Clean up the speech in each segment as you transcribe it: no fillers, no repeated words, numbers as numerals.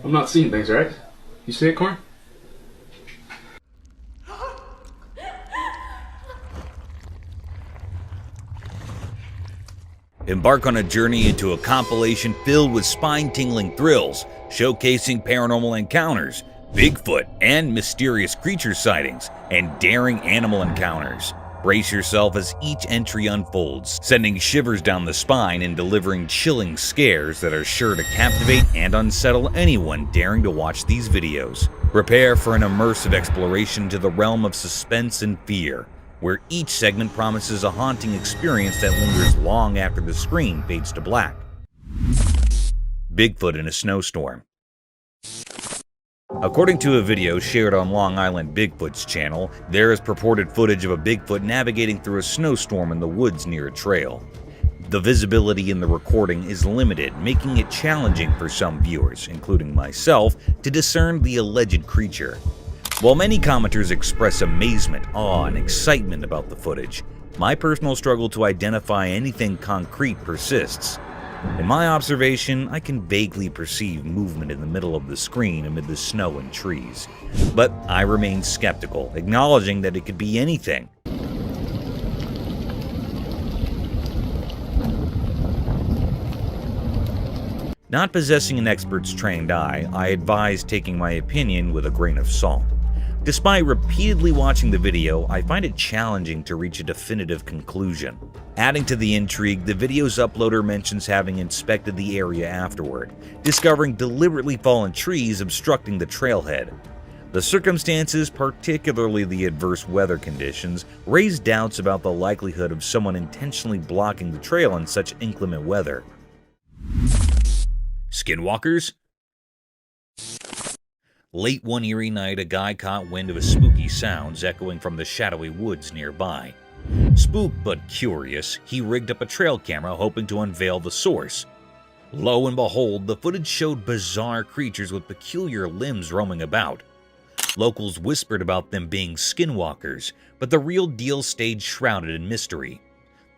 I'm not seeing things, right? You see it, Corn? Embark on a journey into a compilation filled with spine-tingling thrills, showcasing paranormal encounters, Bigfoot and mysterious creature sightings, and daring animal encounters. Brace yourself as each entry unfolds, sending shivers down the spine and delivering chilling scares that are sure to captivate and unsettle anyone daring to watch these videos. Prepare for an immersive exploration to the realm of suspense and fear, where each segment promises a haunting experience that lingers long after the screen fades to black. Bigfoot in a snowstorm. According to a video shared on Long Island Bigfoot's channel, there is purported footage of a Bigfoot navigating through a snowstorm in the woods near a trail. The visibility in the recording is limited, making it challenging for some viewers, including myself, to discern the alleged creature. While many commenters express amazement, awe, and excitement about the footage, my personal struggle to identify anything concrete persists. In my observation, I can vaguely perceive movement in the middle of the screen amid the snow and trees. But I remain skeptical, acknowledging that it could be anything. Not possessing an expert's trained eye, I advise taking my opinion with a grain of salt. Despite repeatedly watching the video, I find it challenging to reach a definitive conclusion. Adding to the intrigue, the video's uploader mentions having inspected the area afterward, discovering deliberately fallen trees obstructing the trailhead. The circumstances, particularly the adverse weather conditions, raise doubts about the likelihood of someone intentionally blocking the trail in such inclement weather. Skinwalkers? Late one eerie night, a guy caught wind of a spooky sounds echoing from the shadowy woods nearby. Spooked but curious, he rigged up a trail camera hoping to unveil the source. Lo and behold, the footage showed bizarre creatures with peculiar limbs roaming about. Locals whispered about them being skinwalkers, but the real deal stayed shrouded in mystery.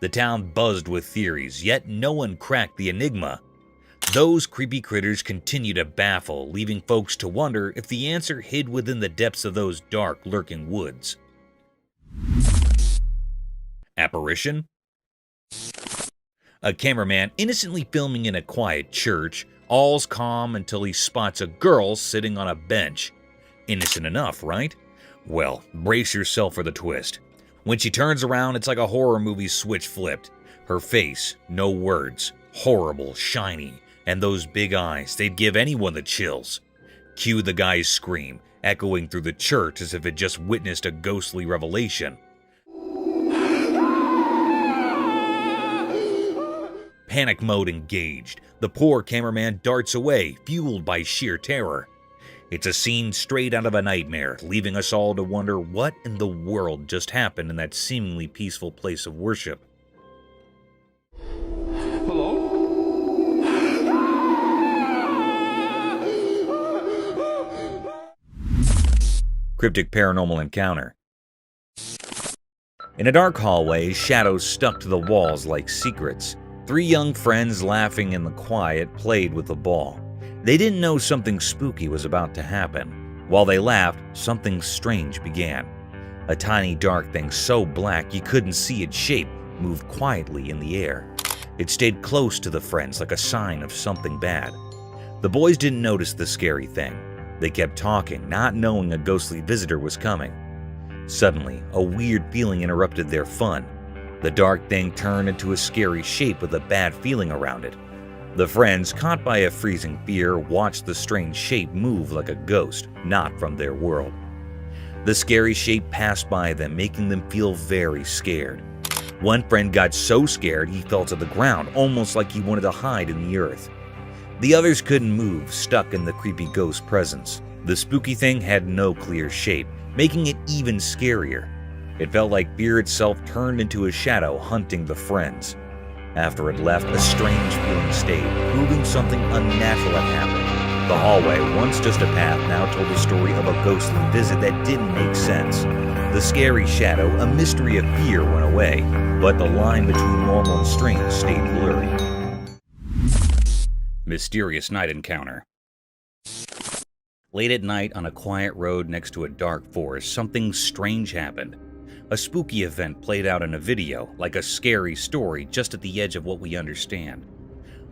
The town buzzed with theories, yet no one cracked the enigma. Those creepy critters continue to baffle, leaving folks to wonder if the answer hid within the depths of those dark, lurking woods. Apparition? A cameraman innocently filming in a quiet church, all's calm until he spots a girl sitting on a bench. Innocent enough, right? Well, brace yourself for the twist. When she turns around, it's like a horror movie switch flipped. Her face, no words, horrible, shiny, and those big eyes, they'd give anyone the chills. Cue the guy's scream, echoing through the church as if it just witnessed a ghostly revelation. Panic mode engaged. The poor cameraman darts away, fueled by sheer terror. It's a scene straight out of a nightmare, leaving us all to wonder what in the world just happened in that seemingly peaceful place of worship. Hello? Cryptic paranormal encounter. In a dark hallway, shadows stuck to the walls like secrets. Three young friends, laughing in the quiet, played with the ball. They didn't know something spooky was about to happen. While they laughed, something strange began. A tiny dark thing so black you couldn't see its shape moved quietly in the air. It stayed close to the friends like a sign of something bad. The boys didn't notice the scary thing. They kept talking, not knowing a ghostly visitor was coming. Suddenly, a weird feeling interrupted their fun. The dark thing turned into a scary shape with a bad feeling around it. The friends, caught by a freezing fear, watched the strange shape move like a ghost, not from their world. The scary shape passed by them, making them feel very scared. One friend got so scared he fell to the ground, almost like he wanted to hide in the earth. The others couldn't move, stuck in the creepy ghost presence. The spooky thing had no clear shape, making it even scarier. It felt like fear itself turned into a shadow hunting the friends. After it left, a strange feeling stayed, proving something unnatural had happened. The hallway, once just a path, now told the story of a ghostly visit that didn't make sense. The scary shadow, a mystery of fear, went away, but the line between normal and strange stayed blurry. Mysterious night encounter. Late at night on a quiet road next to a dark forest, something strange happened. A spooky event played out in a video, like a scary story just at the edge of what we understand.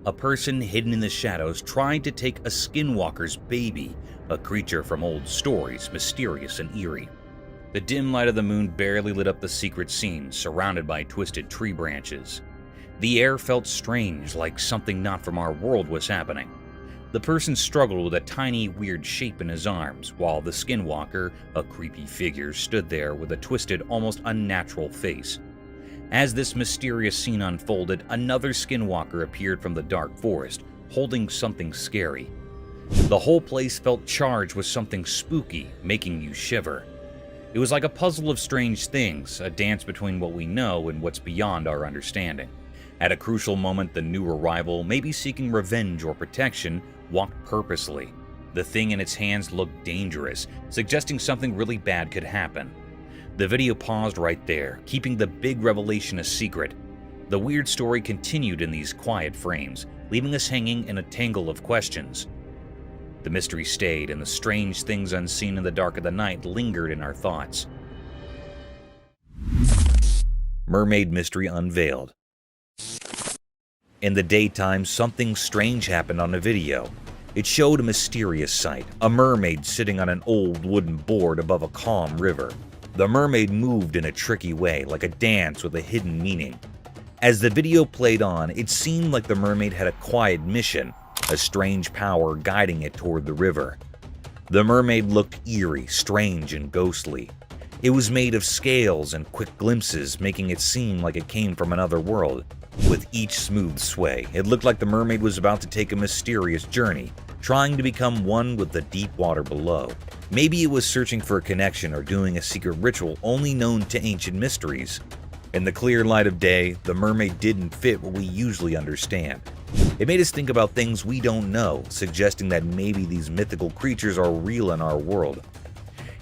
A person hidden in the shadows tried to take a skinwalker's baby, a creature from old stories, mysterious and eerie. The dim light of the moon barely lit up the secret scene, surrounded by twisted tree branches. The air felt strange, like something not from our world was happening. The person struggled with a tiny, weird shape in his arms, while the skinwalker, a creepy figure, stood there with a twisted, almost unnatural face. As this mysterious scene unfolded, another skinwalker appeared from the dark forest, holding something scary. The whole place felt charged with something spooky, making you shiver. It was like a puzzle of strange things, a dance between what we know and what's beyond our understanding. At a crucial moment, the new arrival, maybe seeking revenge or protection, walked purposely. The thing in its hands looked dangerous, suggesting something really bad could happen. The video paused right there, keeping the big revelation a secret. The weird story continued in these quiet frames, leaving us hanging in a tangle of questions. The mystery stayed, and the strange things unseen in the dark of the night lingered in our thoughts. Mermaid mystery unveiled. In the daytime, something strange happened on a video. It showed a mysterious sight, a mermaid sitting on an old wooden board above a calm river. The mermaid moved in a tricky way, like a dance with a hidden meaning. As the video played on, it seemed like the mermaid had a quiet mission, a strange power guiding it toward the river. The mermaid looked eerie, strange, and ghostly. It was made of scales and quick glimpses, making it seem like it came from another world. With each smooth sway, it looked like the mermaid was about to take a mysterious journey, trying to become one with the deep water below. Maybe it was searching for a connection or doing a secret ritual only known to ancient mysteries. In the clear light of day, the mermaid didn't fit what we usually understand. It made us think about things we don't know, suggesting that maybe these mythical creatures are real in our world.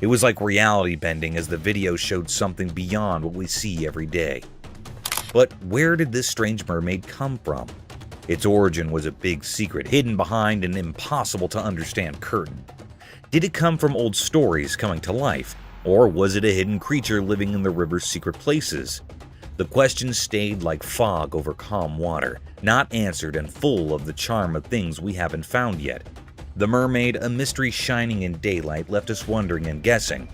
It was like reality bending as the video showed something beyond what we see every day. But where did this strange mermaid come from? Its origin was a big secret, hidden behind an impossible-to-understand curtain. Did it come from old stories coming to life, or was it a hidden creature living in the river's secret places? The questions stayed like fog over calm water, not answered and full of the charm of things we haven't found yet. The mermaid, a mystery shining in daylight, left us wondering and guessing.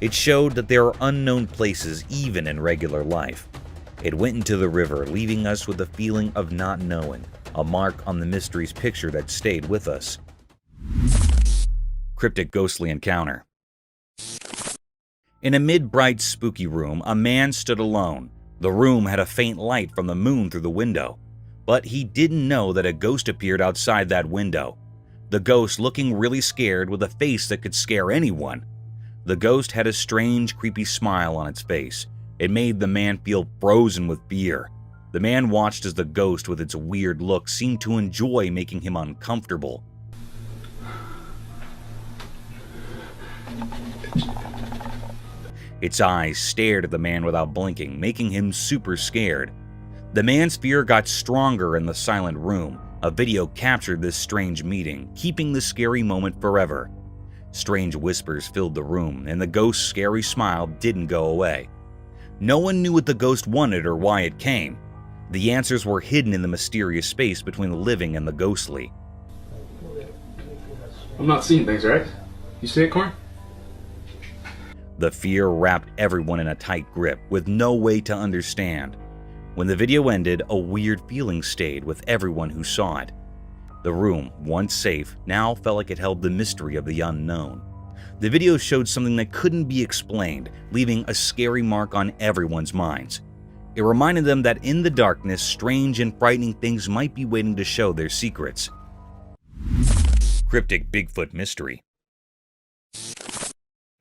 It showed that there are unknown places even in regular life. It went into the river, leaving us with a feeling of not knowing, a mark on the mystery's picture that stayed with us. Cryptic ghostly encounter. In a mid-bright, spooky room, a man stood alone. The room had a faint light from the moon through the window, but he didn't know that a ghost appeared outside that window. The ghost looking really scared with a face that could scare anyone. The ghost had a strange, creepy smile on its face. It made the man feel frozen with fear. The man watched as the ghost, with its weird look, seemed to enjoy making him uncomfortable. Its eyes stared at the man without blinking, making him super scared. The man's fear got stronger in the silent room. A video captured this strange meeting, keeping the scary moment forever. Strange whispers filled the room, and the ghost's scary smile didn't go away. No one knew what the ghost wanted or why it came. The answers were hidden in the mysterious space between the living and the ghostly. I'm not seeing things, right? You see it, Corn? The fear wrapped everyone in a tight grip, with no way to understand. When the video ended, a weird feeling stayed with everyone who saw it. The room, once safe, now felt like it held the mystery of the unknown. The video showed something that couldn't be explained, leaving a scary mark on everyone's minds. It reminded them that in the darkness, strange and frightening things might be waiting to show their secrets. Cryptic Bigfoot mystery.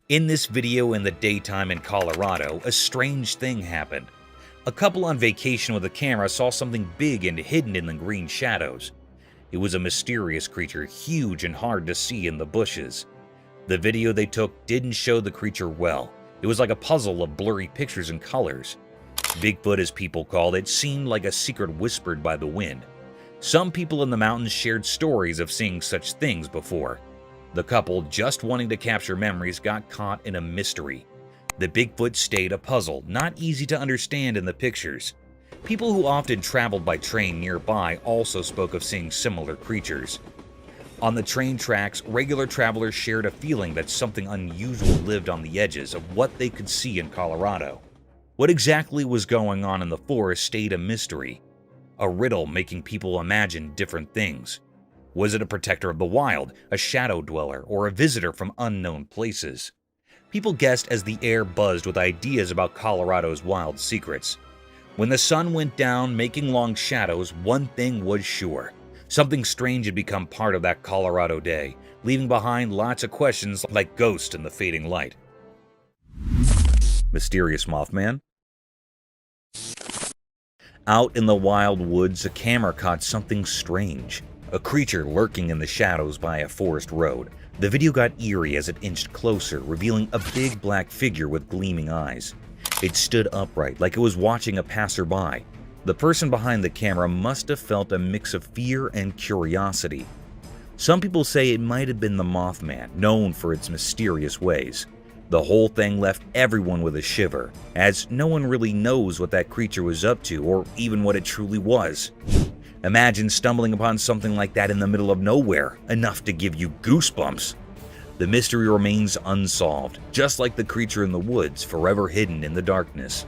In this video in the daytime in Colorado, a strange thing happened. A couple on vacation with a camera saw something big and hidden in the green shadows. It was a mysterious creature, huge and hard to see in the bushes. The video they took didn't show the creature well. It was like a puzzle of blurry pictures and colors. Bigfoot, as people called it, seemed like a secret whispered by the wind. Some people in the mountains shared stories of seeing such things before. The couple, just wanting to capture memories, got caught in a mystery. The Bigfoot stayed a puzzle, not easy to understand in the pictures. People who often traveled by train nearby also spoke of seeing similar creatures. On the train tracks, regular travelers shared a feeling that something unusual lived on the edges of what they could see in Colorado. What exactly was going on in the forest stayed a mystery, a riddle making people imagine different things. Was it a protector of the wild, a shadow dweller, or a visitor from unknown places? People guessed as the air buzzed with ideas about Colorado's wild secrets. When the sun went down, making long shadows, one thing was sure. Something strange had become part of that Colorado day, leaving behind lots of questions like ghosts in the fading light. Mysterious Mothman? Out in the wild woods, a camera caught something strange. A creature lurking in the shadows by a forest road. The video got eerie as it inched closer, revealing a big black figure with gleaming eyes. It stood upright, like it was watching a passerby. The person behind the camera must have felt a mix of fear and curiosity. Some people say it might have been the Mothman, known for its mysterious ways. The whole thing left everyone with a shiver, as no one really knows what that creature was up to or even what it truly was. Imagine stumbling upon something like that in the middle of nowhere, enough to give you goosebumps. The mystery remains unsolved, just like the creature in the woods, forever hidden in the darkness.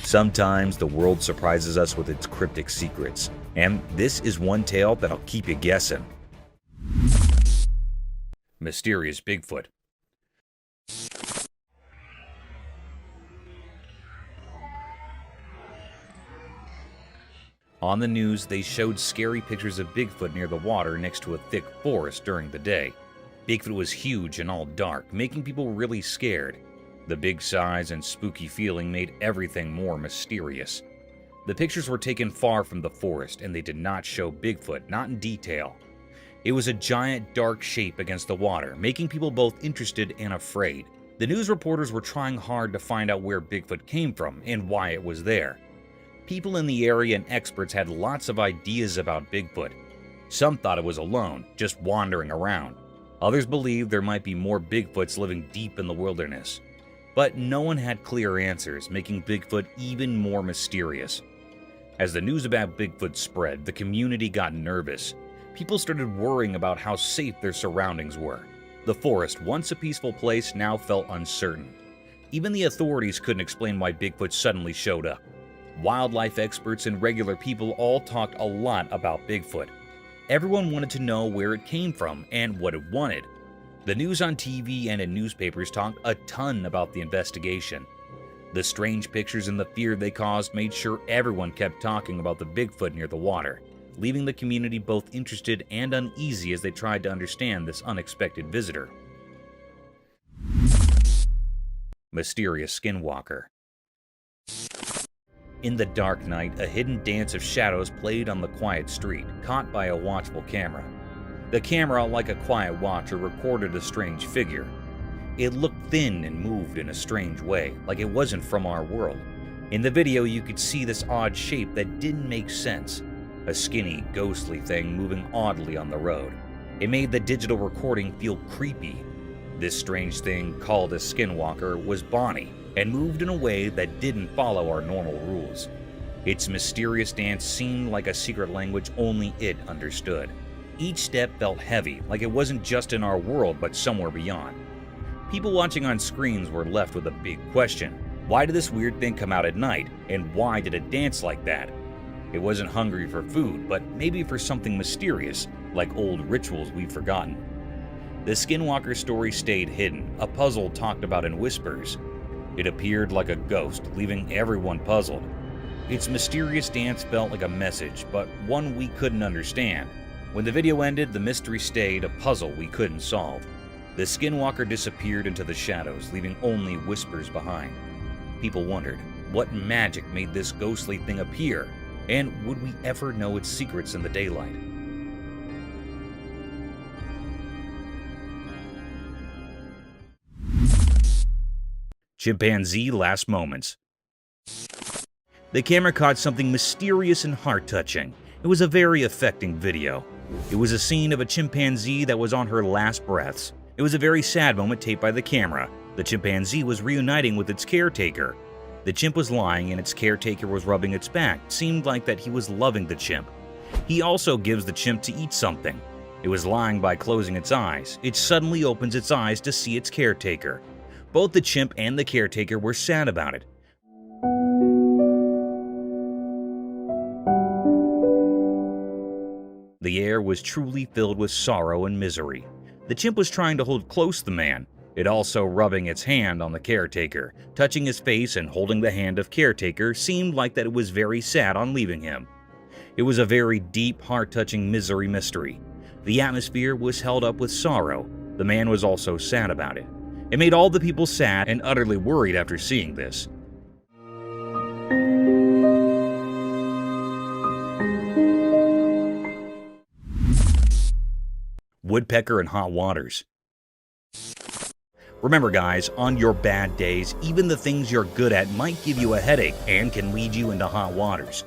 Sometimes the world surprises us with its cryptic secrets, and this is one tale that'll keep you guessing. Mysterious Bigfoot. On the news, they showed scary pictures of Bigfoot near the water next to a thick forest during the day. Bigfoot was huge and all dark, making people really scared. The big size and spooky feeling made everything more mysterious. The pictures were taken far from the forest, and they did not show Bigfoot, not in detail. It was a giant dark shape against the water, making people both interested and afraid. The news reporters were trying hard to find out where Bigfoot came from and why it was there. People in the area and experts had lots of ideas about Bigfoot. Some thought it was alone, just wandering around. Others believed there might be more Bigfoots living deep in the wilderness. But no one had clear answers, making Bigfoot even more mysterious. As the news about Bigfoot spread, the community got nervous. People started worrying about how safe their surroundings were. The forest, once a peaceful place, now felt uncertain. Even the authorities couldn't explain why Bigfoot suddenly showed up. Wildlife experts and regular people all talked a lot about Bigfoot. Everyone wanted to know where it came from and what it wanted. The news on TV and in newspapers talked a ton about the investigation. The strange pictures and the fear they caused made sure everyone kept talking about the Bigfoot near the water, leaving the community both interested and uneasy as they tried to understand this unexpected visitor. Mysterious Skinwalker. In the dark night, a hidden dance of shadows played on the quiet street, caught by a watchful camera. The camera, like a quiet watcher, recorded a strange figure. It looked thin and moved in a strange way, like it wasn't from our world. In the video, you could see this odd shape that didn't make sense. A skinny, ghostly thing moving oddly on the road. It made the digital recording feel creepy. This strange thing, called a skinwalker, was Bonnie, and moved in a way that didn't follow our normal rules. Its mysterious dance seemed like a secret language only it understood. Each step felt heavy, like it wasn't just in our world but somewhere beyond. People watching on screens were left with a big question. Why did this weird thing come out at night, and why did it dance like that? It wasn't hungry for food, but maybe for something mysterious, like old rituals we've forgotten. The Skinwalker story stayed hidden, a puzzle talked about in whispers. It appeared like a ghost, leaving everyone puzzled. Its mysterious dance felt like a message, but one we couldn't understand. When the video ended, the mystery stayed, a puzzle we couldn't solve. The Skinwalker disappeared into the shadows, leaving only whispers behind. People wondered, what magic made this ghostly thing appear? And would we ever know its secrets in the daylight? Chimpanzee Last Moments. The camera caught something mysterious and heart-touching. It was a very affecting video. It was a scene of a chimpanzee that was on her last breaths. It was a very sad moment taped by the camera. The chimpanzee was reuniting with its caretaker. The chimp was lying and its caretaker was rubbing its back. It seemed like that he was loving the chimp. He also gives the chimp to eat something. It was lying by closing its eyes. It suddenly opens its eyes to see its caretaker. Both the chimp and the caretaker were sad about it. The air was truly filled with sorrow and misery. The chimp was trying to hold close the man. It also rubbing its hand on the caretaker, touching his face and holding the hand of caretaker seemed like that it was very sad on leaving him. It was a very deep, heart-touching misery mystery. The atmosphere was held up with sorrow. The man was also sad about it. It made all the people sad and utterly worried after seeing this. Woodpecker in hot waters. Remember guys, on your bad days, even the things you're good at might give you a headache and can lead you into hot waters.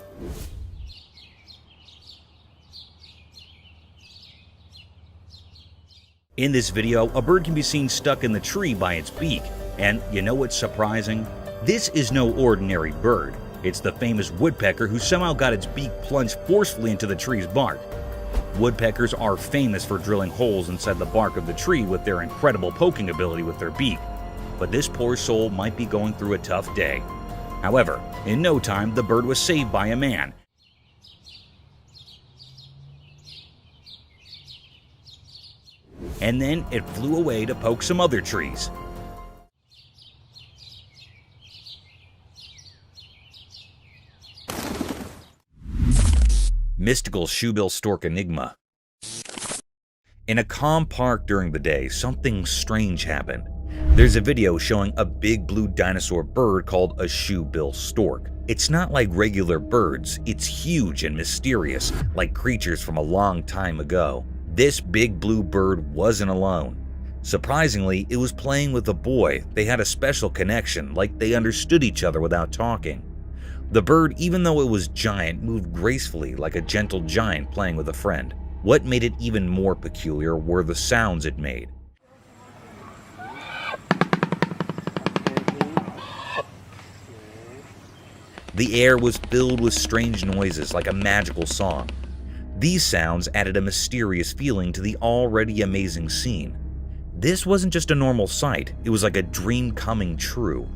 In this video, a bird can be seen stuck in the tree by its beak. And you know what's surprising? This is no ordinary bird. It's the famous woodpecker who somehow got its beak plunged forcefully into the tree's bark. Woodpeckers are famous for drilling holes inside the bark of the tree with their incredible poking ability with their beak. But this poor soul might be going through a tough day. However, in no time, the bird was saved by a man. And then it flew away to poke some other trees. Mystical shoebill stork enigma. In a calm park during the day, something strange happened. There's a video showing a big blue dinosaur bird called a shoebill stork. It's not like regular birds, it's huge and mysterious, like creatures from a long time ago. This big blue bird wasn't alone. Surprisingly, it was playing with a boy. They had a special connection, like they understood each other without talking. The bird, even though it was giant, moved gracefully like a gentle giant playing with a friend. What made it even more peculiar were the sounds it made. The air was filled with strange noises like a magical song. These sounds added a mysterious feeling to the already amazing scene. This wasn't just a normal sight, it was like a dream coming true.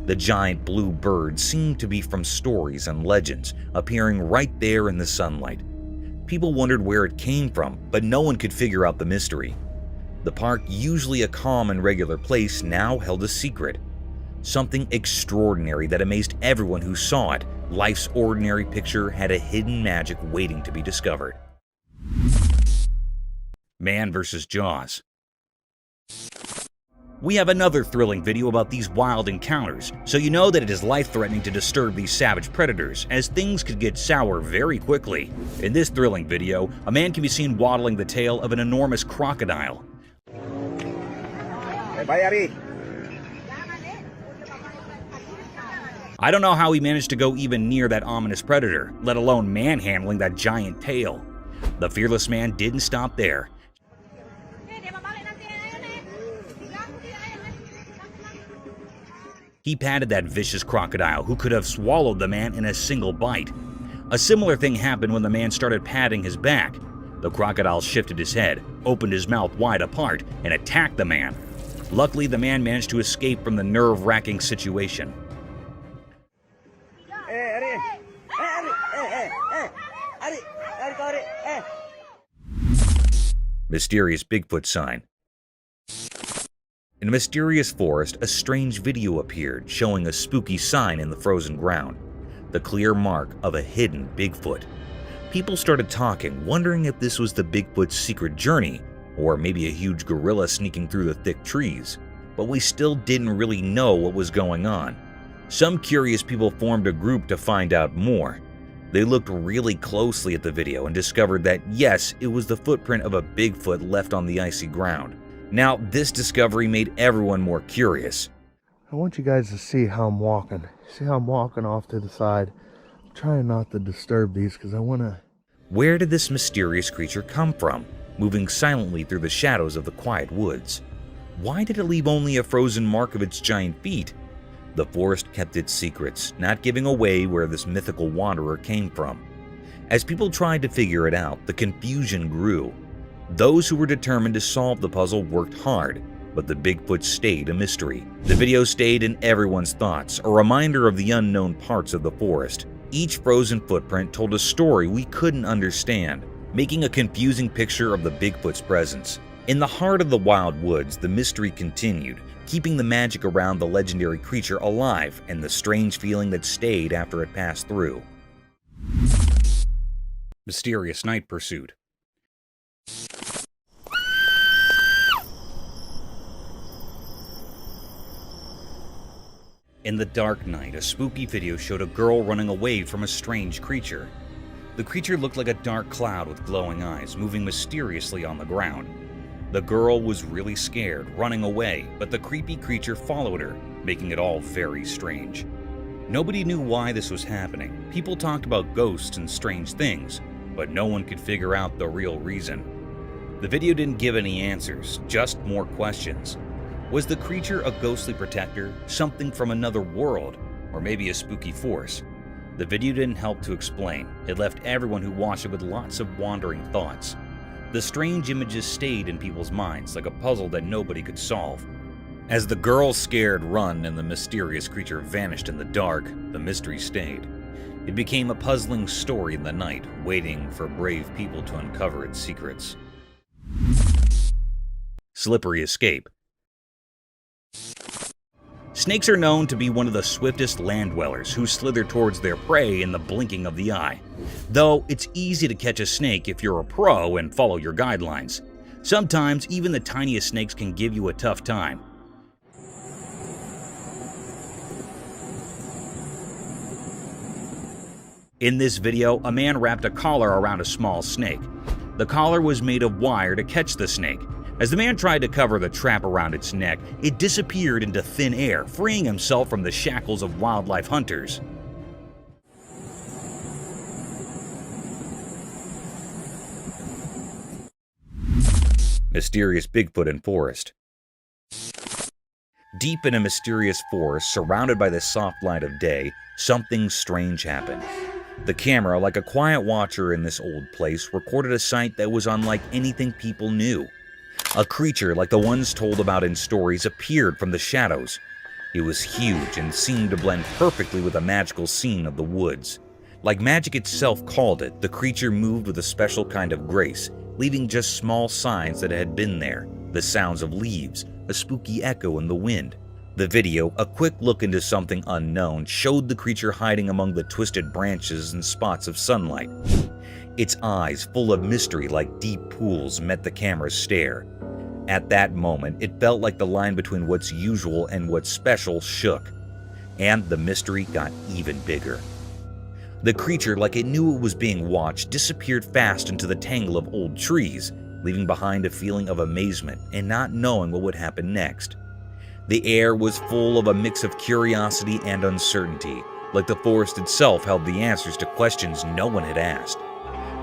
The giant blue bird seemed to be from stories and legends, appearing right there in the sunlight. People wondered where it came from, but no one could figure out the mystery. The park, usually a calm and regular place, now held a secret. Something extraordinary that amazed everyone who saw it. Life's ordinary picture had a hidden magic waiting to be discovered. Man vs. Jaws. We have another thrilling video about these wild encounters, so you know that it is life-threatening to disturb these savage predators, as things could get sour very quickly. In this thrilling video, a man can be seen waddling the tail of an enormous crocodile. I don't know how he managed to go even near that ominous predator, let alone manhandling that giant tail. The fearless man didn't stop there. He patted that vicious crocodile who could have swallowed the man in a single bite. A similar thing happened when the man started patting his back. The crocodile shifted his head, opened his mouth wide apart, and attacked the man. Luckily, the man managed to escape from the nerve-wracking situation. Mysterious Bigfoot sign. In a mysterious forest, a strange video appeared showing a spooky sign in the frozen ground, the clear mark of a hidden Bigfoot. People started talking, wondering if this was the Bigfoot's secret journey, or maybe a huge gorilla sneaking through the thick trees. But we still didn't really know what was going on. Some curious people formed a group to find out more. They looked really closely at the video and discovered that yes, it was the footprint of a Bigfoot left on the icy ground. Now, this discovery made everyone more curious. I want you guys to see how I'm walking. See how I'm walking off to the side. I'm trying not to disturb these because I want to Where did this mysterious creature come from, moving silently through the shadows of the quiet woods? Why did it leave only a frozen mark of its giant feet? The forest kept its secrets, not giving away where this mythical wanderer came from. As people tried to figure it out, the confusion grew. Those who were determined to solve the puzzle worked hard, but the Bigfoot stayed a mystery. The video stayed in everyone's thoughts, a reminder of the unknown parts of the forest. Each frozen footprint told a story we couldn't understand, making a confusing picture of the Bigfoot's presence. In the heart of the wild woods, the mystery continued, keeping the magic around the legendary creature alive and the strange feeling that stayed after it passed through. Mysterious Night Pursuit. In the dark night, a spooky video showed a girl running away from a strange creature. The creature looked like a dark cloud with glowing eyes, moving mysteriously on the ground. The girl was really scared, running away, but the creepy creature followed her, making it all very strange. Nobody knew why this was happening. People talked about ghosts and strange things, but no one could figure out the real reason. The video didn't give any answers, just more questions. Was the creature a ghostly protector, something from another world, or maybe a spooky force? The video didn't help to explain. It left everyone who watched it with lots of wandering thoughts. The strange images stayed in people's minds like a puzzle that nobody could solve. As the girl's scared run and the mysterious creature vanished in the dark, the mystery stayed. It became a puzzling story in the night, waiting for brave people to uncover its secrets. Slippery escape. Snakes are known to be one of the swiftest land dwellers who slither towards their prey in the blinking of the eye. Though it's easy to catch a snake if you're a pro and follow your guidelines. Sometimes even the tiniest snakes can give you a tough time. In this video, a man wrapped a collar around a small snake. The collar was made of wire to catch the snake. As the man tried to cover the trap around its neck, it disappeared into thin air, freeing himself from the shackles of wildlife hunters. Mysterious Bigfoot in forest. Deep in a mysterious forest, surrounded by the soft light of day, something strange happened. The camera, like a quiet watcher in this old place, recorded a sight that was unlike anything people knew. A creature like the ones told about in stories appeared from the shadows. It was huge and seemed to blend perfectly with the magical scene of the woods. Like magic itself called it, the creature moved with a special kind of grace, leaving just small signs that it had been there, the sounds of leaves, a spooky echo in the wind. The video, a quick look into something unknown, showed the creature hiding among the twisted branches and spots of sunlight. Its eyes, full of mystery like deep pools, met the camera's stare. At that moment, it felt like the line between what's usual and what's special shook, and the mystery got even bigger. The creature, like it knew it was being watched, disappeared fast into the tangle of old trees, leaving behind a feeling of amazement and not knowing what would happen next. The air was full of a mix of curiosity and uncertainty, like the forest itself held the answers to questions no one had asked.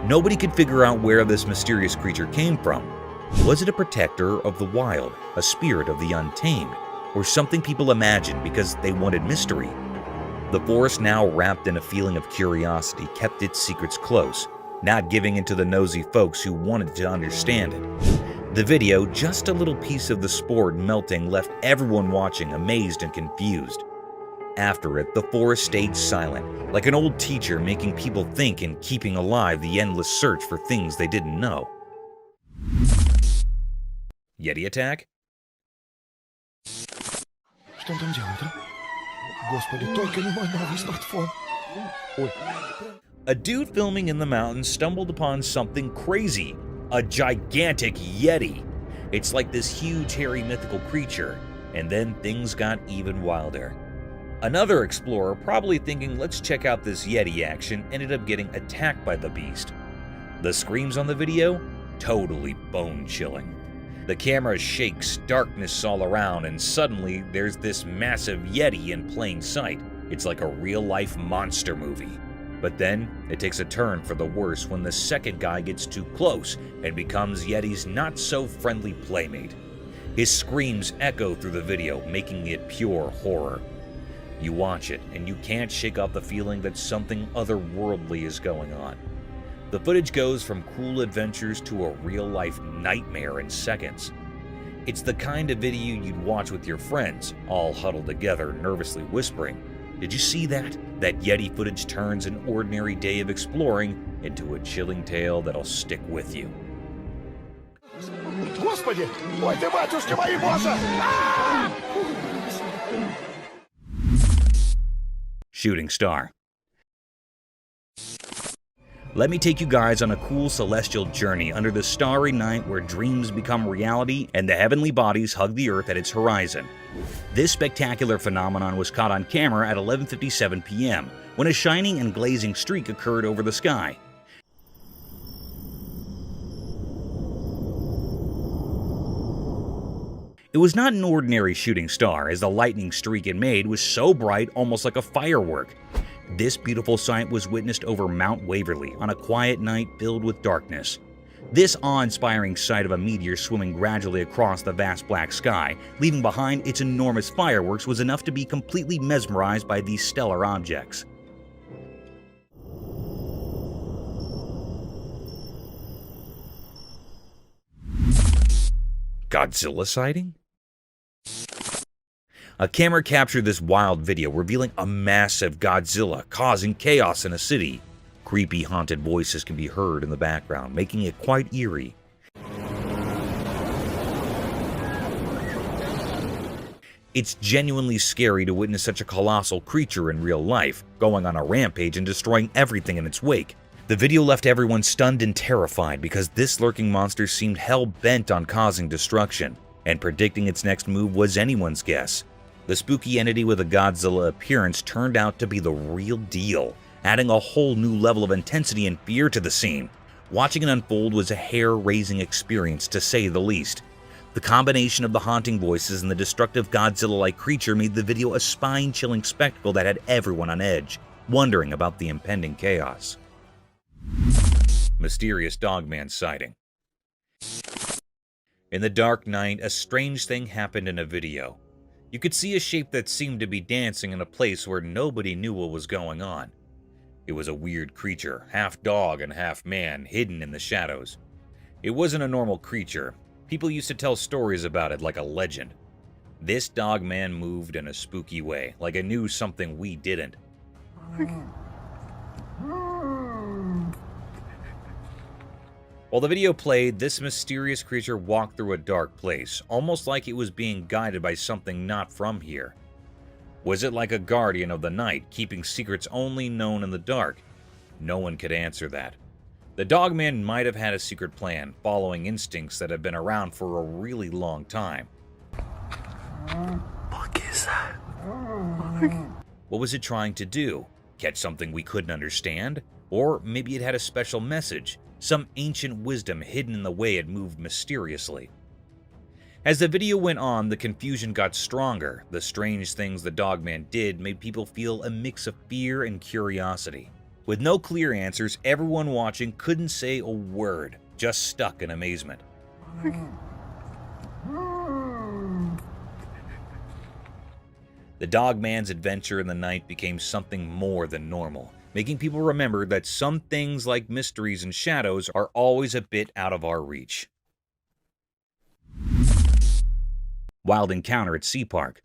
Nobody could figure out where this mysterious creature came from. Was it a protector of the wild, a spirit of the untamed, or something people imagined because they wanted mystery? The forest, now wrapped in a feeling of curiosity, kept its secrets close, not giving in to the nosy folks who wanted to understand it. The video, just a little piece of the sport melting, left everyone watching amazed and confused. After it, the forest stayed silent, like an old teacher making people think and keeping alive the endless search for things they didn't know. Yeti attack? Что он там делает, а? Господи, только не мой новый смартфон. Ой. A dude filming in the mountains stumbled upon something crazy. A gigantic Yeti. It's like this huge, hairy, mythical creature. And then things got even wilder. Another explorer, probably thinking let's check out this Yeti action, ended up getting attacked by the beast. The screams on the video? Totally bone-chilling. The camera shakes, darkness all around, and suddenly there's this massive Yeti in plain sight. It's like a real-life monster movie. But then, it takes a turn for the worse when the second guy gets too close and becomes Yeti's not-so-friendly playmate. His screams echo through the video, making it pure horror. You watch it, and you can't shake off the feeling that something otherworldly is going on. The footage goes from cool adventures to a real-life nightmare in seconds. It's the kind of video you'd watch with your friends, all huddled together, nervously whispering, "Did you see that? That Yeti footage turns an ordinary day of exploring into a chilling tale that'll stick with you." Господи! Ой ты, батюшки мои, боже! Shooting star. Let me take you guys on a cool celestial journey under the starry night where dreams become reality and the heavenly bodies hug the earth at its horizon. This spectacular phenomenon was caught on camera at 11:57 p.m. when a shining and glazing streak occurred over the sky. It was not an ordinary shooting star, as the lightning streak it made was so bright, almost like a firework. This beautiful sight was witnessed over Mount Waverly on a quiet night filled with darkness. This awe-inspiring sight of a meteor swimming gradually across the vast black sky, leaving behind its enormous fireworks, was enough to be completely mesmerized by these stellar objects. Godzilla sighting? A camera captured this wild video revealing a massive Godzilla causing chaos in a city. Creepy, haunted voices can be heard in the background, making it quite eerie. It's genuinely scary to witness such a colossal creature in real life, going on a rampage and destroying everything in its wake. The video left everyone stunned and terrified because this lurking monster seemed hell-bent on causing destruction, and predicting its next move was anyone's guess. The spooky entity with a Godzilla appearance turned out to be the real deal, adding a whole new level of intensity and fear to the scene. Watching it unfold was a hair-raising experience, to say the least. The combination of the haunting voices and the destructive Godzilla-like creature made the video a spine-chilling spectacle that had everyone on edge, wondering about the impending chaos. Mysterious Dogman sighting. In the dark night, a strange thing happened in a video. You could see a shape that seemed to be dancing in a place where nobody knew what was going on. It was a weird creature, half dog and half man, hidden in the shadows. It wasn't a normal creature. People used to tell stories about it like a legend. This dog man moved in a spooky way, like it knew something we didn't. While the video played, this mysterious creature walked through a dark place, almost like it was being guided by something not from here. Was it like a guardian of the night, keeping secrets only known in the dark? No one could answer that. The dogman might have had a secret plan, following instincts that have been around for a really long time. What was it trying to do? Catch something we couldn't understand? Or maybe it had a special message, some ancient wisdom hidden in the way it moved mysteriously. As the video went on, the confusion got stronger. The strange things the dogman did made people feel a mix of fear and curiosity. With no clear answers, everyone watching couldn't say a word, just stuck in amazement. The dogman's adventure in the night became something more than normal, making people remember that some things like mysteries and shadows are always a bit out of our reach. Wild encounter at Sea Park.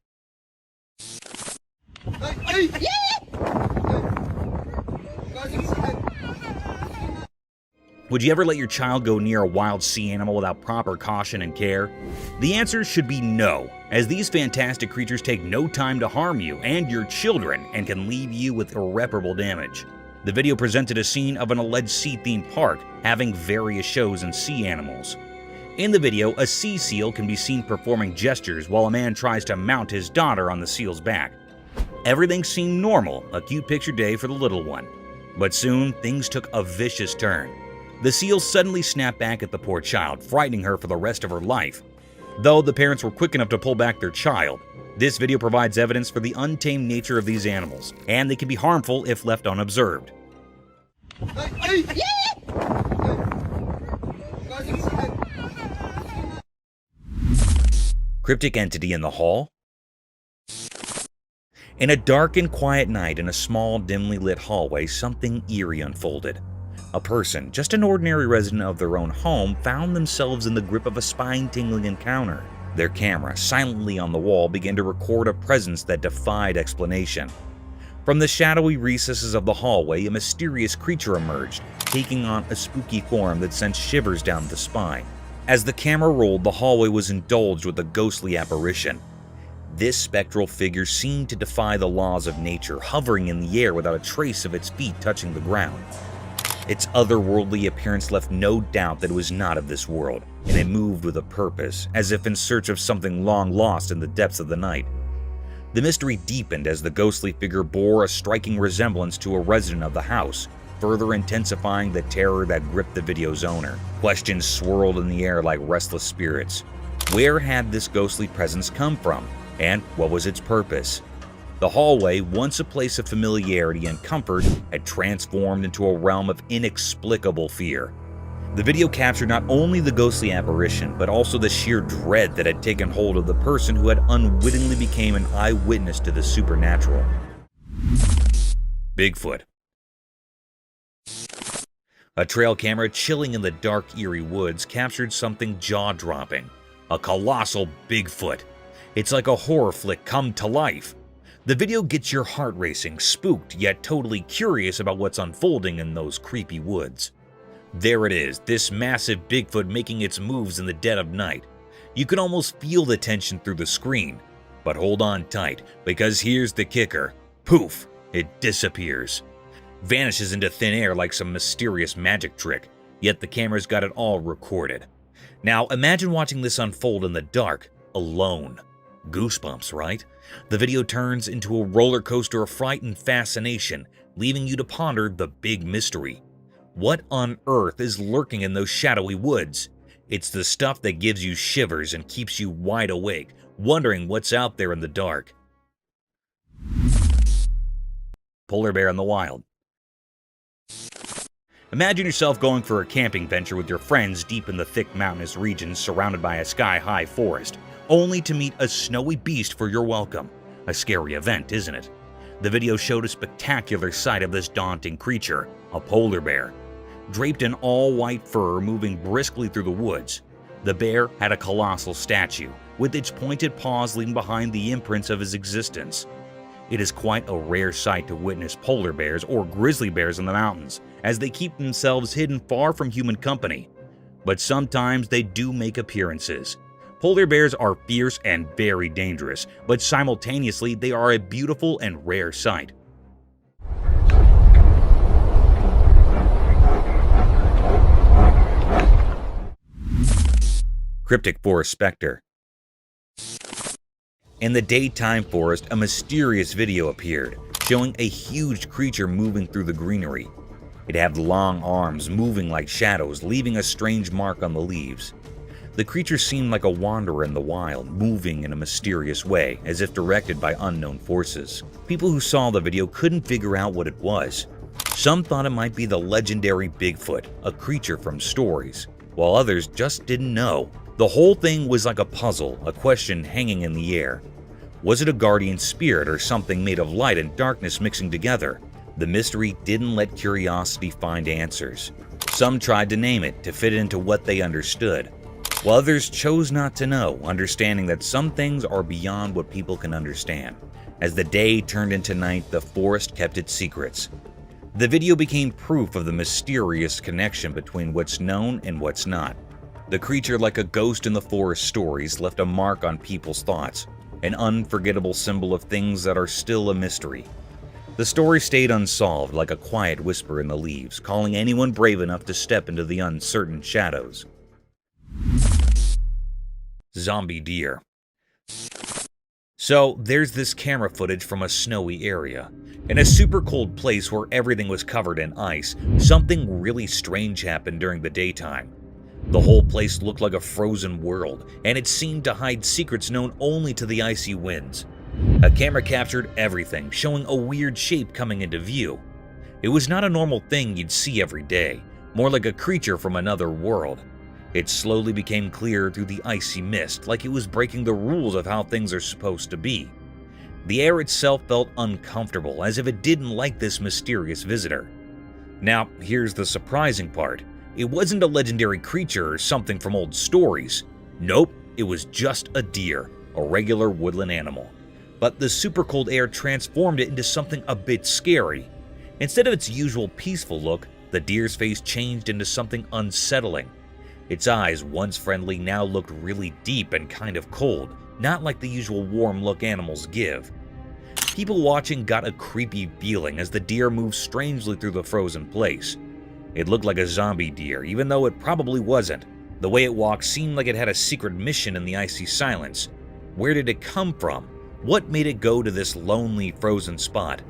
Would you ever let your child go near a wild sea animal without proper caution and care? The answer should be no, as these fantastic creatures take no time to harm you and your children and can leave you with irreparable damage. The video presented a scene of an alleged sea-themed park having various shows and sea animals. In the video, a sea seal can be seen performing gestures while a man tries to mount his daughter on the seal's back. Everything seemed normal, a cute picture day for the little one. But soon, things took a vicious turn. The seal suddenly snapped back at the poor child, frightening her for the rest of her life. Though the parents were quick enough to pull back their child, this video provides evidence for the untamed nature of these animals, and they can be harmful if left unobserved. Cryptic entity in the hall? In a dark and quiet night in a small, dimly lit hallway, something eerie unfolded. A person, just an ordinary resident of their own home, found themselves in the grip of a spine-tingling encounter. Their camera, silently on the wall, began to record a presence that defied explanation. From the shadowy recesses of the hallway, a mysterious creature emerged, taking on a spooky form that sent shivers down the spine. As the camera rolled, the hallway was indulged with a ghostly apparition. This spectral figure seemed to defy the laws of nature, hovering in the air without a trace of its feet touching the ground. Its otherworldly appearance left no doubt that it was not of this world, and it moved with a purpose, as if in search of something long lost in the depths of the night. The mystery deepened as the ghostly figure bore a striking resemblance to a resident of the house, further intensifying the terror that gripped the video's owner. Questions swirled in the air like restless spirits. Where had this ghostly presence come from, and what was its purpose? The hallway, once a place of familiarity and comfort, had transformed into a realm of inexplicable fear. The video captured not only the ghostly apparition, but also the sheer dread that had taken hold of the person who had unwittingly become an eyewitness to the supernatural. Bigfoot. A trail camera chilling in the dark, eerie woods captured something jaw-dropping. A colossal Bigfoot. It's like a horror flick come to life. The video gets your heart racing, spooked yet totally curious about what's unfolding in those creepy woods. There it is, this massive Bigfoot making its moves in the dead of night. You can almost feel the tension through the screen. But hold on tight, because here's the kicker. Poof! It disappears. Vanishes into thin air like some mysterious magic trick, yet the camera's got it all recorded. Now imagine watching this unfold in the dark, alone. Goosebumps, right? The video turns into a roller coaster of fright and fascination, leaving you to ponder the big mystery. What on earth is lurking in those shadowy woods? It's the stuff that gives you shivers and keeps you wide awake, wondering what's out there in the dark. Polar bear in the wild. Imagine yourself going for a camping venture with your friends deep in the thick mountainous regions surrounded by a sky-high forest, only to meet a snowy beast for your welcome. A scary event, isn't it? The video showed a spectacular sight of this daunting creature, a polar bear. Draped in all-white fur moving briskly through the woods, the bear had a colossal statue, with its pointed paws leaving behind the imprints of his existence. It is quite a rare sight to witness polar bears or grizzly bears in the mountains, as they keep themselves hidden far from human company. But sometimes they do make appearances. Polar bears are fierce and very dangerous, but simultaneously they are a beautiful and rare sight. Cryptic forest specter. In the daytime forest, a mysterious video appeared, showing a huge creature moving through the greenery. It had long arms moving like shadows, leaving a strange mark on the leaves. The creature seemed like a wanderer in the wild, moving in a mysterious way, as if directed by unknown forces. People who saw the video couldn't figure out what it was. Some thought it might be the legendary Bigfoot, a creature from stories, while others just didn't know. The whole thing was like a puzzle, a question hanging in the air. Was it a guardian spirit or something made of light and darkness mixing together? The mystery didn't let curiosity find answers. Some tried to name it to fit into what they understood, while others chose not to know, understanding that some things are beyond what people can understand. As the day turned into night, the forest kept its secrets. The video became proof of the mysterious connection between what's known and what's not. The creature, like a ghost in the forest stories, left a mark on people's thoughts, an unforgettable symbol of things that are still a mystery. The story stayed unsolved, like a quiet whisper in the leaves, calling anyone brave enough to step into the uncertain shadows. Zombie deer. So, there's this camera footage from a snowy area. In a super cold place where everything was covered in ice, something really strange happened during the daytime. The whole place looked like a frozen world, and it seemed to hide secrets known only to the icy winds. A camera captured everything, showing a weird shape coming into view. It was not a normal thing you'd see every day, more like a creature from another world. It slowly became clear through the icy mist, like it was breaking the rules of how things are supposed to be. The air itself felt uncomfortable, as if it didn't like this mysterious visitor. Now, here's the surprising part. It wasn't a legendary creature or something from old stories. Nope, it was just a deer, a regular woodland animal. But the super cold air transformed it into something a bit scary. Instead of its usual peaceful look, the deer's face changed into something unsettling. Its eyes, once friendly, now looked really deep and kind of cold, not like the usual warm look animals give. People watching got a creepy feeling as the deer moved strangely through the frozen place. It looked like a zombie deer, even though it probably wasn't. The way it walked seemed like it had a secret mission in the icy silence. Where did it come from? What made it go to this lonely, frozen spot?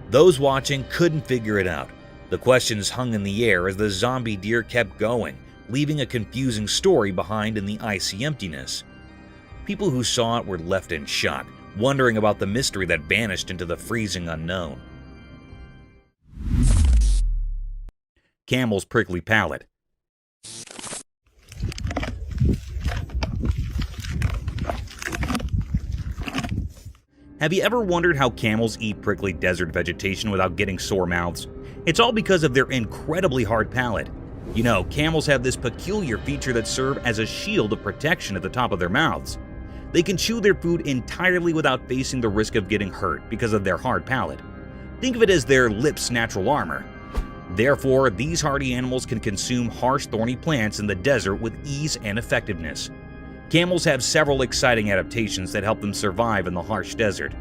Those watching couldn't figure it out. The questions hung in the air as the zombie deer kept going, leaving a confusing story behind in the icy emptiness. People who saw it were left in shock, wondering about the mystery that vanished into the freezing unknown. Camel's prickly palate. Have you ever wondered how camels eat prickly desert vegetation without getting sore mouths? It's all because of their incredibly hard palate. You know, camels have this peculiar feature that serves as a shield of protection at the top of their mouths. They can chew their food entirely without facing the risk of getting hurt because of their hard palate. Think of it as their lips' natural armor. Therefore, these hardy animals can consume harsh, thorny plants in the desert with ease and effectiveness. Camels have several exciting adaptations that help them survive in the harsh desert.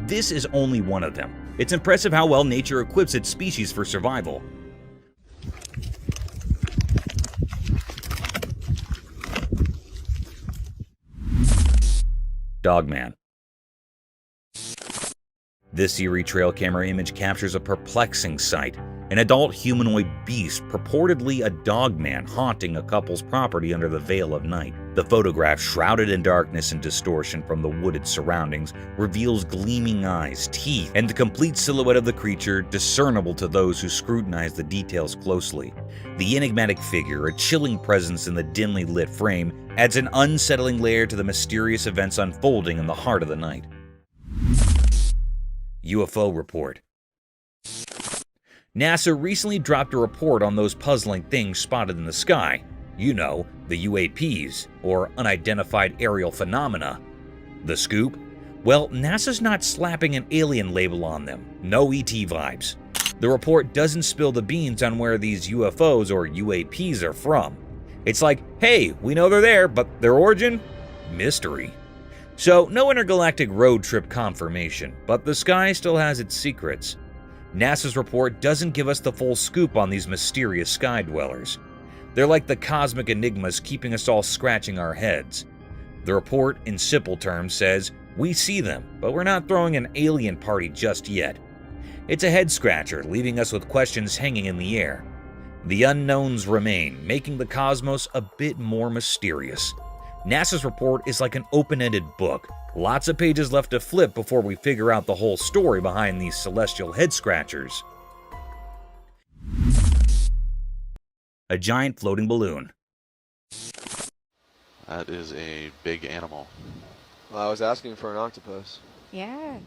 This is only one of them. It's impressive how well nature equips its species for survival. Dogman. This eerie trail camera image captures a perplexing sight. An adult humanoid beast, purportedly a dogman, haunting a couple's property under the veil of night. The photograph, shrouded in darkness and distortion from the wooded surroundings, reveals gleaming eyes, teeth, and the complete silhouette of the creature, discernible to those who scrutinize the details closely. The enigmatic figure, a chilling presence in the dimly lit frame, adds an unsettling layer to the mysterious events unfolding in the heart of the night. UFO report. NASA recently dropped a report on those puzzling things spotted in the sky. You know, the UAPs, or Unidentified Aerial Phenomena. The scoop? Well, NASA's not slapping an alien label on them. No ET vibes. The report doesn't spill the beans on where these UFOs or UAPs are from. It's like, hey, we know they're there, but their origin? Mystery. So, no intergalactic road trip confirmation, but the sky still has its secrets. NASA's report doesn't give us the full scoop on these mysterious sky dwellers. They're like the cosmic enigmas keeping us all scratching our heads. The report, in simple terms, says, we see them, but we're not throwing an alien party just yet. It's a head-scratcher, leaving us with questions hanging in the air. The unknowns remain, making the cosmos a bit more mysterious. NASA's report is like an open-ended book. Lots of pages left to flip before we figure out the whole story behind these celestial head-scratchers. A giant floating balloon. That is a big animal. Well, I was asking for an octopus. Yeah.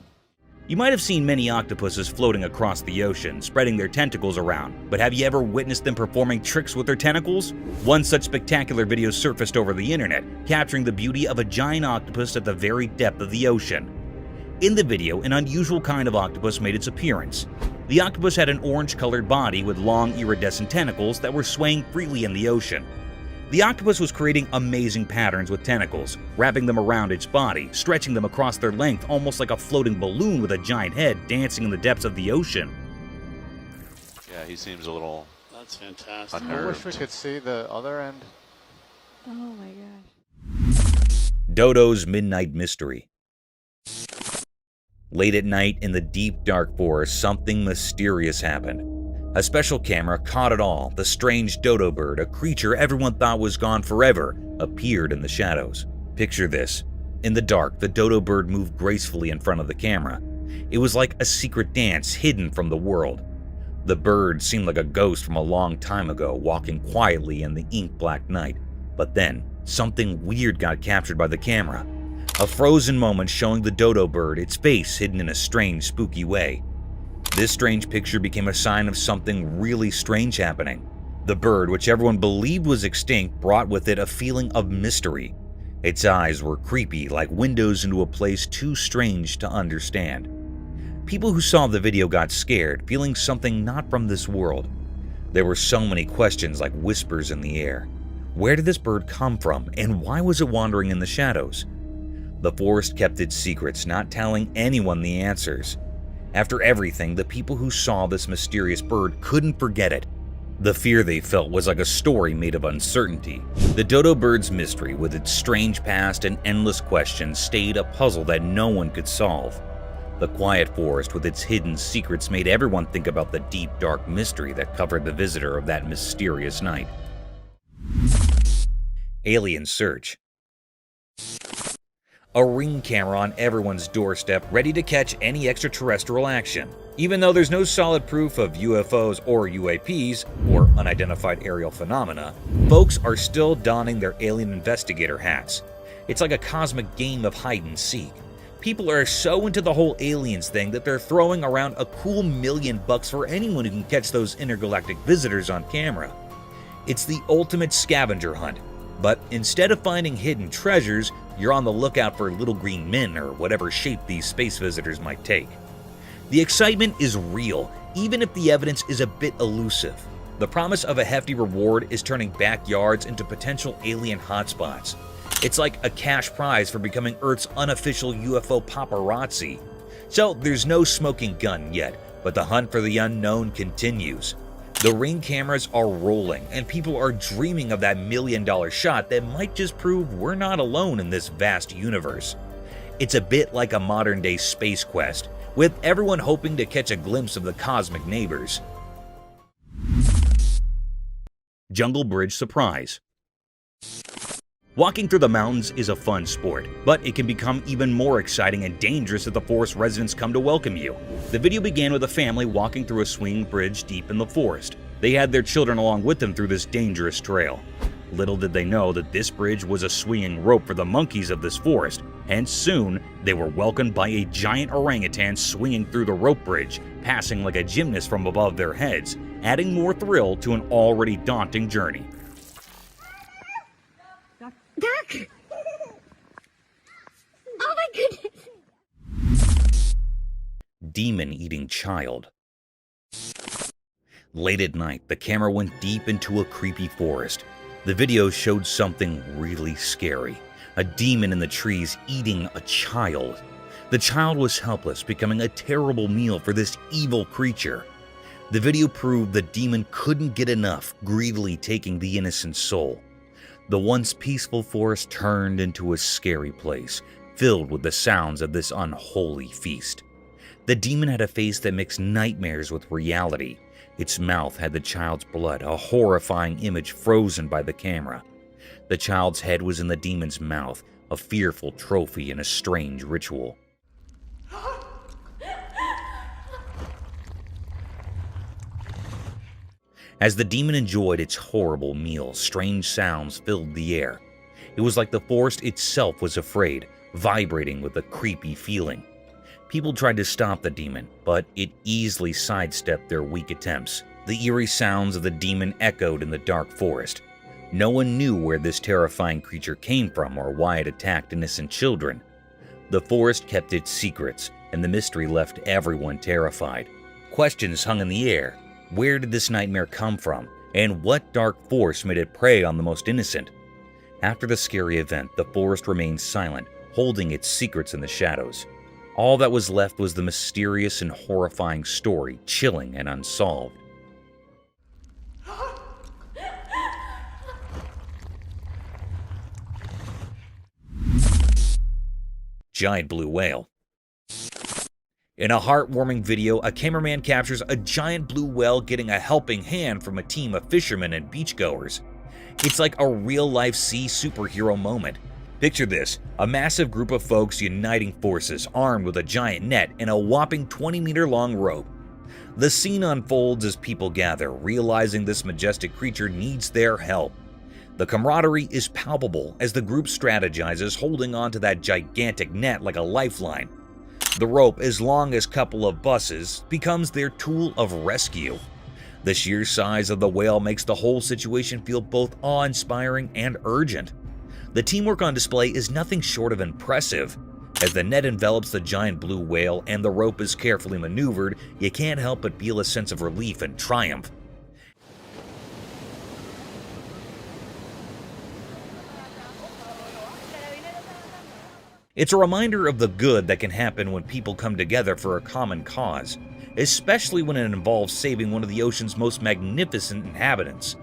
You might have seen many octopuses floating across the ocean, spreading their tentacles around, but have you ever witnessed them performing tricks with their tentacles? One such spectacular video surfaced over the internet, capturing the beauty of a giant octopus at the very depth of the ocean. In the video, an unusual kind of octopus made its appearance. The octopus had an orange-colored body with long iridescent tentacles that were swaying freely in the ocean. The octopus was creating amazing patterns with tentacles, wrapping them around its body, stretching them across their length almost like a floating balloon with a giant head dancing in the depths of the ocean. Yeah, he seems a little That's fantastic. unnerved. I wish we could see the other end. Oh my gosh. Dodo's Midnight Mystery. Late at night in the deep dark forest, something mysterious happened. A special camera caught it all. The strange dodo bird, a creature everyone thought was gone forever, appeared in the shadows. Picture this. In the dark, the dodo bird moved gracefully in front of the camera. It was like a secret dance hidden from the world. The bird seemed like a ghost from a long time ago, walking quietly in the ink-black night. But then, something weird got captured by the camera. A frozen moment showing the dodo bird, its face hidden in a strange, spooky way. This strange picture became a sign of something really strange happening. The bird, which everyone believed was extinct, brought with it a feeling of mystery. Its eyes were creepy, like windows into a place too strange to understand. People who saw the video got scared, feeling something not from this world. There were so many questions like whispers in the air. Where did this bird come from, and why was it wandering in the shadows? The forest kept its secrets, not telling anyone the answers. After everything, the people who saw this mysterious bird couldn't forget it. The fear they felt was like a story made of uncertainty. The dodo bird's mystery, with its strange past and endless questions, stayed a puzzle that no one could solve. The quiet forest with its hidden secrets made everyone think about the deep, dark mystery that covered the visitor of that mysterious night. Alien search. A ring camera on everyone's doorstep, ready to catch any extraterrestrial action. Even though there's no solid proof of UFOs or UAPs, or unidentified aerial phenomena, folks are still donning their alien investigator hats. It's like a cosmic game of hide and seek. People are so into the whole aliens thing that they're throwing around a cool $1 million for anyone who can catch those intergalactic visitors on camera. It's the ultimate scavenger hunt, but instead of finding hidden treasures, you're on the lookout for little green men or whatever shape these space visitors might take. The excitement is real, even if the evidence is a bit elusive. The promise of a hefty reward is turning backyards into potential alien hotspots. It's like a cash prize for becoming Earth's unofficial UFO paparazzi. So there's no smoking gun yet, but the hunt for the unknown continues. The ring cameras are rolling, and people are dreaming of that $1 million shot that might just prove we're not alone in this vast universe. It's a bit like a modern-day space quest, with everyone hoping to catch a glimpse of the cosmic neighbors. Jungle Bridge Surprise. Walking through the mountains is a fun sport, but it can become even more exciting and dangerous if the forest residents come to welcome you. The video began with a family walking through a swinging bridge deep in the forest. They had their children along with them through this dangerous trail. Little did they know that this bridge was a swinging rope for the monkeys of this forest, and soon they were welcomed by a giant orangutan swinging through the rope bridge, passing like a gymnast from above their heads, adding more thrill to an already daunting journey. Duck! Oh my goodness! Demon-eating child. Late at night, the camera went deep into a creepy forest. The video showed something really scary. A demon in the trees eating a child. The child was helpless, becoming a terrible meal for this evil creature. The video proved the demon couldn't get enough, greedily taking the innocent soul. The once peaceful forest turned into a scary place, filled with the sounds of this unholy feast. The demon had a face that mixed nightmares with reality. Its mouth had the child's blood, a horrifying image frozen by the camera. The child's head was in the demon's mouth, a fearful trophy in a strange ritual. As the demon enjoyed its horrible meal, strange sounds filled the air. It was like the forest itself was afraid, vibrating with a creepy feeling. People tried to stop the demon, but it easily sidestepped their weak attempts. The eerie sounds of the demon echoed in the dark forest. No one knew where this terrifying creature came from or why it attacked innocent children. The forest kept its secrets, and the mystery left everyone terrified. Questions hung in the air. Where did this nightmare come from, and what dark force made it prey on the most innocent? After the scary event, the forest remained silent, holding its secrets in the shadows. All that was left was the mysterious and horrifying story, chilling and unsolved. Giant blue whale. In a heartwarming video, a cameraman captures a giant blue whale getting a helping hand from a team of fishermen and beachgoers. It's like a real-life sea superhero moment. Picture this, a massive group of folks uniting forces, armed with a giant net and a whopping 20-meter-long rope. The scene unfolds as people gather, realizing this majestic creature needs their help. The camaraderie is palpable as the group strategizes, holding onto that gigantic net like a lifeline. The rope, as long as a couple of buses, becomes their tool of rescue. The sheer size of the whale makes the whole situation feel both awe-inspiring and urgent. The teamwork on display is nothing short of impressive. As the net envelops the giant blue whale and the rope is carefully maneuvered, you can't help but feel a sense of relief and triumph. It's a reminder of the good that can happen when people come together for a common cause, especially when it involves saving one of the ocean's most magnificent inhabitants.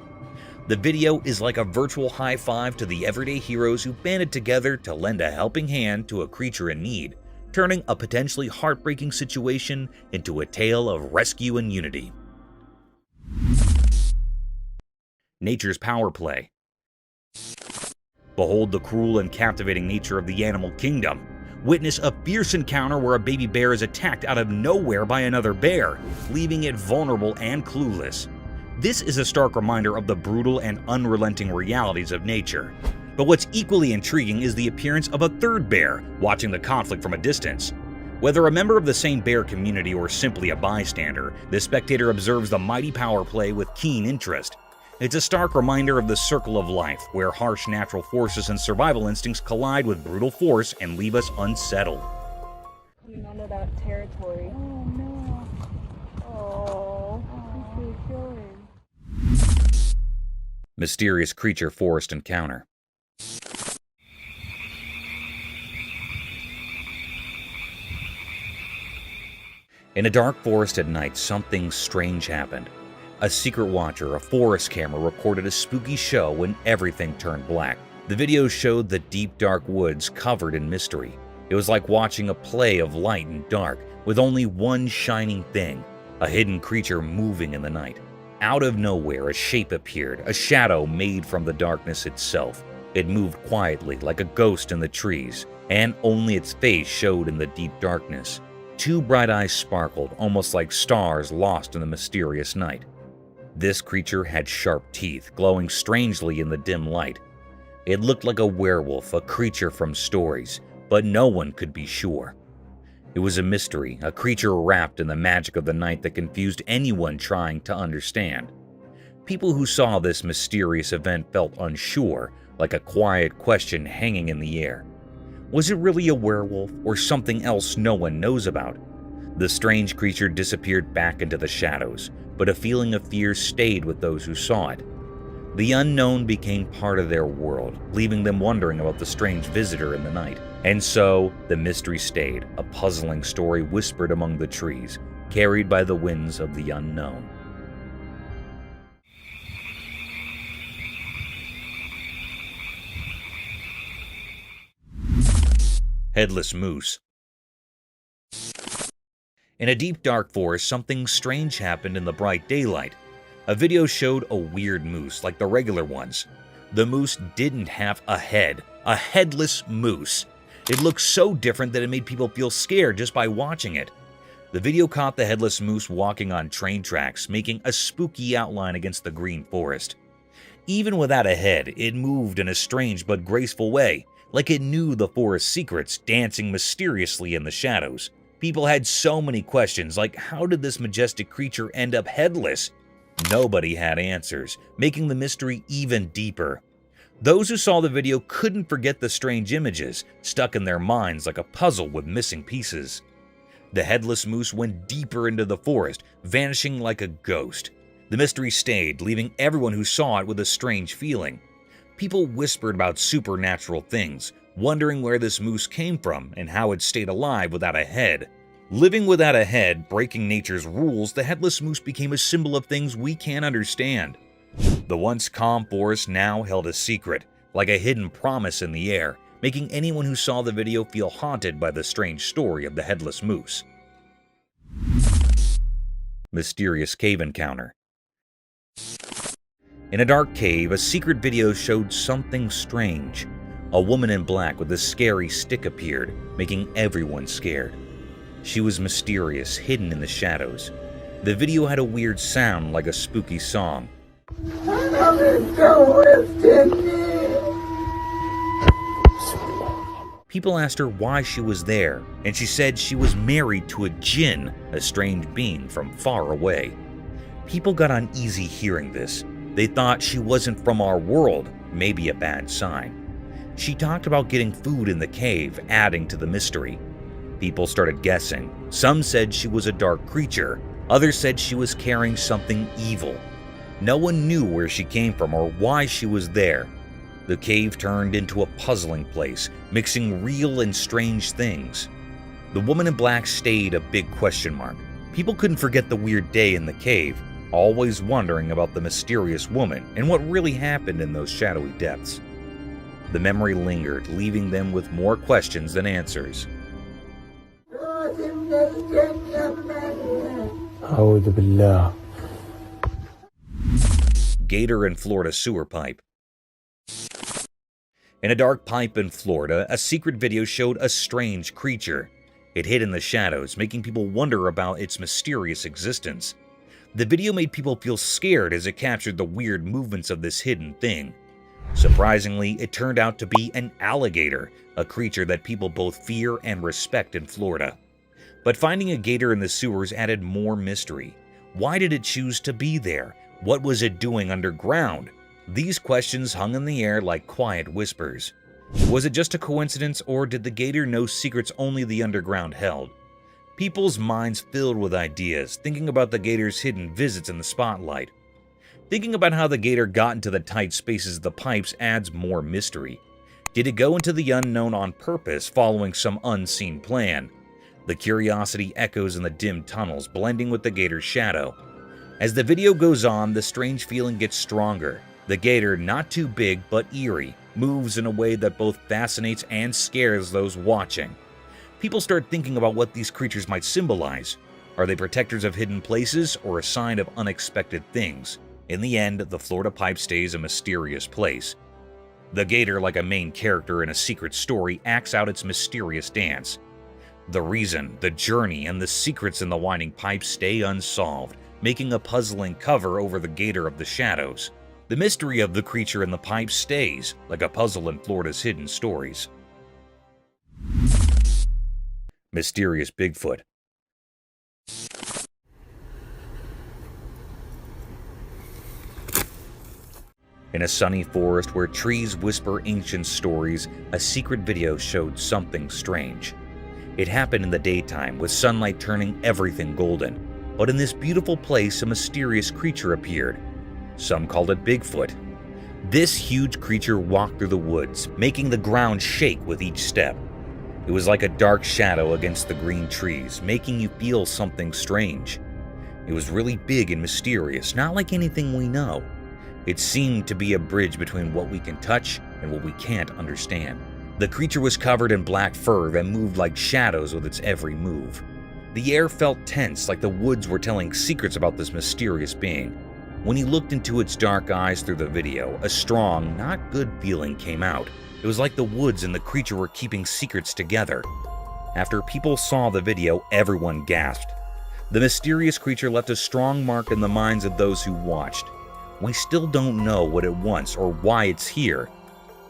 The video is like a virtual high five to the everyday heroes who banded together to lend a helping hand to a creature in need, turning a potentially heartbreaking situation into a tale of rescue and unity. Nature's power play. Behold the cruel and captivating nature of the animal kingdom. Witness a fierce encounter where a baby bear is attacked out of nowhere by another bear, leaving it vulnerable and clueless. This is a stark reminder of the brutal and unrelenting realities of nature. But what's equally intriguing is the appearance of a third bear, watching the conflict from a distance. Whether a member of the same bear community or simply a bystander, the spectator observes the mighty power play with keen interest. It's a stark reminder of the circle of life, where harsh natural forces and survival instincts collide with brutal force and leave us unsettled. Coming onto that territory. Oh no. Oh, who's going? Mysterious creature forest encounter. In a dark forest at night, something strange happened. A secret watcher, a forest camera, recorded a spooky show when everything turned black. The video showed the deep dark woods covered in mystery. It was like watching a play of light and dark, with only one shining thing, a hidden creature moving in the night. Out of nowhere, a shape appeared, a shadow made from the darkness itself. It moved quietly, like a ghost in the trees, and only its face showed in the deep darkness. Two bright eyes sparkled, almost like stars lost in the mysterious night. This creature had sharp teeth, glowing strangely in the dim light. It looked like a werewolf, a creature from stories, but no one could be sure. It was a mystery, a creature wrapped in the magic of the night that confused anyone trying to understand. People who saw this mysterious event felt unsure, like a quiet question hanging in the air. Was it really a werewolf or something else no one knows about? The strange creature disappeared back into the shadows, but a feeling of fear stayed with those who saw it. The unknown became part of their world, leaving them wondering about the strange visitor in the night. And so, the mystery stayed, a puzzling story whispered among the trees, carried by the winds of the unknown. Headless moose. In a deep dark forest, something strange happened in the bright daylight. A video showed a weird moose like the regular ones. The moose didn't have a head, a headless moose. It looked so different that it made people feel scared just by watching it. The video caught the headless moose walking on train tracks, making a spooky outline against the green forest. Even without a head, it moved in a strange but graceful way, like it knew the forest's secrets, dancing mysteriously in the shadows. People had so many questions, like how did this majestic creature end up headless? Nobody had answers, making the mystery even deeper. Those who saw the video couldn't forget the strange images, stuck in their minds like a puzzle with missing pieces. The headless moose went deeper into the forest, vanishing like a ghost. The mystery stayed, leaving everyone who saw it with a strange feeling. People whispered about supernatural things, wondering where this moose came from and how it stayed alive without a head. Living without a head, breaking nature's rules, the headless moose became a symbol of things we can't understand. The once calm forest now held a secret, like a hidden promise in the air, making anyone who saw the video feel haunted by the strange story of the headless moose. Mysterious cave encounter. In a dark cave, a secret video showed something strange. A woman in black with a scary stick appeared, making everyone scared. She was mysterious, hidden in the shadows. The video had a weird sound like a spooky song. People asked her why she was there, and she said she was married to a jinn, a strange being from far away. People got uneasy hearing this. They thought she wasn't from our world, maybe a bad sign. She talked about getting food in the cave, adding to the mystery. People started guessing. Some said she was a dark creature. Others said she was carrying something evil. No one knew where she came from or why she was there. The cave turned into a puzzling place, mixing real and strange things. The woman in black stayed a big question mark. People couldn't forget the weird day in the cave, always wondering about the mysterious woman and what really happened in those shadowy depths. The memory lingered, leaving them with more questions than answers. Gator in Florida sewer pipe. In a dark pipe in Florida, a secret video showed a strange creature. It hid in the shadows, making people wonder about its mysterious existence. The video made people feel scared as it captured the weird movements of this hidden thing. Surprisingly, it turned out to be an alligator, a creature that people both fear and respect in Florida. But finding a gator in the sewers added more mystery. Why did it choose to be there? What was it doing underground? These questions hung in the air like quiet whispers. Was it just a coincidence, or did the gator know secrets only the underground held? People's minds filled with ideas, thinking about the gator's hidden visits in the spotlight. Thinking about how the gator got into the tight spaces of the pipes adds more mystery. Did it go into the unknown on purpose, following some unseen plan? The curiosity echoes in the dim tunnels, blending with the gator's shadow. As the video goes on, the strange feeling gets stronger. The gator, not too big but eerie, moves in a way that both fascinates and scares those watching. People start thinking about what these creatures might symbolize. Are they protectors of hidden places or a sign of unexpected things? In the end, the Florida pipe stays a mysterious place. The gator, like a main character in a secret story, acts out its mysterious dance. The reason, the journey, and the secrets in the winding pipe stay unsolved, making a puzzling cover over the gator of the shadows. The mystery of the creature in the pipe stays, like a puzzle in Florida's hidden stories. Mysterious Bigfoot. In a sunny forest where trees whisper ancient stories, a secret video showed something strange. It happened in the daytime, with sunlight turning everything golden. But in this beautiful place, a mysterious creature appeared. Some called it Bigfoot. This huge creature walked through the woods, making the ground shake with each step. It was like a dark shadow against the green trees, making you feel something strange. It was really big and mysterious, not like anything we know. It seemed to be a bridge between what we can touch and what we can't understand. The creature was covered in black fur that moved like shadows with its every move. The air felt tense, like the woods were telling secrets about this mysterious being. When he looked into its dark eyes through the video, a strong, not good feeling came out. It was like the woods and the creature were keeping secrets together. After people saw the video, everyone gasped. The mysterious creature left a strong mark in the minds of those who watched. We still don't know what it wants or why it's here.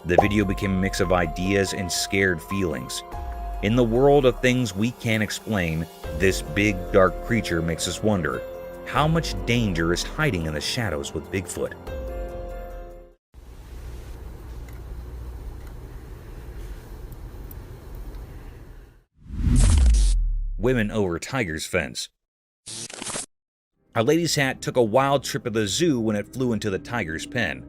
The video became a mix of ideas and scared feelings. In the world of things we can't explain, this big, dark creature makes us wonder, how much danger is hiding in the shadows with Bigfoot? Women over tiger's fence. A lady's hat took a wild trip at the zoo when it flew into the tiger's pen.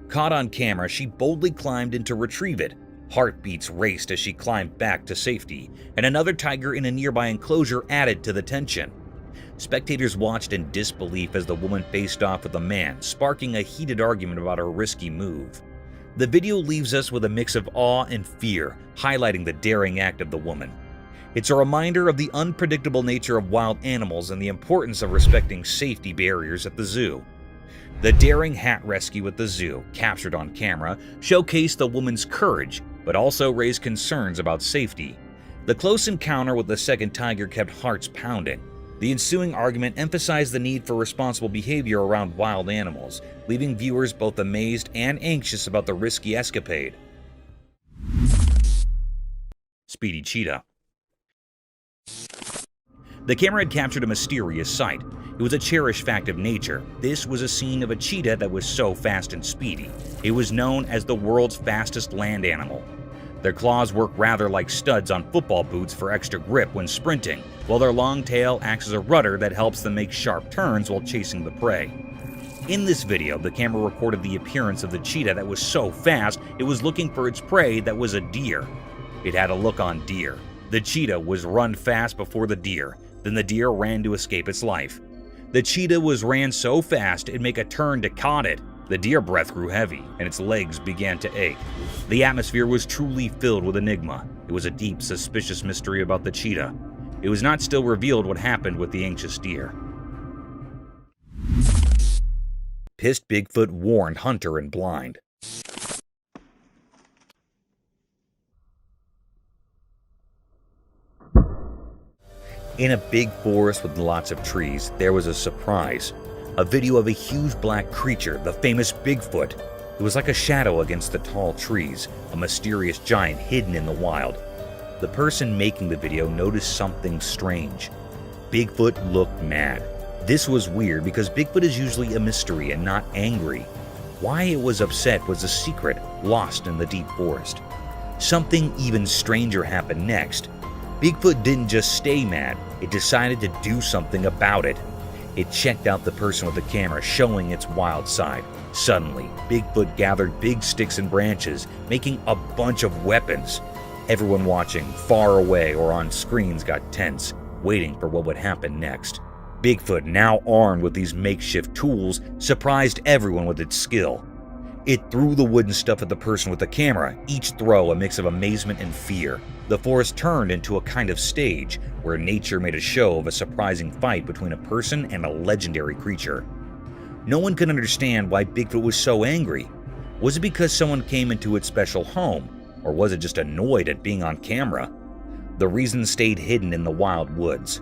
Caught on camera, she boldly climbed in to retrieve it. Heartbeats raced as she climbed back to safety, and another tiger in a nearby enclosure added to the tension. Spectators watched in disbelief as the woman faced off with a man, sparking a heated argument about her risky move. The video leaves us with a mix of awe and fear, highlighting the daring act of the woman. It's a reminder of the unpredictable nature of wild animals and the importance of respecting safety barriers at the zoo. The daring hat rescue at the zoo, captured on camera, showcased the woman's courage, but also raised concerns about safety. The close encounter with the second tiger kept hearts pounding. The ensuing argument emphasized the need for responsible behavior around wild animals, leaving viewers both amazed and anxious about the risky escapade. Speedy cheetah. The camera had captured a mysterious sight. It was a cherished fact of nature. This was a scene of a cheetah that was so fast and speedy. It was known as the world's fastest land animal. Their claws work rather like studs on football boots for extra grip when sprinting, while their long tail acts as a rudder that helps them make sharp turns while chasing the prey. In this video, the camera recorded the appearance of the cheetah that was so fast it was looking for its prey that was a deer. It had a look on deer. The cheetah was run fast before the deer, then the deer ran to escape its life. The cheetah ran so fast it'd make a turn to caught it. The deer breath grew heavy, and its legs began to ache. The atmosphere was truly filled with enigma. It was a deep, suspicious mystery about the cheetah. It was not still revealed what happened with the anxious deer. Pissed Bigfoot warned hunter and blind. In a big forest with lots of trees, there was a surprise. A video of a huge black creature, the famous Bigfoot. It was like a shadow against the tall trees, a mysterious giant hidden in the wild. The person making the video noticed something strange. Bigfoot looked mad. This was weird because Bigfoot is usually a mystery and not angry. Why it was upset was a secret, lost in the deep forest. Something even stranger happened next. Bigfoot didn't just stay mad, it decided to do something about it. It checked out the person with the camera, showing its wild side. Suddenly, Bigfoot gathered big sticks and branches, making a bunch of weapons. Everyone watching, far away or on screens, got tense, waiting for what would happen next. Bigfoot, now armed with these makeshift tools, surprised everyone with its skill. It threw the wooden stuff at the person with the camera, each throw a mix of amazement and fear. The forest turned into a kind of stage, where nature made a show of a surprising fight between a person and a legendary creature. No one could understand why Bigfoot was so angry. Was it because someone came into its special home, or was it just annoyed at being on camera? The reason stayed hidden in the wild woods.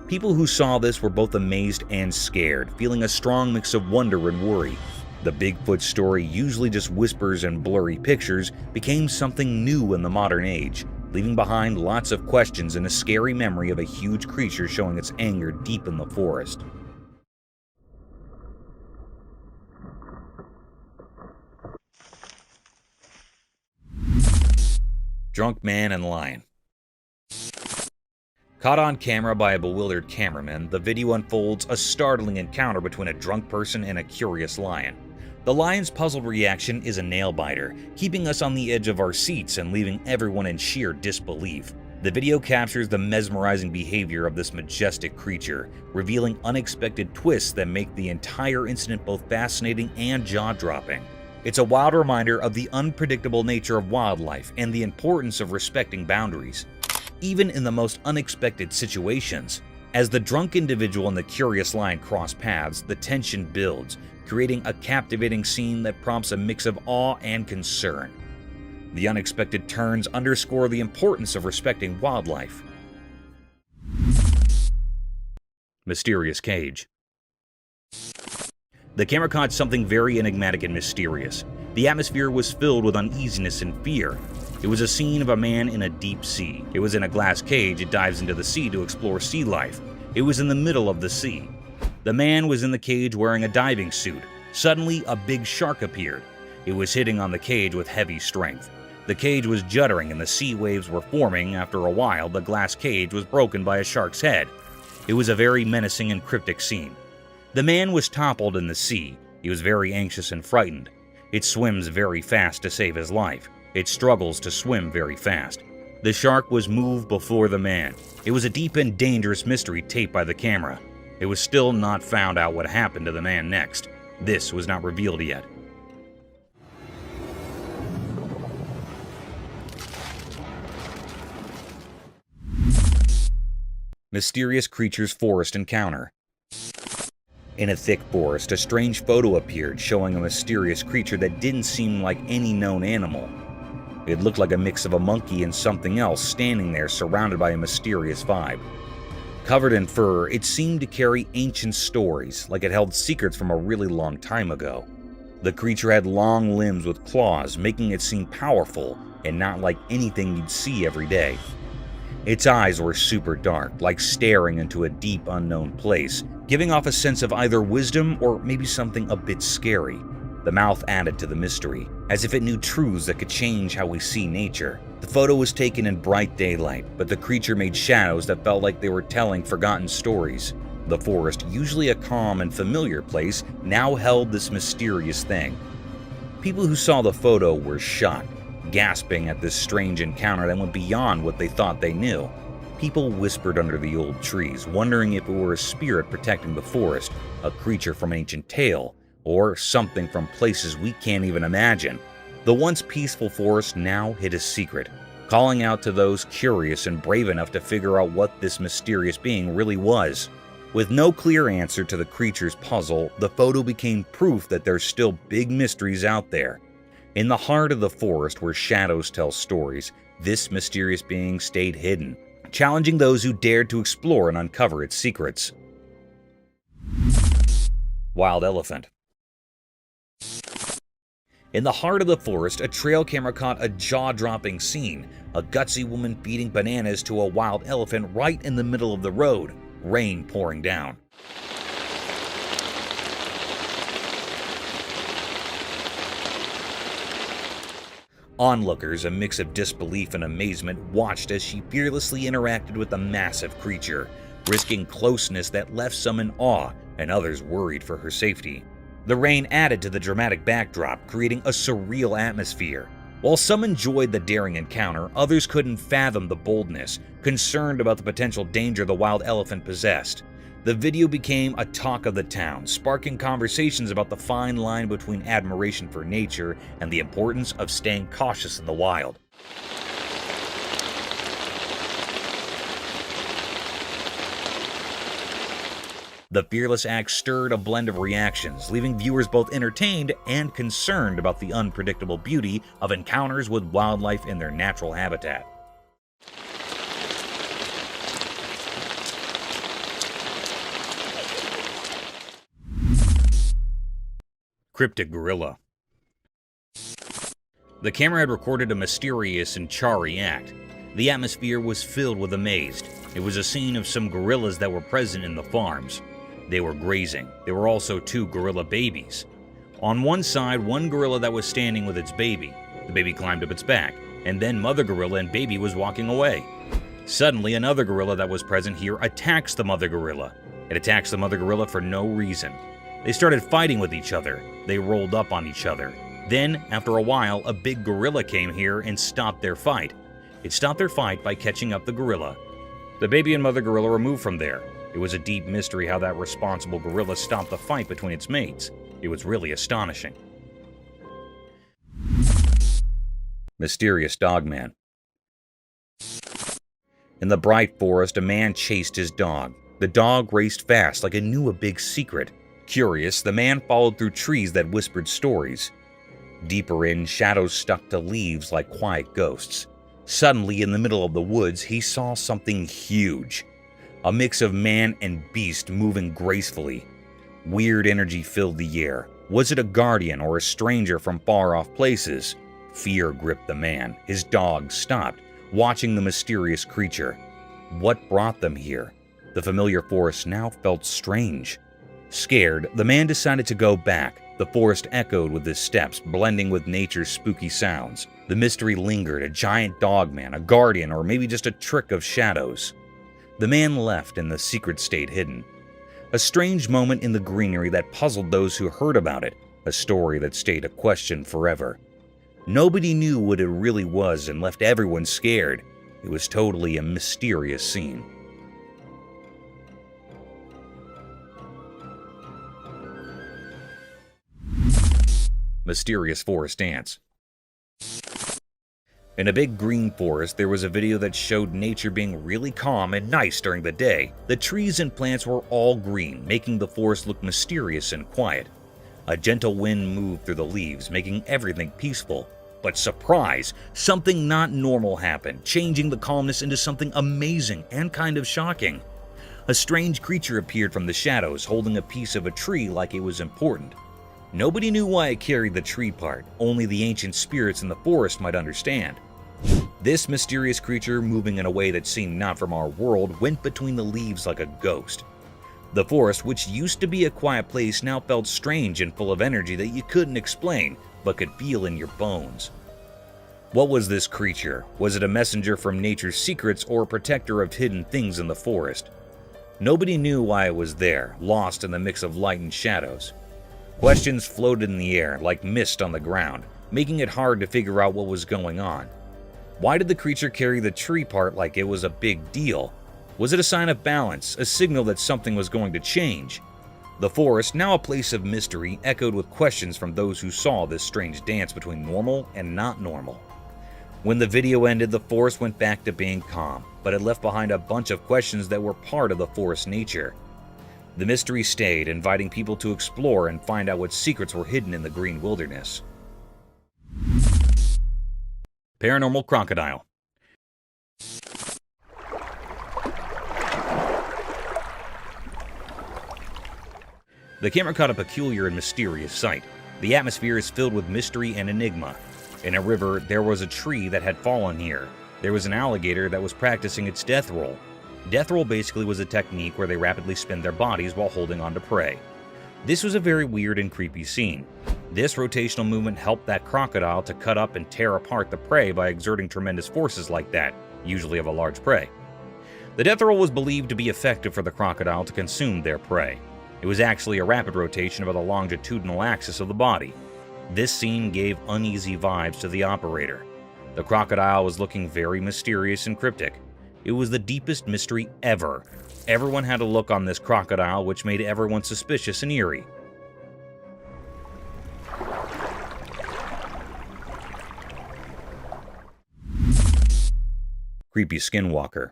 People who saw this were both amazed and scared, feeling a strong mix of wonder and worry. The Bigfoot story, usually just whispers and blurry pictures, became something new in the modern age, leaving behind lots of questions and a scary memory of a huge creature showing its anger deep in the forest. Drunk man and lion. Caught on camera by a bewildered cameraman, the video unfolds a startling encounter between a drunk person and a curious lion. The lion's puzzled reaction is a nail-biter, keeping us on the edge of our seats and leaving everyone in sheer disbelief. The video captures the mesmerizing behavior of this majestic creature, revealing unexpected twists that make the entire incident both fascinating and jaw-dropping. It's a wild reminder of the unpredictable nature of wildlife and the importance of respecting boundaries, even in the most unexpected situations. As the drunk individual and the curious lion cross paths, the tension builds, creating a captivating scene that prompts a mix of awe and concern. The unexpected turns underscore the importance of respecting wildlife. Mysterious cage. The camera caught something very enigmatic and mysterious. The atmosphere was filled with uneasiness and fear. It was a scene of a man in a deep sea. It was in a glass cage. It dives into the sea to explore sea life. It was in the middle of the sea. The man was in the cage wearing a diving suit. Suddenly, a big shark appeared. It was hitting on the cage with heavy strength. The cage was juddering and the sea waves were forming. After a while, the glass cage was broken by a shark's head. It was a very menacing and cryptic scene. The man was toppled in the sea. He was very anxious and frightened. It swims very fast to save his life. It struggles to swim very fast. The shark was moved before the man. It was a deep and dangerous mystery taped by the camera. It was still not found out what happened to the man next. This was not revealed yet. Mysterious creatures forest encounter. In a thick forest, a strange photo appeared showing a mysterious creature that didn't seem like any known animal. It looked like a mix of a monkey and something else standing there surrounded by a mysterious vibe. Covered in fur, it seemed to carry ancient stories, like it held secrets from a really long time ago. The creature had long limbs with claws, making it seem powerful and not like anything you'd see every day. Its eyes were super dark, like staring into a deep unknown place, giving off a sense of either wisdom or maybe something a bit scary. The mouth added to the mystery, as if it knew truths that could change how we see nature. The photo was taken in bright daylight, but the creature made shadows that felt like they were telling forgotten stories. The forest, usually a calm and familiar place, now held this mysterious thing. People who saw the photo were shocked, gasping at this strange encounter that went beyond what they thought they knew. People whispered under the old trees, wondering if it were a spirit protecting the forest, a creature from an ancient tale, or something from places we can't even imagine. The once peaceful forest now hid a secret, calling out to those curious and brave enough to figure out what this mysterious being really was. With no clear answer to the creature's puzzle, the photo became proof that there's still big mysteries out there. In the heart of the forest where shadows tell stories, this mysterious being stayed hidden, challenging those who dared to explore and uncover its secrets. Wild elephant. In the heart of the forest, a trail camera caught a jaw-dropping scene, a gutsy woman feeding bananas to a wild elephant right in the middle of the road, rain pouring down. Onlookers, a mix of disbelief and amazement, watched as she fearlessly interacted with the massive creature, risking closeness that left some in awe and others worried for her safety. The rain added to the dramatic backdrop, creating a surreal atmosphere. While some enjoyed the daring encounter, others couldn't fathom the boldness, concerned about the potential danger the wild elephant possessed. The video became a talk of the town, sparking conversations about the fine line between admiration for nature and the importance of staying cautious in the wild. The fearless act stirred a blend of reactions, leaving viewers both entertained and concerned about the unpredictable beauty of encounters with wildlife in their natural habitat. Cryptic gorilla. The camera had recorded a mysterious and charry act. The atmosphere was filled with amaze. It was a scene of some gorillas that were present in the farms. They were grazing. There were also two gorilla babies. On one side, one gorilla that was standing with its baby. The baby climbed up its back, and then mother gorilla and baby was walking away. Suddenly, another gorilla that was present here attacks the mother gorilla. It attacks the mother gorilla for no reason. They started fighting with each other. They rolled up on each other. Then, after a while, a big gorilla came here and stopped their fight. It stopped their fight by catching up the gorilla. The baby and mother gorilla were moved from there. It was a deep mystery how that responsible gorilla stopped the fight between its mates. It was really astonishing. Mysterious dogman. In the bright forest, a man chased his dog. The dog raced fast like it knew a big secret. Curious, the man followed through trees that whispered stories. Deeper in, shadows stuck to leaves like quiet ghosts. Suddenly, in the middle of the woods, he saw something huge. A mix of man and beast moving gracefully. Weird energy filled the air. Was it a guardian or a stranger from far-off places? Fear gripped the man. His dog stopped, watching the mysterious creature. What brought them here? The familiar forest now felt strange. Scared, the man decided to go back. The forest echoed with his steps, blending with nature's spooky sounds. The mystery lingered, a giant dogman, a guardian, or maybe just a trick of shadows. The man left and the secret stayed hidden. A strange moment in the greenery that puzzled those who heard about it, a story that stayed a question forever. Nobody knew what it really was and left everyone scared. It was totally a mysterious scene. Mysterious forest ants. In a big green forest, there was a video that showed nature being really calm and nice during the day. The trees and plants were all green, making the forest look mysterious and quiet. A gentle wind moved through the leaves, making everything peaceful. But surprise! Something not normal happened, changing the calmness into something amazing and kind of shocking. A strange creature appeared from the shadows, holding a piece of a tree like it was important. Nobody knew why it carried the tree part, only the ancient spirits in the forest might understand. This mysterious creature, moving in a way that seemed not from our world, went between the leaves like a ghost. The forest, which used to be a quiet place, now felt strange and full of energy that you couldn't explain, but could feel in your bones. What was this creature? Was it a messenger from nature's secrets or a protector of hidden things in the forest? Nobody knew why it was there, lost in the mix of light and shadows. Questions floated in the air like mist on the ground, making it hard to figure out what was going on. Why did the creature carry the tree part like it was a big deal? Was it a sign of balance, a signal that something was going to change? The forest, now a place of mystery, echoed with questions from those who saw this strange dance between normal and not normal. When the video ended, the forest went back to being calm, but it left behind a bunch of questions that were part of the forest's nature. The mystery stayed, inviting people to explore and find out what secrets were hidden in the green wilderness. Paranormal crocodile. The camera caught a peculiar and mysterious sight. The atmosphere is filled with mystery and enigma. In a river, there was a tree that had fallen here. There was an alligator that was practicing its death roll. Death roll basically was a technique where they rapidly spin their bodies while holding on to prey. This was a very weird and creepy scene. This rotational movement helped that crocodile to cut up and tear apart the prey by exerting tremendous forces like that, usually of a large prey. The death roll was believed to be effective for the crocodile to consume their prey. It was actually a rapid rotation of the longitudinal axis of the body. This scene gave uneasy vibes to the operator. The crocodile was looking very mysterious and cryptic. It was the deepest mystery ever. Everyone had a look on this crocodile which made everyone suspicious and eerie. Creepy skinwalker.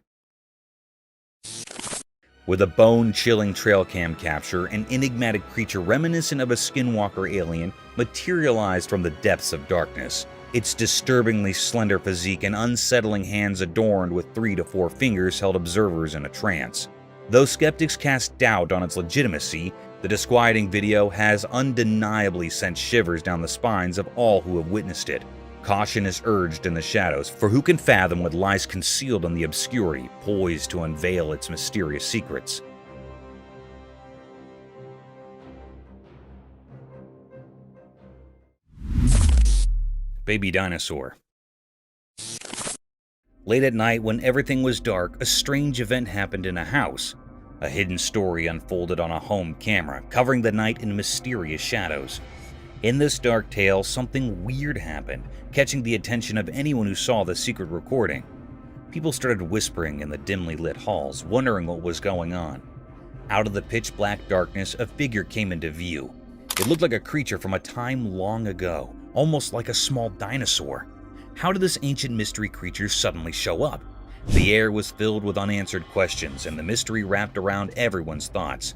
With a bone-chilling trail cam capture, an enigmatic creature reminiscent of a skinwalker alien materialized from the depths of darkness. Its disturbingly slender physique and unsettling hands adorned with 3 to 4 fingers held observers in a trance. Though skeptics cast doubt on its legitimacy, the disquieting video has undeniably sent shivers down the spines of all who have witnessed it. Caution is urged in the shadows, for who can fathom what lies concealed in the obscurity, poised to unveil its mysterious secrets. Baby dinosaur. Late at night, when everything was dark, a strange event happened in a house. A hidden story unfolded on a home camera, covering the night in mysterious shadows. In this dark tale, something weird happened, catching the attention of anyone who saw the secret recording. People started whispering in the dimly lit halls, wondering what was going on. Out of the pitch-black darkness, a figure came into view. It looked like a creature from a time long ago, almost like a small dinosaur. How did this ancient mystery creature suddenly show up? The air was filled with unanswered questions, and the mystery wrapped around everyone's thoughts.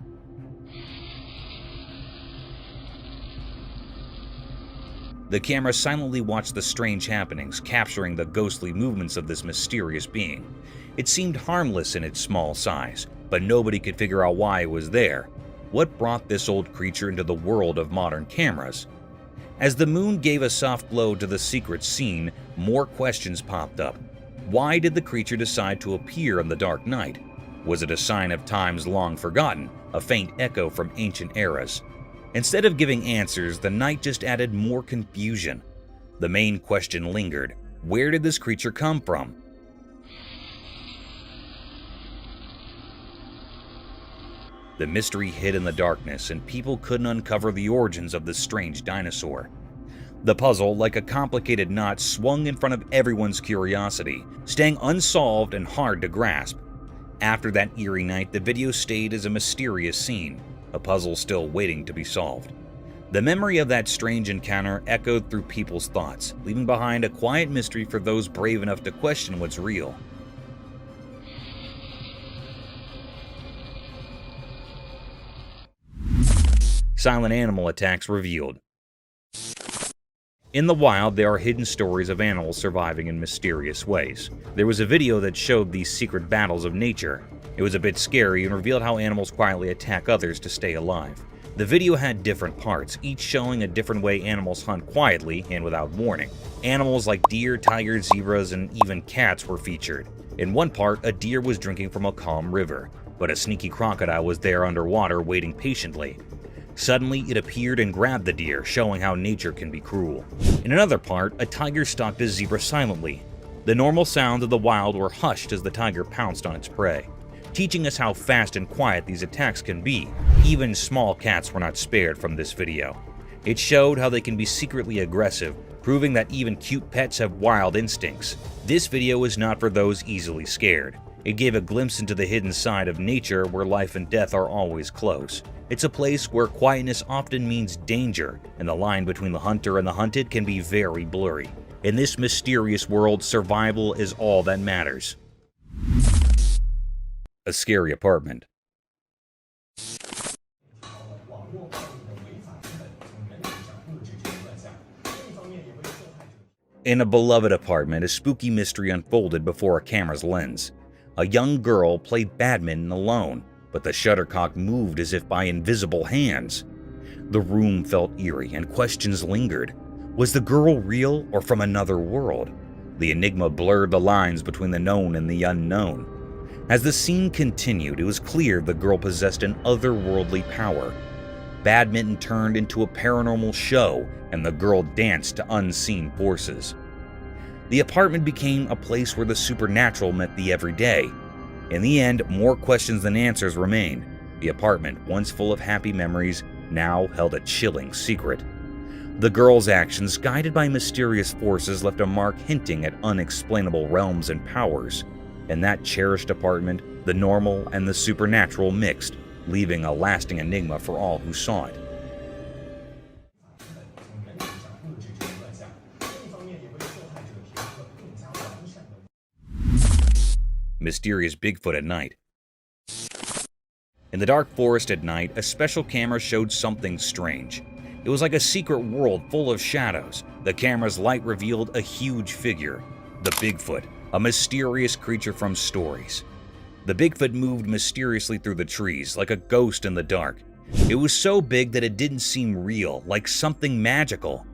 The camera silently watched the strange happenings, capturing the ghostly movements of this mysterious being. It seemed harmless in its small size, but nobody could figure out why it was there. What brought this old creature into the world of modern cameras? As the moon gave a soft glow to the secret scene, more questions popped up. Why did the creature decide to appear in the dark night? Was it a sign of times long forgotten, a faint echo from ancient eras? Instead of giving answers, the night just added more confusion. The main question lingered. Where did this creature come from? The mystery hid in the darkness, and people couldn't uncover the origins of this strange dinosaur. The puzzle, like a complicated knot, swung in front of everyone's curiosity, staying unsolved and hard to grasp. After that eerie night, the video stayed as a mysterious scene, a puzzle still waiting to be solved. The memory of that strange encounter echoed through people's thoughts, leaving behind a quiet mystery for those brave enough to question what's real. Silent animal attacks revealed. In the wild, there are hidden stories of animals surviving in mysterious ways. There was a video that showed these secret battles of nature. It was a bit scary and revealed how animals quietly attack others to stay alive. The video had different parts, each showing a different way animals hunt quietly and without warning. Animals like deer, tigers, zebras, and even cats were featured. In one part, a deer was drinking from a calm river, but a sneaky crocodile was there underwater waiting patiently. Suddenly, it appeared and grabbed the deer, showing how nature can be cruel. In another part, a tiger stalked a zebra silently. The normal sounds of the wild were hushed as the tiger pounced on its prey, teaching us how fast and quiet these attacks can be. Even small cats were not spared from this video. It showed how they can be secretly aggressive, proving that even cute pets have wild instincts. This video is not for those easily scared. It gave a glimpse into the hidden side of nature where life and death are always close. It's a place where quietness often means danger, and the line between the hunter and the hunted can be very blurry. In this mysterious world, survival is all that matters. A scary apartment. In a beloved apartment, a spooky mystery unfolded before a camera's lens. A young girl played badminton alone, but the shuttlecock moved as if by invisible hands. The room felt eerie and questions lingered. Was the girl real or from another world? The enigma blurred the lines between the known and the unknown. As the scene continued, it was clear the girl possessed an otherworldly power. Badminton turned into a paranormal show, and the girl danced to unseen forces. The apartment became a place where the supernatural met the everyday. In the end, more questions than answers remained. The apartment, once full of happy memories, now held a chilling secret. The girl's actions, guided by mysterious forces, left a mark hinting at unexplainable realms and powers. In that cherished apartment, the normal and the supernatural mixed, leaving a lasting enigma for all who saw it. Mysterious Bigfoot at night. In the dark forest at night, a special camera showed something strange. It was like a secret world full of shadows. The camera's light revealed a huge figure, the Bigfoot, a mysterious creature from stories. The Bigfoot moved mysteriously through the trees, like a ghost in the dark. It was so big that it didn't seem real, like something magical.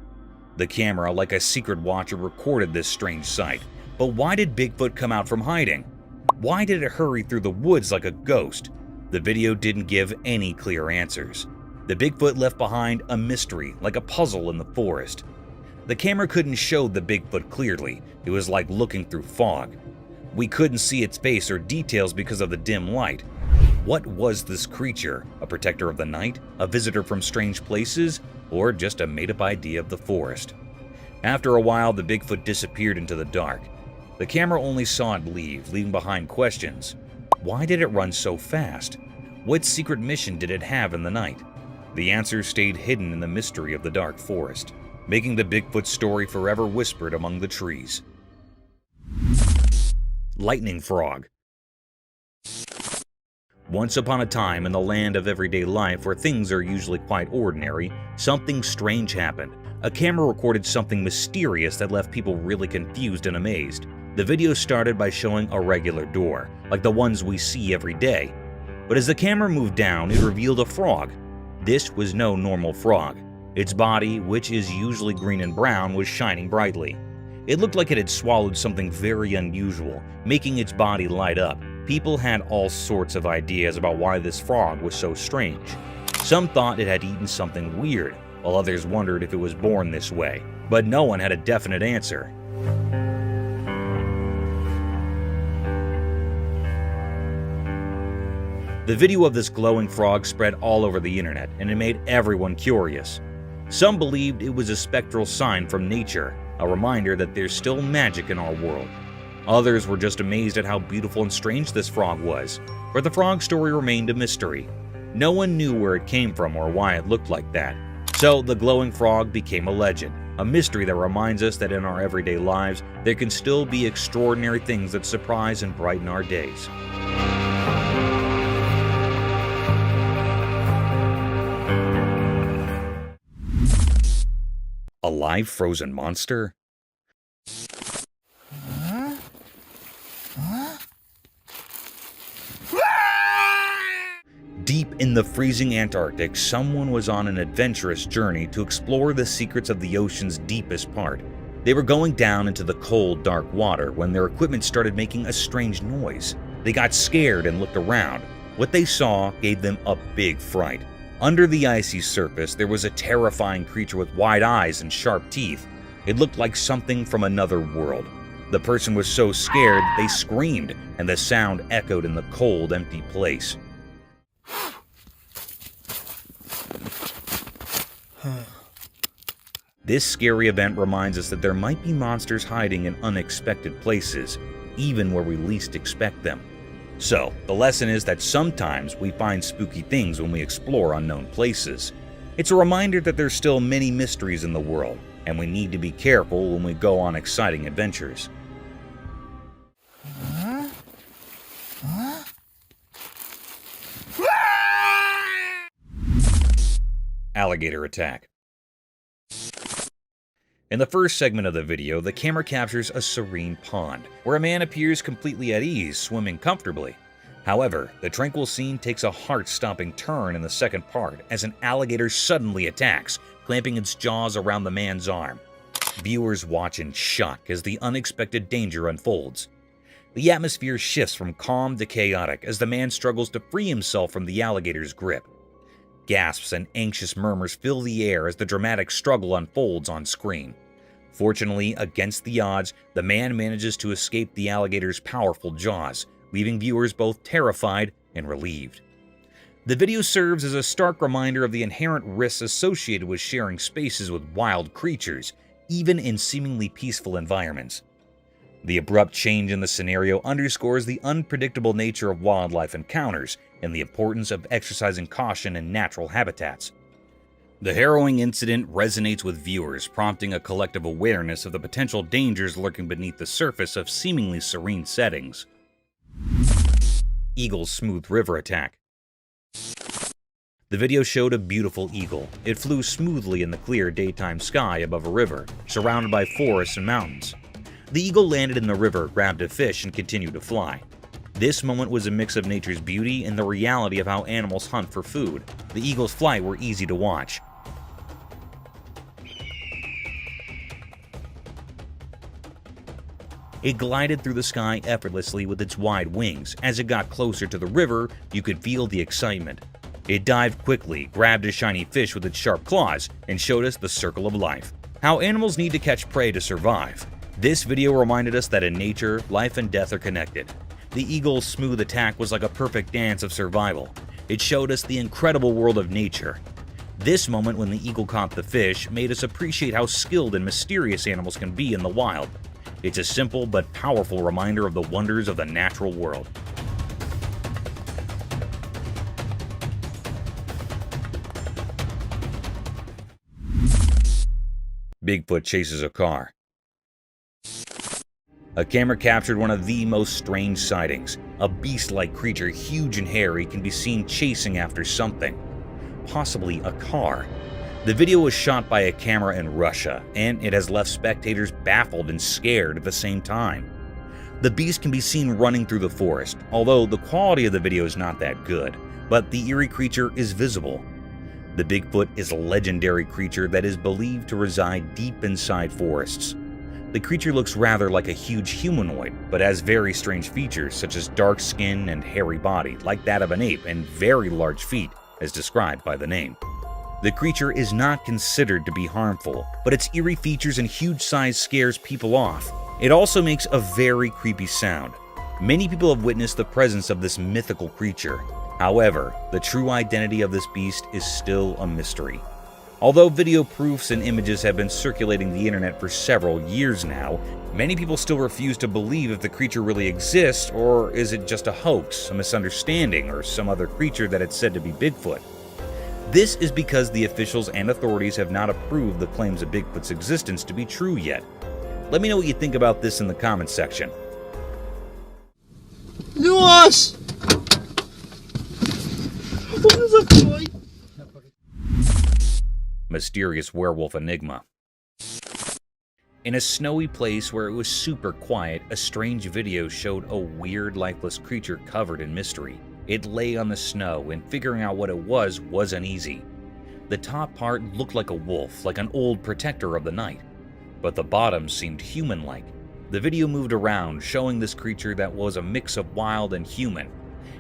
The camera, like a secret watcher, recorded this strange sight. But why did Bigfoot come out from hiding? Why did it hurry through the woods like a ghost? The video didn't give any clear answers. The Bigfoot left behind a mystery, like a puzzle in the forest. The camera couldn't show the Bigfoot clearly. It was like looking through fog. We couldn't see its face or details because of the dim light. What was this creature? A protector of the night? A visitor from strange places? Or just a made-up idea of the forest? After a while, the Bigfoot disappeared into the dark. The camera only saw it leave, leaving behind questions. Why did it run so fast? What secret mission did it have in the night? The answers stayed hidden in the mystery of the dark forest, making the Bigfoot story forever whispered among the trees. Lightning frog. Once upon a time, in the land of everyday life where things are usually quite ordinary, something strange happened. A camera recorded something mysterious that left people really confused and amazed. The video started by showing a regular door, like the ones we see every day. But as the camera moved down, it revealed a frog. This was no normal frog. Its body, which is usually green and brown, was shining brightly. It looked like it had swallowed something very unusual, making its body light up. People had all sorts of ideas about why this frog was so strange. Some thought it had eaten something weird, while others wondered if it was born this way. But no one had a definite answer. The video of this glowing frog spread all over the internet, and it made everyone curious. Some believed it was a spectral sign from nature, a reminder that there's still magic in our world. Others were just amazed at how beautiful and strange this frog was, but the frog story remained a mystery. No one knew where it came from or why it looked like that. So the glowing frog became a legend, a mystery that reminds us that in our everyday lives, there can still be extraordinary things that surprise and brighten our days. A live frozen monster? Deep in the freezing Antarctic, someone was on an adventurous journey to explore the secrets of the ocean's deepest part. They were going down into the cold, dark water when their equipment started making a strange noise. They got scared and looked around. What they saw gave them a big fright. Under the icy surface, there was a terrifying creature with wide eyes and sharp teeth. It looked like something from another world. The person was so scared they screamed, and the sound echoed in the cold, empty place. This scary event reminds us that there might be monsters hiding in unexpected places, even where we least expect them. So, the lesson is that sometimes we find spooky things when we explore unknown places. It's a reminder that there's still many mysteries in the world, and we need to be careful when we go on exciting adventures. Alligator attack. In the first segment of the video, the camera captures a serene pond, where a man appears completely at ease, swimming comfortably. However, the tranquil scene takes a heart-stopping turn in the second part as an alligator suddenly attacks, clamping its jaws around the man's arm. Viewers watch in shock as the unexpected danger unfolds. The atmosphere shifts from calm to chaotic as the man struggles to free himself from the alligator's grip. Gasps and anxious murmurs fill the air as the dramatic struggle unfolds on screen. Fortunately, against the odds, the man manages to escape the alligator's powerful jaws, leaving viewers both terrified and relieved. The video serves as a stark reminder of the inherent risks associated with sharing spaces with wild creatures, even in seemingly peaceful environments. The abrupt change in the scenario underscores the unpredictable nature of wildlife encounters and the importance of exercising caution in natural habitats. The harrowing incident resonates with viewers, prompting a collective awareness of the potential dangers lurking beneath the surface of seemingly serene settings. Eagle's smooth river attack. The video showed a beautiful eagle. It flew smoothly in the clear daytime sky above a river, surrounded by forests and mountains. The eagle landed in the river, grabbed a fish, and continued to fly. This moment was a mix of nature's beauty and the reality of how animals hunt for food. The eagle's flight were easy to watch. It glided through the sky effortlessly with its wide wings. As it got closer to the river, you could feel the excitement. It dived quickly, grabbed a shiny fish with its sharp claws, and showed us the circle of life. How animals need to catch prey to survive. This video reminded us that in nature, life and death are connected. The eagle's smooth attack was like a perfect dance of survival. It showed us the incredible world of nature. This moment when the eagle caught the fish made us appreciate how skilled and mysterious animals can be in the wild. It's a simple but powerful reminder of the wonders of the natural world. Bigfoot chases a car. A camera captured one of the most strange sightings. A beast-like creature, huge and hairy, can be seen chasing after something, possibly a car. The video was shot by a camera in Russia, and it has left spectators baffled and scared at the same time. The beast can be seen running through the forest, although the quality of the video is not that good, but the eerie creature is visible. The Bigfoot is a legendary creature that is believed to reside deep inside forests. The creature looks rather like a huge humanoid, but has very strange features such as dark skin and hairy body, like that of an ape, and very large feet, as described by the name. The creature is not considered to be harmful, but its eerie features and huge size scares people off. It also makes a very creepy sound. Many people have witnessed the presence of this mythical creature. However, the true identity of this beast is still a mystery. Although video proofs and images have been circulating the internet for several years now, many people still refuse to believe if the creature really exists, or is it just a hoax, a misunderstanding, or some other creature that it's said to be Bigfoot. This is because the officials and authorities have not approved the claims of Bigfoot's existence to be true yet. Let me know what you think about this in the comments section. Luas! What is a boy? Mysterious werewolf enigma. In a snowy place where it was super quiet, a strange video showed a weird, lifeless creature covered in mystery. It lay on the snow, and figuring out what it was wasn't easy. The top part looked like a wolf, like an old protector of the night, but the bottom seemed human-like. The video moved around, showing this creature that was a mix of wild and human.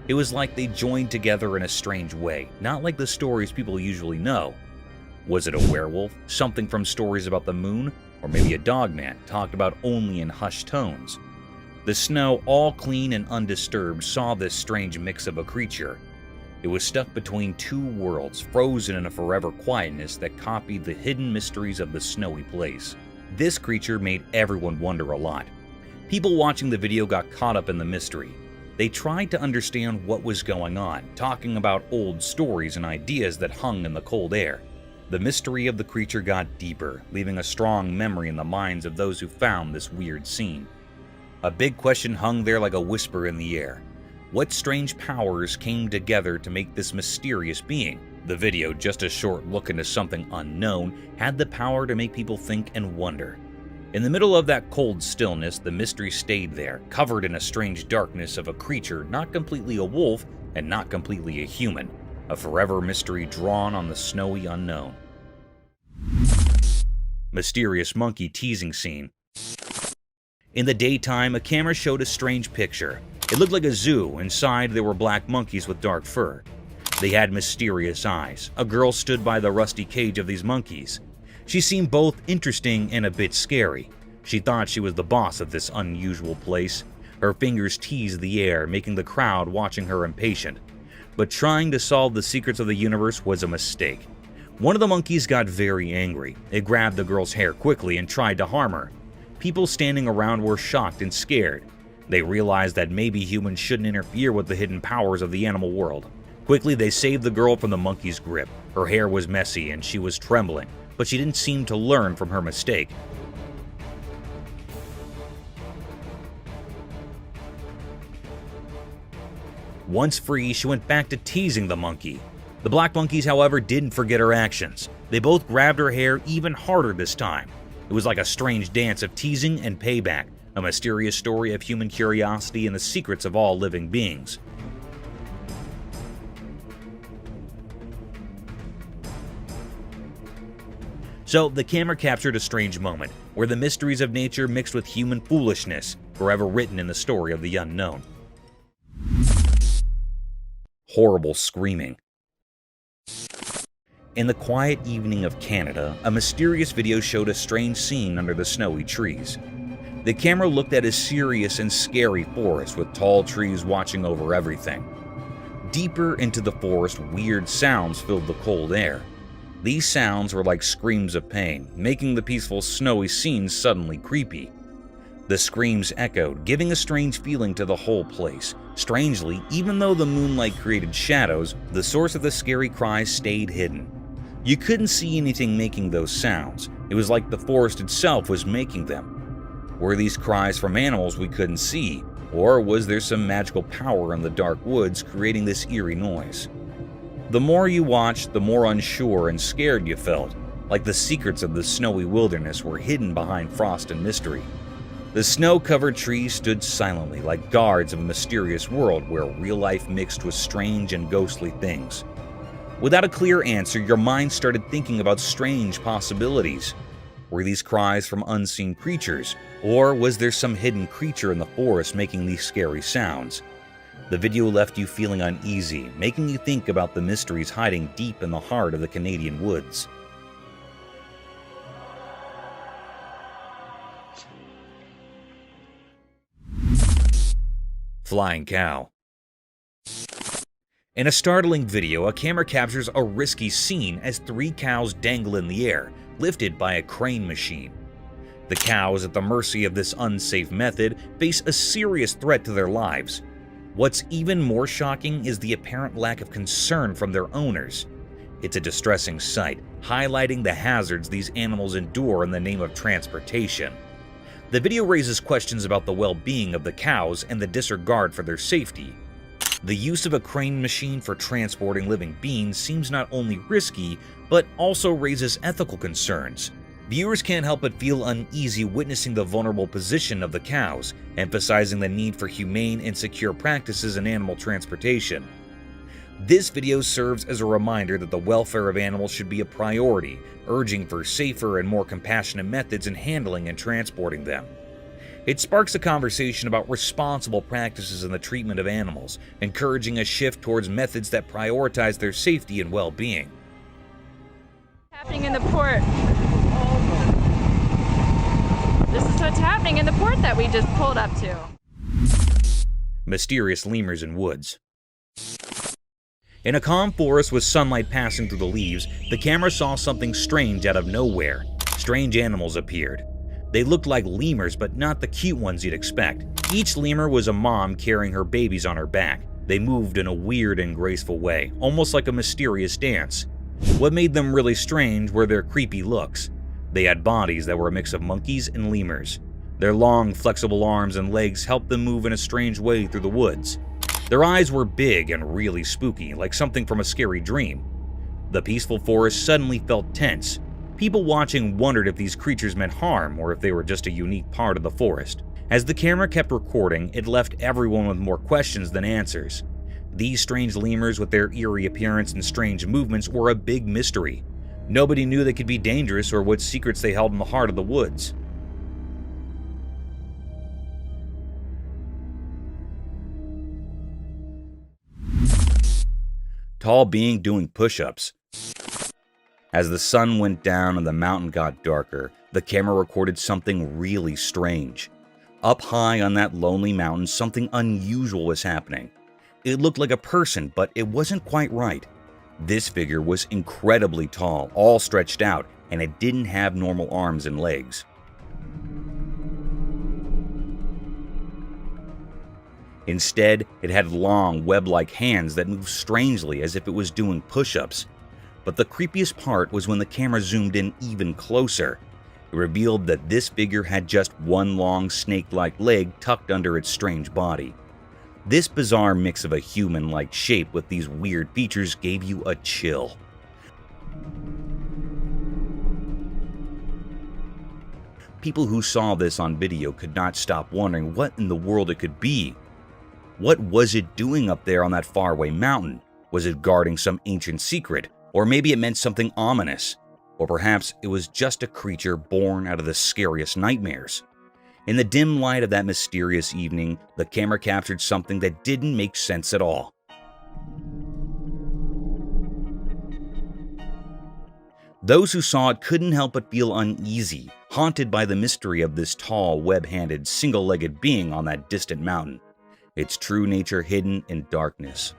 It was like they joined together in a strange way, not like the stories people usually know. Was it a werewolf, something from stories about the moon, or maybe a dogman talked about only in hushed tones? The snow, all clean and undisturbed, saw this strange mix of a creature. It was stuck between two worlds, frozen in a forever quietness that copied the hidden mysteries of the snowy place. This creature made everyone wonder a lot. People watching the video got caught up in the mystery. They tried to understand what was going on, talking about old stories and ideas that hung in the cold air. The mystery of the creature got deeper, leaving a strong memory in the minds of those who found this weird scene. A big question hung there like a whisper in the air. What strange powers came together to make this mysterious being? The video, just a short look into something unknown, had the power to make people think and wonder. In the middle of that cold stillness, the mystery stayed there, covered in a strange darkness of a creature not completely a wolf and not completely a human. A forever mystery drawn on the snowy unknown. Mysterious monkey teasing scene. In the daytime, a camera showed a strange picture. It looked like a zoo. Inside, there were black monkeys with dark fur. They had mysterious eyes. A girl stood by the rusty cage of these monkeys. She seemed both interesting and a bit scary. She thought she was the boss of this unusual place. Her fingers teased the air, making the crowd watching her impatient. But trying to solve the secrets of the universe was a mistake. One of the monkeys got very angry. It grabbed the girl's hair quickly and tried to harm her. People standing around were shocked and scared. They realized that maybe humans shouldn't interfere with the hidden powers of the animal world. Quickly, they saved the girl from the monkey's grip. Her hair was messy and she was trembling, but she didn't seem to learn from her mistake. Once free, she went back to teasing the monkey. The black monkeys, however, didn't forget her actions. They both grabbed her hair even harder this time. It was like a strange dance of teasing and payback, a mysterious story of human curiosity and the secrets of all living beings. So, the camera captured a strange moment, where the mysteries of nature mixed with human foolishness, forever written in the story of the unknown. Horrible screaming. In the quiet evening of Canada, a mysterious video showed a strange scene under the snowy trees. The camera looked at a serious and scary forest with tall trees watching over everything. Deeper into the forest, weird sounds filled the cold air. These sounds were like screams of pain, making the peaceful snowy scene suddenly creepy. The screams echoed, giving a strange feeling to the whole place. Strangely, even though the moonlight created shadows, the source of the scary cries stayed hidden. You couldn't see anything making those sounds. It was like the forest itself was making them. Were these cries from animals we couldn't see, or was there some magical power in the dark woods creating this eerie noise? The more you watched, the more unsure and scared you felt, like the secrets of the snowy wilderness were hidden behind frost and mystery. The snow-covered trees stood silently like guards of a mysterious world where real life mixed with strange and ghostly things. Without a clear answer, your mind started thinking about strange possibilities. Were these cries from unseen creatures, or was there some hidden creature in the forest making these scary sounds? The video left you feeling uneasy, making you think about the mysteries hiding deep in the heart of the Canadian woods. Flying cow. In a startling video, a camera captures a risky scene as 3 cows dangle in the air, lifted by a crane machine. The cows, at the mercy of this unsafe method, face a serious threat to their lives. What's even more shocking is the apparent lack of concern from their owners. It's a distressing sight, highlighting the hazards these animals endure in the name of transportation. The video raises questions about the well-being of the cows and the disregard for their safety. The use of a crane machine for transporting living beings seems not only risky, but also raises ethical concerns. Viewers can't help but feel uneasy witnessing the vulnerable position of the cows, emphasizing the need for humane and secure practices in animal transportation. This video serves as a reminder that the welfare of animals should be a priority, urging for safer and more compassionate methods in handling and transporting them. It sparks a conversation about responsible practices in the treatment of animals, encouraging a shift towards methods that prioritize their safety and well-being. Happening in the port. This is what's happening in the port that we just pulled up to. Mysterious lemurs in woods. In a calm forest with sunlight passing through the leaves, the camera saw something strange out of nowhere. Strange animals appeared. They looked like lemurs, but not the cute ones you'd expect. Each lemur was a mom carrying her babies on her back. They moved in a weird and graceful way, almost like a mysterious dance. What made them really strange were their creepy looks. They had bodies that were a mix of monkeys and lemurs. Their long, flexible arms and legs helped them move in a strange way through the woods. Their eyes were big and really spooky, like something from a scary dream. The peaceful forest suddenly felt tense. People watching wondered if these creatures meant harm or if they were just a unique part of the forest. As the camera kept recording, it left everyone with more questions than answers. These strange lemurs with their eerie appearance and strange movements were a big mystery. Nobody knew they could be dangerous or what secrets they held in the heart of the woods. Tall being doing push-ups. As the sun went down and the mountain got darker, the camera recorded something really strange. Up high on that lonely mountain, something unusual was happening. It looked like a person, but it wasn't quite right. This figure was incredibly tall, all stretched out, and it didn't have normal arms and legs. Instead, it had long, web-like hands that moved strangely as if it was doing push-ups. But the creepiest part was when the camera zoomed in even closer. It revealed that this figure had just one long, snake-like leg tucked under its strange body. This bizarre mix of a human-like shape with these weird features gave you a chill. People who saw this on video could not stop wondering what in the world it could be. What was it doing up there on that faraway mountain? Was it guarding some ancient secret? Or maybe it meant something ominous? Or perhaps it was just a creature born out of the scariest nightmares? In the dim light of that mysterious evening, the camera captured something that didn't make sense at all. Those who saw it couldn't help but feel uneasy, haunted by the mystery of this tall, web-handed, single-legged being on that distant mountain, its true nature hidden in darkness.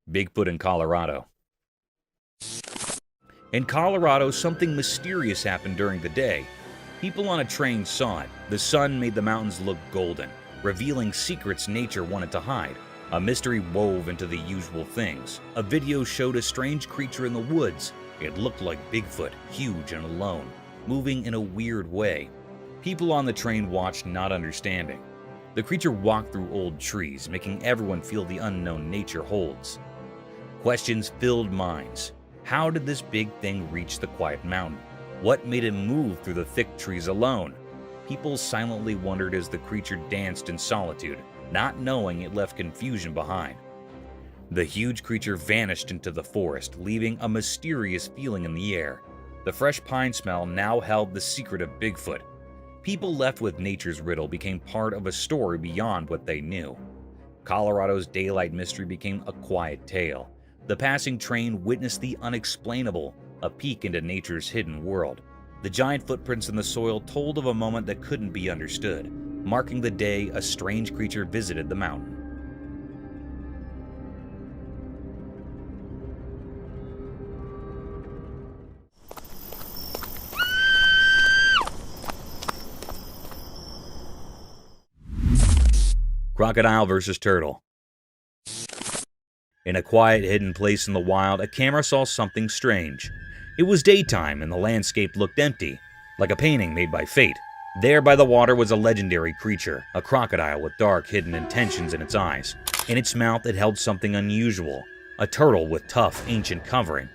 Bigfoot in Colorado. In Colorado, something mysterious happened during the day. People on a train saw it. The sun made the mountains look golden, revealing secrets nature wanted to hide. A mystery wove into the usual things. A video showed a strange creature in the woods. It looked like Bigfoot, huge and alone, moving in a weird way. People on the train watched, not understanding. The creature walked through old trees, making everyone feel the unknown nature holds. Questions filled minds. How did this big thing reach the quiet mountain? What made it move through the thick trees alone? People silently wondered as the creature danced in solitude, not knowing it left confusion behind. The huge creature vanished into the forest, leaving a mysterious feeling in the air. The fresh pine smell now held the secret of Bigfoot. People left with nature's riddle became part of a story beyond what they knew. Colorado's daylight mystery became a quiet tale. The passing train witnessed the unexplainable, a peek into nature's hidden world. The giant footprints in the soil told of a moment that couldn't be understood, marking the day a strange creature visited the mountain. Crocodile versus turtle. In a quiet, hidden place in the wild, a camera saw something strange. It was daytime and the landscape looked empty, like a painting made by fate. There by the water was a legendary creature, a crocodile with dark, hidden intentions in its eyes. In its mouth it held something unusual, a turtle with tough, ancient covering.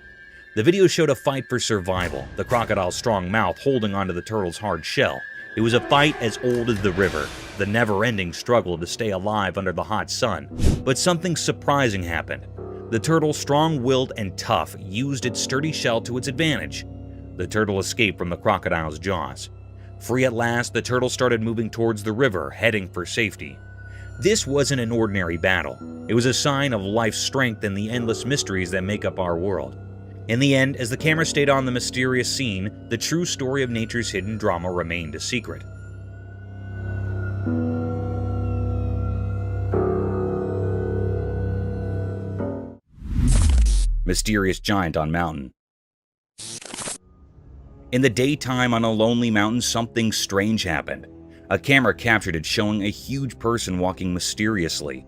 The video showed a fight for survival, the crocodile's strong mouth holding onto the turtle's hard shell. It was a fight as old as the river, the never-ending struggle to stay alive under the hot sun. But something surprising happened. The turtle, strong-willed and tough, used its sturdy shell to its advantage. The turtle escaped from the crocodile's jaws. Free at last, the turtle started moving towards the river, heading for safety. This wasn't an ordinary battle. It was a sign of life's strength and the endless mysteries that make up our world. In the end, as the camera stayed on the mysterious scene, the true story of nature's hidden drama remained a secret. Mysterious giant on mountain. In the daytime on a lonely mountain, something strange happened. A camera captured it, showing a huge person walking mysteriously.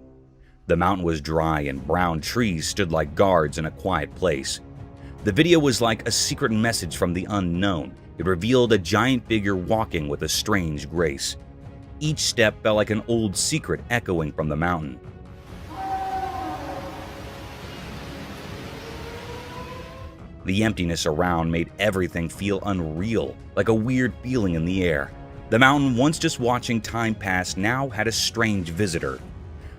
The mountain was dry and brown trees stood like guards in a quiet place. The video was like a secret message from the unknown. It revealed a giant figure walking with a strange grace. Each step felt like an old secret echoing from the mountain. The emptiness around made everything feel unreal, like a weird feeling in the air. The mountain, once just watching time pass, now had a strange visitor.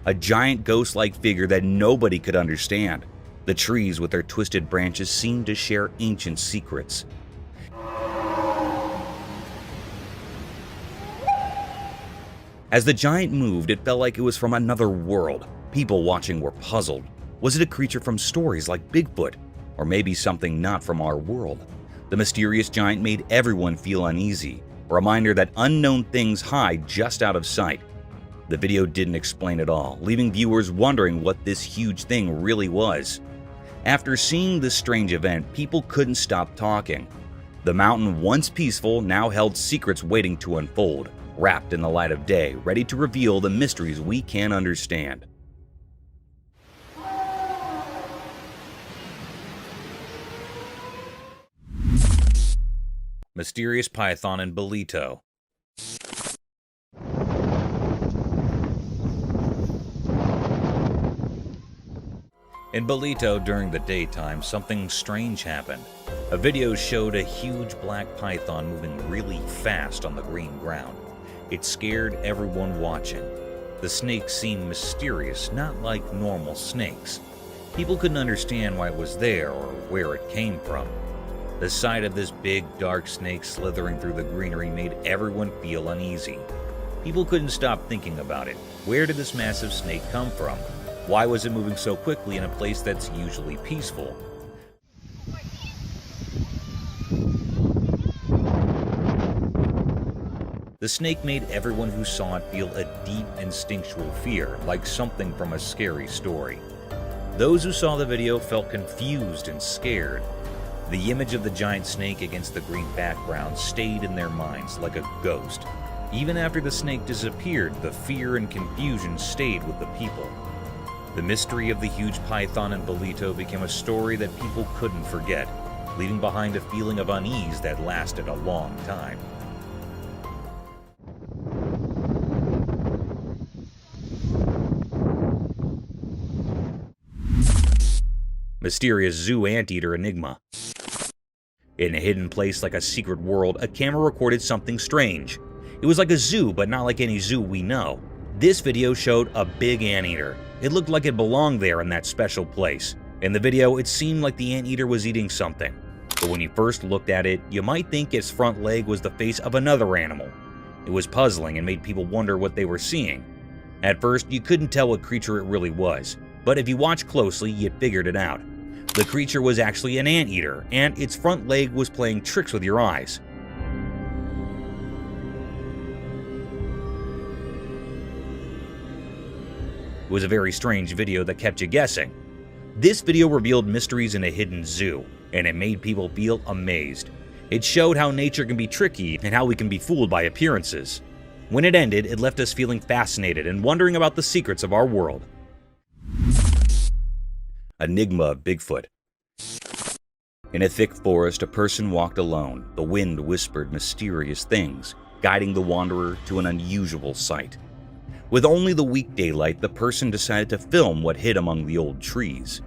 A giant ghost-like figure that nobody could understand. The trees with their twisted branches seemed to share ancient secrets. As the giant moved, it felt like it was from another world. People watching were puzzled. Was it a creature from stories like BIGFOOT? Or maybe something not from our world? The mysterious giant made everyone feel uneasy, a reminder that unknown things hide just out of sight. The video didn't explain it all, leaving viewers wondering what this huge thing really was. After seeing this strange event, people couldn't stop talking. The mountain, once peaceful, now held secrets waiting to unfold, wrapped in the light of day, ready to reveal the mysteries we can't understand. Mysterious python in Bolito. In Bolito during the daytime, something strange happened. A video showed a huge black python moving really fast on the green ground. It scared everyone watching. The snake seemed mysterious, not like normal snakes. People couldn't understand why it was there or where it came from. The sight of this big, dark snake slithering through the greenery made everyone feel uneasy. People couldn't stop thinking about it. Where did this massive snake come from? Why was it moving so quickly in a place that's usually peaceful? The snake made everyone who saw it feel a deep instinctual fear, like something from a scary story. Those who saw the video felt confused and scared. The image of the giant snake against the green background stayed in their minds like a ghost. Even after the snake disappeared, the fear and confusion stayed with the people. The mystery of the huge python in Bolito became a story that people couldn't forget, leaving behind a feeling of unease that lasted a long time. Mysterious zoo anteater enigma. In a hidden place like a secret world, a camera recorded something strange. It was like a zoo, but not like any zoo we know. This video showed a big anteater. It looked like it belonged there in that special place. In the video, it seemed like the anteater was eating something. But when you first looked at it, you might think its front leg was the face of another animal. It was puzzling and made people wonder what they were seeing. At first, you couldn't tell what creature it really was, but if you watched closely, you figured it out. The creature was actually an anteater, and its front leg was playing tricks with your eyes. It was a very strange video that kept you guessing. This video revealed mysteries in a hidden zoo, and it made people feel amazed. It showed how nature can be tricky and how we can be fooled by appearances. When it ended, it left us feeling fascinated and wondering about the secrets of our world. Enigma of Bigfoot. In a thick forest, a person walked alone. The wind whispered mysterious things, guiding the wanderer to an unusual sight. With only the weak daylight, the person decided to film what hid among the old trees.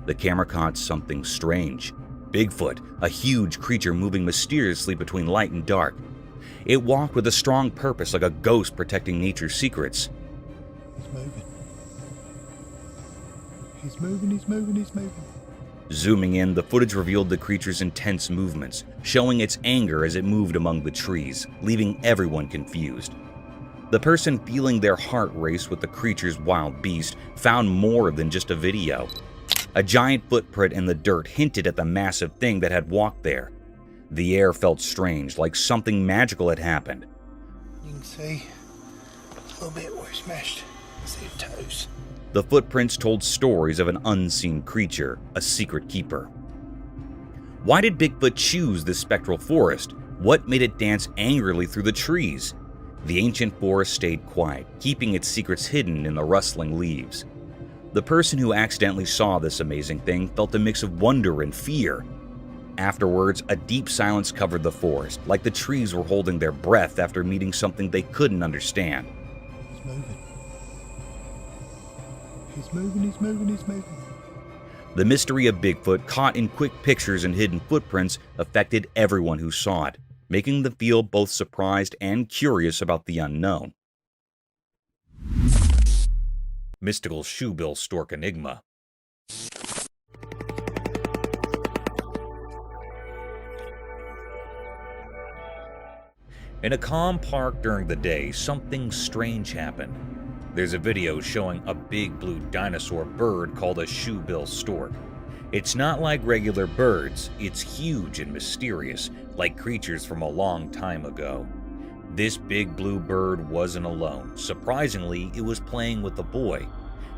The camera caught something strange. Bigfoot, a huge creature moving mysteriously between light and dark. It walked with a strong purpose, like a ghost protecting nature's secrets. He's moving. He's moving, he's moving, he's moving. Zooming in, the footage revealed the creature's intense movements, showing its anger as it moved among the trees, leaving everyone confused. The person feeling their heart race with the creature's wild beast found more than just a video. A giant footprint in the dirt hinted at the massive thing that had walked there. The air felt strange, like something magical had happened. You can see a little bit where it's smashed. See the toes. The footprints told stories of an unseen creature, a secret keeper. Why did Bigfoot choose this spectral forest? What made it dance angrily through the trees? The ancient forest stayed quiet, keeping its secrets hidden in the rustling leaves. The person who accidentally saw this amazing thing felt a mix of wonder and fear. Afterwards, a deep silence covered the forest, like the trees were holding their breath after meeting something they couldn't understand. He's moving. He's moving, he's moving, he's moving. The mystery of Bigfoot, caught in quick pictures and hidden footprints, affected everyone who saw it, making them feel both surprised and curious about the unknown. Mystical shoebill stork enigma. In a calm park during the day, something strange happened. There's a video showing a big blue dinosaur bird called a shoebill stork. It's not like regular birds, it's huge and mysterious, like creatures from a long time ago. This big blue bird wasn't alone. Surprisingly, it was playing with a boy.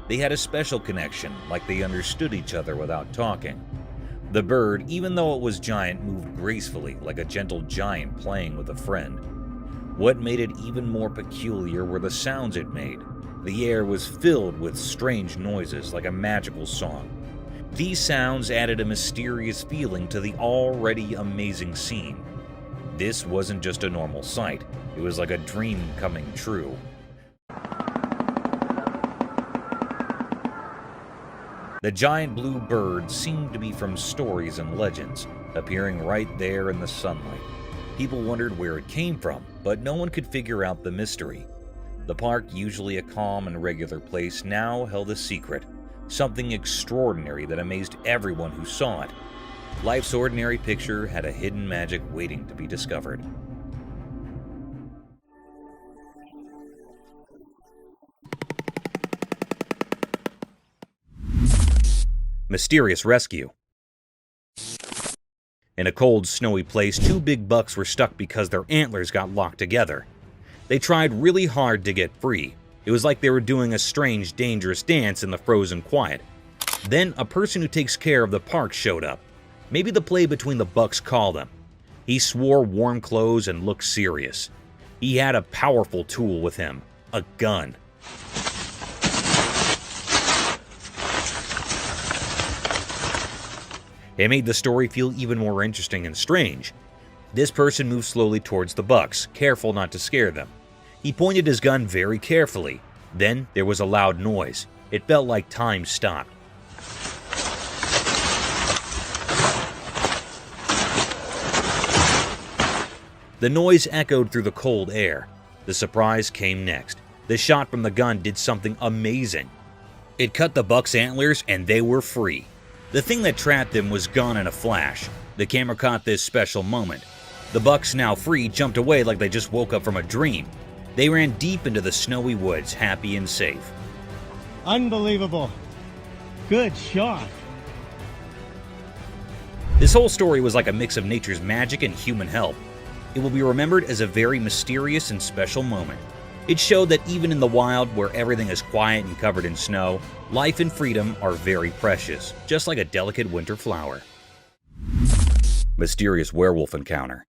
They had a special connection, like they understood each other without talking. The bird, even though it was giant, moved gracefully, like a gentle giant playing with a friend. What made it even more peculiar were the sounds it made. The air was filled with strange noises, like a magical song. These sounds added a mysterious feeling to the already amazing scene. This wasn't just a normal sight, it was like a dream coming true. The giant blue bird seemed to be from stories and legends, appearing right there in the sunlight. People wondered where it came from, but no one could figure out the mystery. The park, usually a calm and regular place, now held a secret, something extraordinary that amazed everyone who saw it. Life's ordinary picture had a hidden magic waiting to be discovered. Mysterious rescue. In a cold, snowy place, two big bucks were stuck because their antlers got locked together. They tried really hard to get free. It was like they were doing a strange, dangerous dance in the frozen quiet. Then a person who takes care of the park showed up. Maybe the play between the bucks called him. He swore warm clothes and looked serious. He had a powerful tool with him, a gun. It made the story feel even more interesting and strange. This person moved slowly towards the bucks, careful not to scare them. He pointed his gun very carefully. Then there was a loud noise. It felt like time stopped. The noise echoed through the cold air. The surprise came next. The shot from the gun did something amazing. It cut the buck's antlers and they were free. The thing that trapped them was gone in a flash. The camera caught this special moment. The bucks, now free, jumped away like they just woke up from a dream. They ran deep into the snowy woods, happy and safe. Unbelievable. Good shot. This whole story was like a mix of nature's magic and human help. It will be remembered as a very mysterious and special moment. It showed that even in the wild, where everything is quiet and covered in snow, life and freedom are very precious, just like a delicate winter flower. Mysterious werewolf encounter.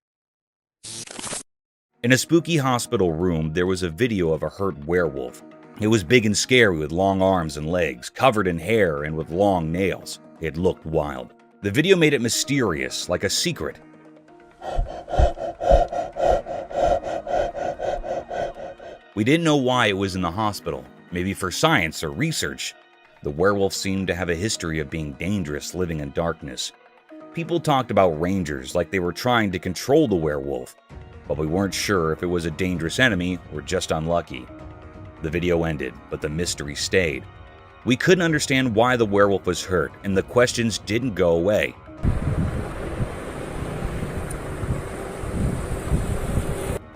In a spooky hospital room, there was a video of a hurt werewolf. It was big and scary with long arms and legs, covered in hair and with long nails. It looked wild. The video made it mysterious, like a secret. We didn't know why it was in the hospital, maybe for science or research. The werewolf seemed to have a history of being dangerous, living in darkness. People talked about rangers like they were trying to control the werewolf, but we weren't sure if it was a dangerous enemy or just unlucky. The video ended, but the mystery stayed. We couldn't understand why the werewolf was hurt, and the questions didn't go away.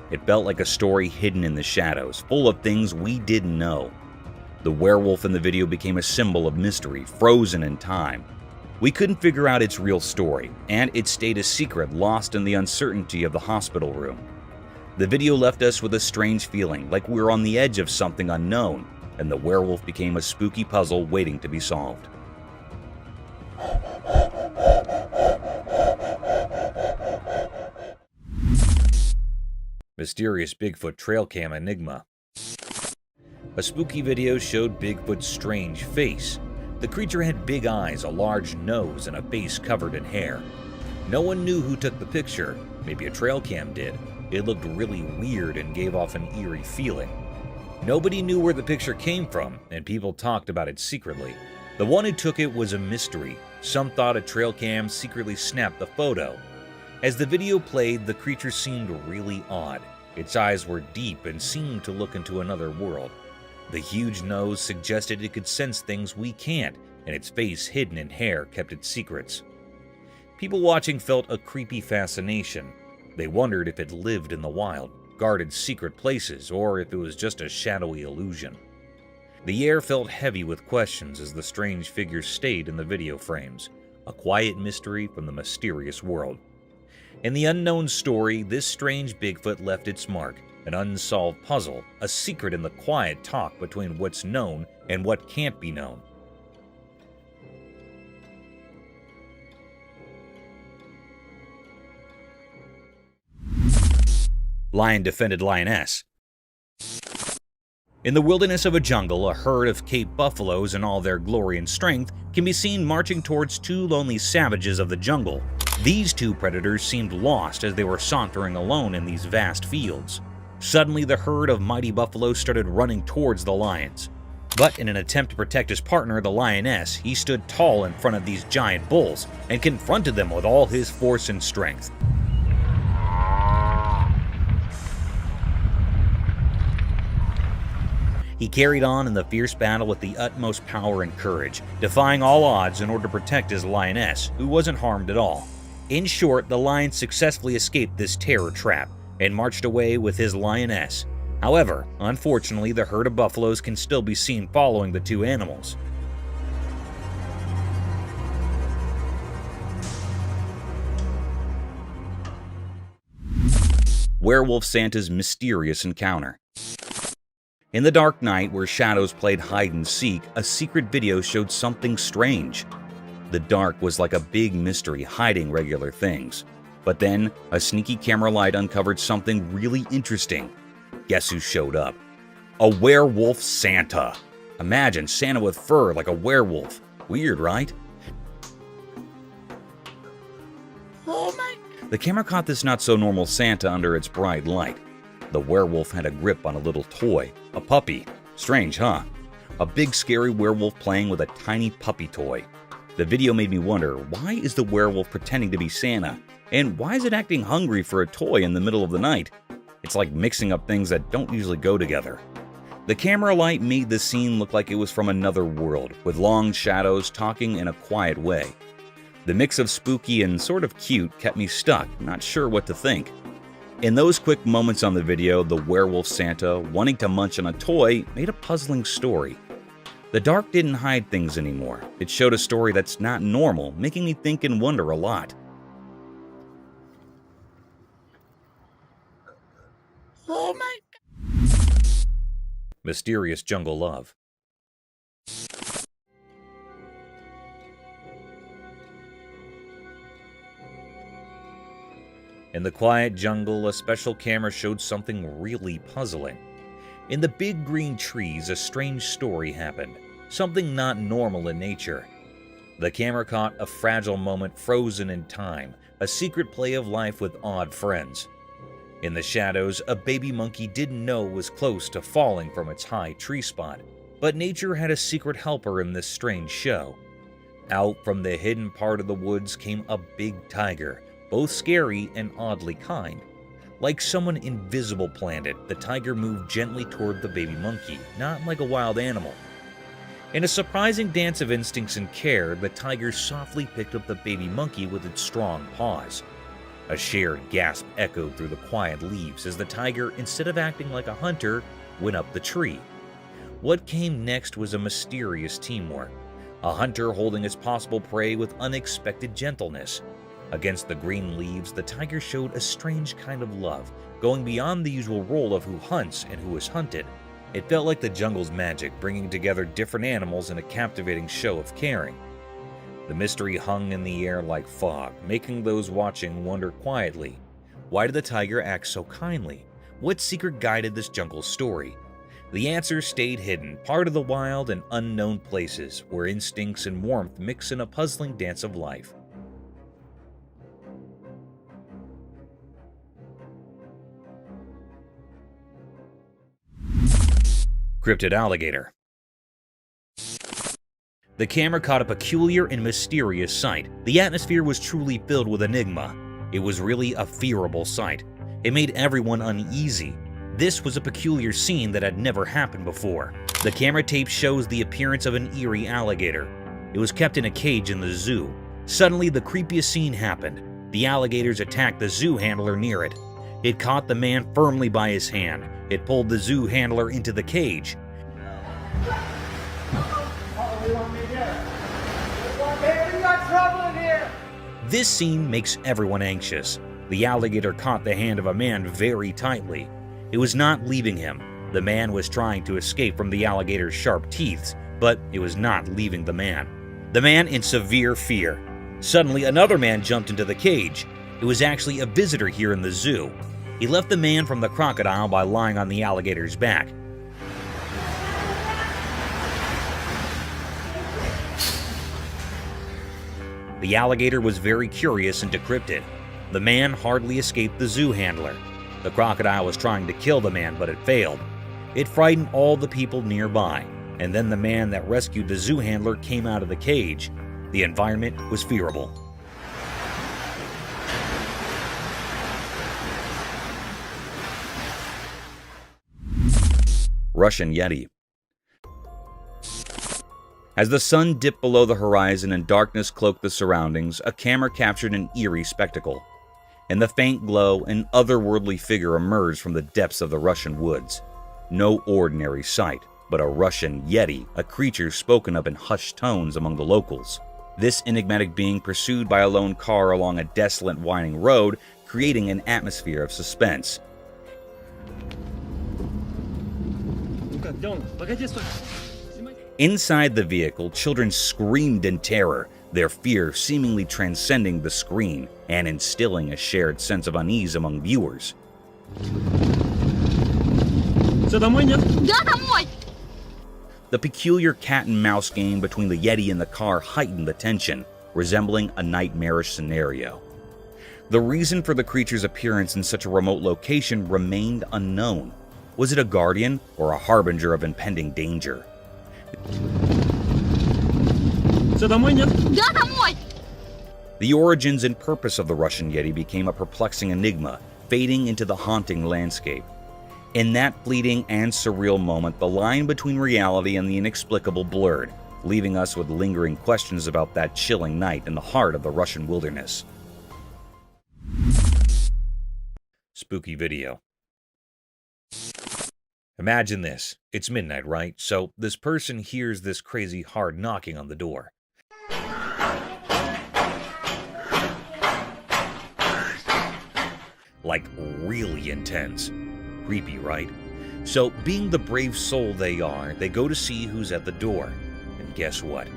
It felt like a story hidden in the shadows, full of things we didn't know. The werewolf in the video became a symbol of mystery, frozen in time. We couldn't figure out its real story, and it stayed a secret lost in the uncertainty of the hospital room. The video left us with a strange feeling, like we were on the edge of something unknown, and the werewolf became a spooky puzzle waiting to be solved. Mysterious Bigfoot trail cam enigma. A spooky video showed Bigfoot's strange face. The creature had big eyes, a large nose, and a face covered in hair. No one knew who took the picture. Maybe a trail cam did. It looked really weird and gave off an eerie feeling. Nobody knew where the picture came from, and people talked about it secretly. The one who took it was a mystery. Some thought a trail cam secretly snapped the photo. As the video played, the creature seemed really odd. Its eyes were deep and seemed to look into another world. The huge nose suggested it could sense things we can't, and its face hidden in hair kept its secrets. People watching felt a creepy fascination. They wondered if it lived in the wild, guarded secret places, or if it was just a shadowy illusion. The air felt heavy with questions as the strange figure stayed in the video frames, a quiet mystery from the mysterious world. In the unknown story, this strange Bigfoot left its mark, an unsolved puzzle, a secret in the quiet talk between what's known and what can't be known. Lion defended lioness. In the wilderness of a jungle, a herd of Cape buffaloes in all their glory and strength can be seen marching towards two lonely savages of the jungle. These two predators seemed lost as they were sauntering alone in these vast fields. Suddenly, the herd of mighty buffaloes started running towards the lions. But in an attempt to protect his partner, the lioness, he stood tall in front of these giant bulls and confronted them with all his force and strength. He carried on in the fierce battle with the utmost power and courage, defying all odds in order to protect his lioness, who wasn't harmed at all. In short, the lion successfully escaped this terror trap and marched away with his lioness. However, unfortunately, the herd of buffaloes can still be seen following the two animals. Werewolf Santa's mysterious encounter. In the dark night where shadows played hide and seek, a secret video showed something strange. The dark was like a big mystery hiding regular things. But then, a sneaky camera light uncovered something really interesting. Guess who showed up? A werewolf Santa. Imagine Santa with fur like a werewolf. Weird, right? Oh my! The camera caught this not-so-normal Santa under its bright light. The werewolf had a grip on a little toy, a puppy. Strange, huh? A big scary werewolf playing with a tiny puppy toy. The video made me wonder, why is the werewolf pretending to be Santa? And why is it acting hungry for a toy in the middle of the night? It's like mixing up things that don't usually go together. The camera light made the scene look like it was from another world, with long shadows talking in a quiet way. The mix of spooky and sort of cute kept me stuck, not sure what to think. In those quick moments on the video, the werewolf Santa, wanting to munch on a toy, made a puzzling story. The dark didn't hide things anymore. It showed a story that's not normal, making me think and wonder a lot. Oh my God. Mysterious jungle love. In the quiet jungle, a special camera showed something really puzzling. In the big green trees, a strange story happened, something not normal in nature. The camera caught a fragile moment frozen in time, a secret play of life with odd friends. In the shadows, a baby monkey didn't know it was close to falling from its high tree spot, but nature had a secret helper in this strange show. Out from the hidden part of the woods came a big tiger, both scary and oddly kind. Like someone invisible planned it, the tiger moved gently toward the baby monkey, not like a wild animal. In a surprising dance of instincts and care, the tiger softly picked up the baby monkey with its strong paws. A shared gasp echoed through the quiet leaves as the tiger, instead of acting like a hunter, went up the tree. What came next was a mysterious teamwork, a hunter holding his possible prey with unexpected gentleness. Against the green leaves, the tiger showed a strange kind of love, going beyond the usual role of who hunts and who is hunted. It felt like the jungle's magic, bringing together different animals in a captivating show of caring. The mystery hung in the air like fog, making those watching wonder quietly, why did the tiger act so kindly? What secret guided this jungle story? The answer stayed hidden, part of the wild and unknown places where instincts and warmth mix in a puzzling dance of life. Cryptid alligator. The camera caught a peculiar and mysterious sight. The atmosphere was truly filled with enigma. It was really a fearable sight. It made everyone uneasy. This was a peculiar scene that had never happened before. The camera tape shows the appearance of an eerie alligator. It was kept in a cage in the zoo. Suddenly, the creepiest scene happened. The alligators attacked the zoo handler near it. It caught the man firmly by his hand. It pulled the zoo handler into the cage. This scene makes everyone anxious. The alligator caught the hand of a man very tightly. It was not leaving him. The man was trying to escape from the alligator's sharp teeth, but it was not leaving the man. The man in severe fear. Suddenly, another man jumped into the cage. It was actually a visitor here in the zoo. He left the man from the crocodile by lying on the alligator's back. The alligator was very curious and decrypted. The man hardly escaped the zoo handler. The crocodile was trying to kill the man, but it failed. It frightened all the people nearby, and then the man that rescued the zoo handler came out of the cage. The environment was fearable. Russian Yeti. As the sun dipped below the horizon and darkness cloaked the surroundings, a camera captured an eerie spectacle. In the faint glow, an otherworldly figure emerged from the depths of the Russian woods. No ordinary sight, but a Russian Yeti, a creature spoken of in hushed tones among the locals. This enigmatic being pursued by a lone car along a desolate winding road, creating an atmosphere of suspense. Inside the vehicle, children screamed in terror, their fear seemingly transcending the screen and instilling a shared sense of unease among viewers. The peculiar cat and mouse game between the Yeti and the car heightened the tension, resembling a nightmarish scenario. The reason for the creature's appearance in such a remote location remained unknown. Was it a guardian or a harbinger of impending danger? The origins and purpose of the Russian Yeti became a perplexing enigma, fading into the haunting landscape. In that fleeting and surreal moment, the line between reality and the inexplicable blurred, leaving us with lingering questions about that chilling night in the heart of the Russian wilderness. Spooky video. Imagine this. It's midnight, right? So this person hears this crazy hard knocking on the door. Like really intense. Creepy, right? So being the brave soul they are, they go to see who's at the door. And guess what?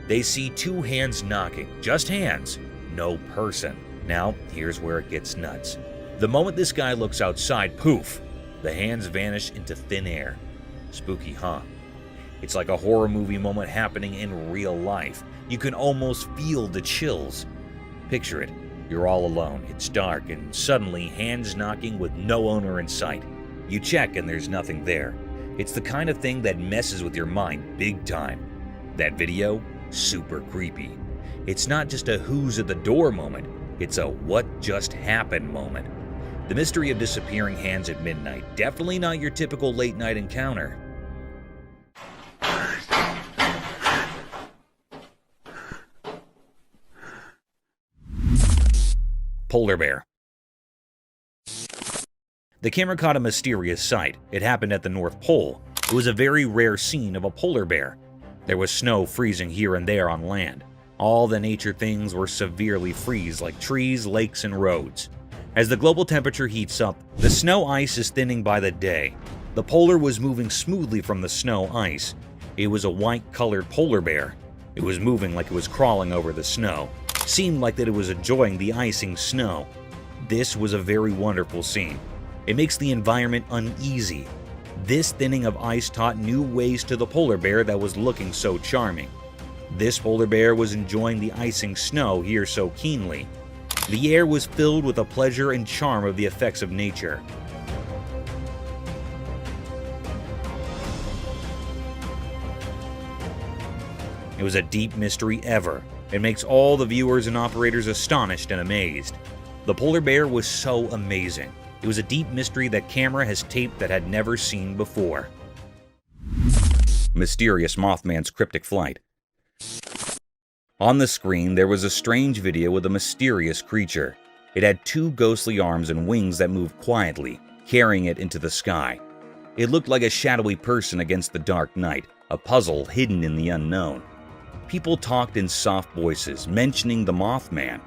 They see two hands knocking. Just hands. No person. Now, here's where it gets nuts. The moment this guy looks outside, poof! The hands vanish into thin air. Spooky, huh? It's like a horror movie moment happening in real life. You can almost feel the chills. Picture it. You're all alone. It's dark, and suddenly hands knocking with no owner in sight. You check and there's nothing there. It's the kind of thing that messes with your mind big time. That video, super creepy. It's not just a who's at the door moment, it's a what just happened moment. The mystery of disappearing hands at midnight, definitely not your typical late night encounter. Polar bear. The camera caught a mysterious sight. It happened at the North Pole. It was a very rare scene of a polar bear. There was snow freezing here and there on land. All the nature things were severely freeze, like trees, lakes, and roads. As the global temperature heats up, the snow ice is thinning by the day. The polar was moving smoothly from the snow ice. It was a white-colored polar bear. It was moving like it was crawling over the snow. Seemed like that it was enjoying the icing snow. This was a very wonderful scene. It makes the environment uneasy. This thinning of ice taught new ways to the polar bear that was looking so charming. This polar bear was enjoying the icing snow here so keenly. The air was filled with the pleasure and charm of the effects of nature. It was a deep mystery ever. It makes all the viewers and operators astonished and amazed. The polar bear was so amazing. It was a deep mystery that camera has taped that had never seen before. Mysterious Mothman's cryptic flight. On the screen, there was a strange video with a mysterious creature. It had two ghostly arms and wings that moved quietly, carrying it into the sky. It looked like a shadowy person against the dark night, a puzzle hidden in the unknown. People talked in soft voices, mentioning the Mothman.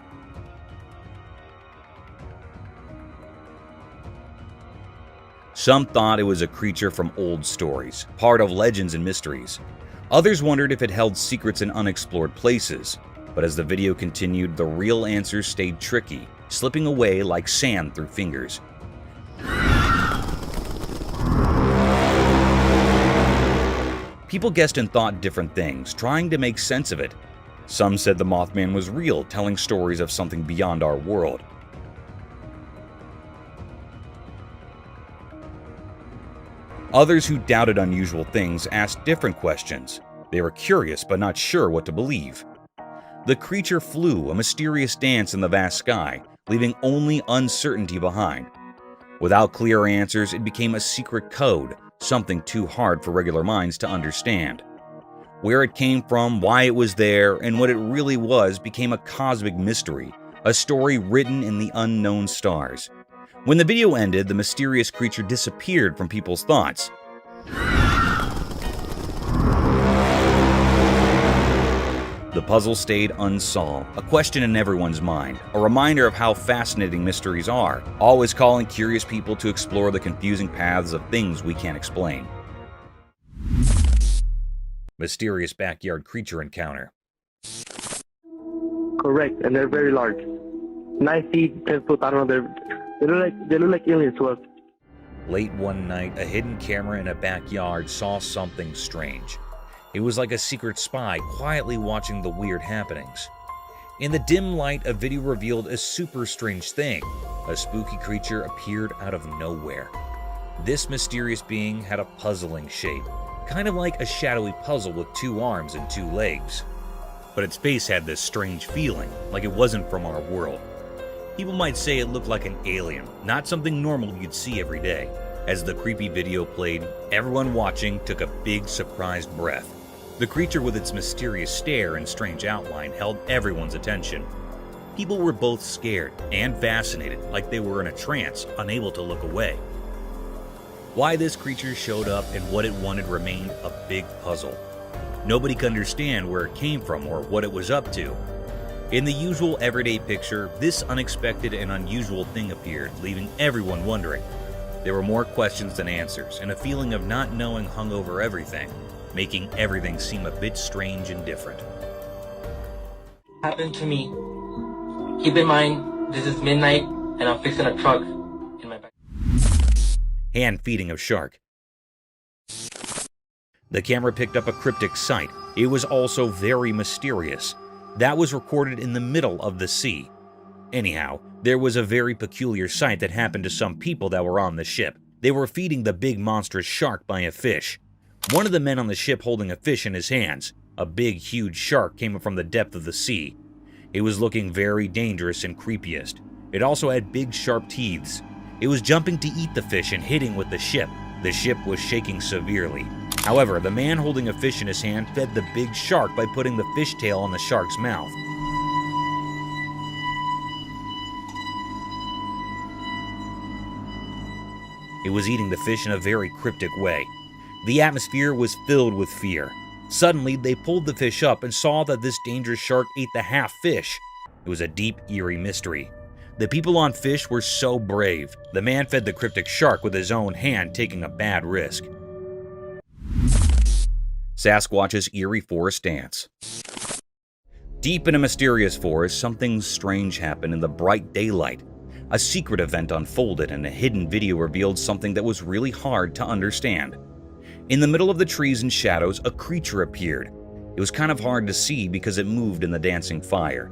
Some thought it was a creature from old stories, part of legends and mysteries. Others wondered if it held secrets in unexplored places. But as the video continued, the real answers stayed tricky, slipping away like sand through fingers. People guessed and thought different things, trying to make sense of it. Some said the Mothman was real, telling stories of something beyond our world. Others who doubted unusual things asked different questions. They were curious but not sure what to believe. The creature flew, a mysterious dance in the vast sky, leaving only uncertainty behind. Without clear answers, it became a secret code, something too hard for regular minds to understand. Where it came from, why it was there, and what it really was became a cosmic mystery, a story written in the unknown stars. When the video ended, the mysterious creature disappeared from people's thoughts. The puzzle stayed unsolved, a question in everyone's mind, a reminder of how fascinating mysteries are, always calling curious people to explore the confusing paths of things we can't explain. Mysterious backyard creature encounter. Correct, and they're very large. 9 feet, 10 foot, I don't know, they look like aliens to us. Late one night, a hidden camera in a backyard saw something strange. It was like a secret spy quietly watching the weird happenings. In the dim light, a video revealed a super strange thing. A spooky creature appeared out of nowhere. This mysterious being had a puzzling shape, kind of like a shadowy puzzle with 2 arms and 2 legs. But its face had this strange feeling, like it wasn't from our world. People might say it looked like an alien, not something normal you'd see every day. As the creepy video played, everyone watching took a big surprised breath. The creature with its mysterious stare and strange outline held everyone's attention. People were both scared and fascinated, like they were in a trance, unable to look away. Why this creature showed up and what it wanted remained a big puzzle. Nobody could understand where it came from or what it was up to. In the usual everyday picture, this unexpected and unusual thing appeared, leaving everyone wondering. There were more questions than answers, and a feeling of not knowing hung over everything, making everything seem a bit strange and different. Happened to me. Keep in mind, this is midnight, and I'm fixing a truck in my back. Hand feeding of shark. The camera picked up a cryptic sight. It was also very mysterious. That was recorded in the middle of the sea. Anyhow, there was a very peculiar sight that happened to some people that were on the ship. They were feeding the big monstrous shark by a fish. One of the men on the ship holding a fish in his hands. A big, huge shark came from the depth of the sea. It was looking very dangerous and creepiest. It also had big, sharp teeth. It was jumping to eat the fish and hitting with the ship. The ship was shaking severely. However, the man holding a fish in his hand fed the big shark by putting the fish tail on the shark's mouth. It was eating the fish in a very cryptic way. The atmosphere was filled with fear. Suddenly, they pulled the fish up and saw that this dangerous shark ate the half fish. It was a deep, eerie mystery. The people on fish were so brave. The man fed the cryptic shark with his own hand, taking a bad risk. Sasquatch's eerie forest dance. Deep in a mysterious forest, something strange happened in the bright daylight. A secret event unfolded and a hidden video revealed something that was really hard to understand. In the middle of the trees and shadows, a creature appeared. It was kind of hard to see because it moved in the dancing fire.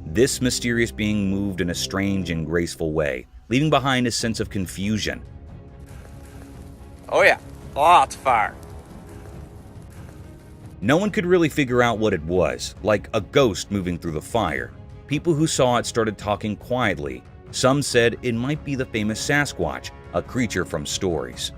This mysterious being moved in a strange and graceful way, leaving behind a sense of confusion. Oh yeah, lots of fire. No one could really figure out what it was, like a ghost moving through the fire. People who saw it started talking quietly. Some said it might be the famous Sasquatch, a creature from stories.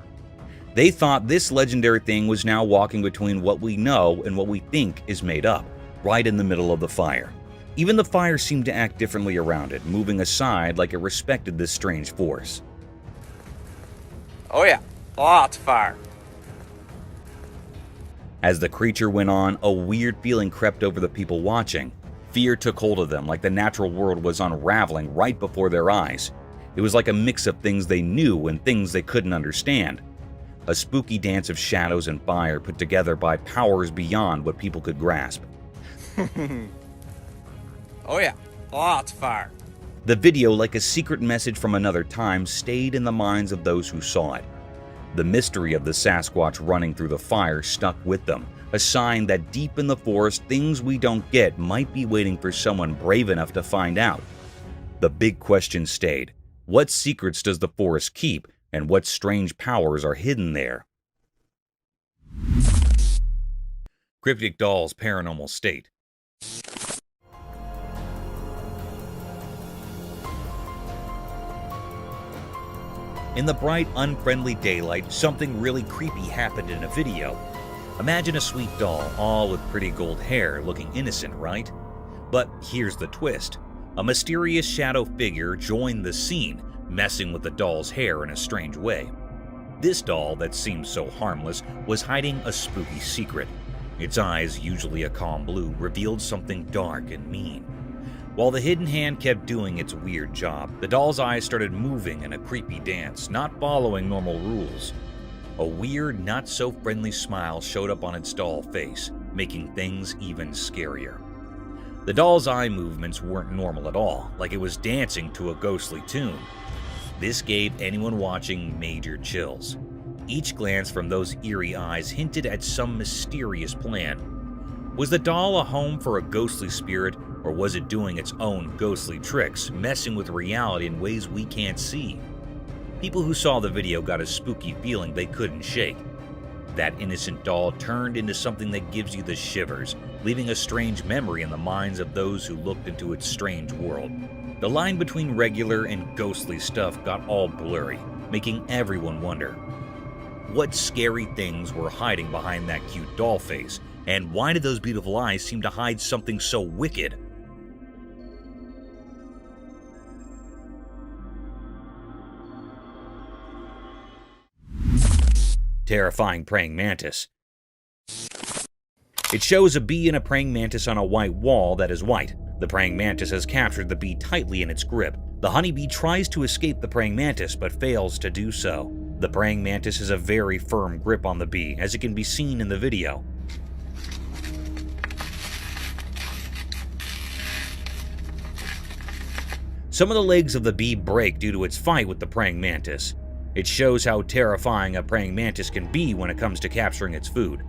They thought this legendary thing was now walking between what we know and what we think is made up, right in the middle of the fire. Even the fire seemed to act differently around it, moving aside like it respected this strange force. Oh yeah, lots of fire. As the creature went on, a weird feeling crept over the people watching. Fear took hold of them, like the natural world was unraveling right before their eyes. It was like a mix of things they knew and things they couldn't understand. A spooky dance of shadows and fire put together by powers beyond what people could grasp. Oh yeah, lots of fire. The video, like a secret message from another time, stayed in the minds of those who saw it. The mystery of the Sasquatch running through the fire stuck with them, a sign that deep in the forest, things we don't get might be waiting for someone brave enough to find out. The big question stayed: what secrets does the forest keep, and what strange powers are hidden there? Cryptic Doll's Paranormal State. In the bright, unfriendly daylight, something really creepy happened in a video. Imagine a sweet doll, all with pretty gold hair, looking innocent, right? But here's the twist. A mysterious shadow figure joined the scene, messing with the doll's hair in a strange way. This doll, that seemed so harmless, was hiding a spooky secret. Its eyes, usually a calm blue, revealed something dark and mean. While the hidden hand kept doing its weird job, the doll's eyes started moving in a creepy dance, not following normal rules. A weird, not-so-friendly smile showed up on its doll face, making things even scarier. The doll's eye movements weren't normal at all, like it was dancing to a ghostly tune. This gave anyone watching major chills. Each glance from those eerie eyes hinted at some mysterious plan. Was the doll a home for a ghostly spirit, or was it doing its own ghostly tricks, messing with reality in ways we can't see? People who saw the video got a spooky feeling they couldn't shake. That innocent doll turned into something that gives you the shivers, leaving a strange memory in the minds of those who looked into its strange world. The line between regular and ghostly stuff got all blurry, making everyone wonder. What scary things were hiding behind that cute doll face, and why did those beautiful eyes seem to hide something so wicked? Terrifying praying mantis. It shows a bee and a praying mantis on a white wall that is white. The praying mantis has captured the bee tightly in its grip. The honeybee tries to escape the praying mantis but fails to do so. The praying mantis has a very firm grip on the bee, as it can be seen in the video. Some of the legs of the bee break due to its fight with the praying mantis. It shows how terrifying a praying mantis can be when it comes to capturing its food.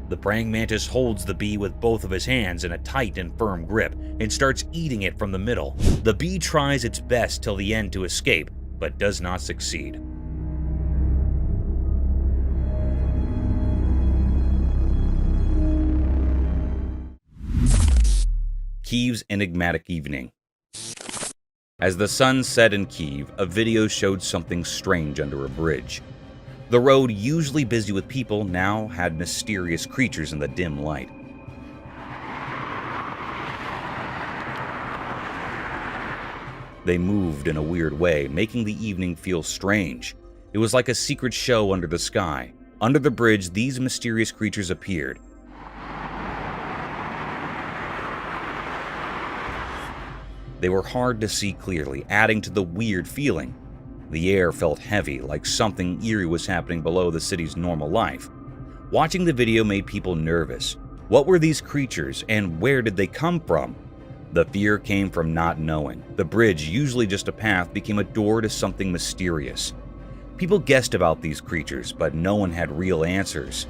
The praying mantis holds the bee with both of his hands in a tight and firm grip and starts eating it from the middle. The bee tries its best till the end to escape, but does not succeed. Kyiv's enigmatic evening. As the sun set in Kyiv, a video showed something strange under a bridge. The road, usually busy with people, now had mysterious creatures in the dim light. They moved in a weird way, making the evening feel strange. It was like a secret show under the sky. Under the bridge, these mysterious creatures appeared. They were hard to see clearly, adding to the weird feeling. The air felt heavy, like something eerie was happening below the city's normal life. Watching the video made people nervous. What were these creatures, and where did they come from? The fear came from not knowing. The bridge, usually just a path, became a door to something mysterious. People guessed about these creatures, but no one had real answers.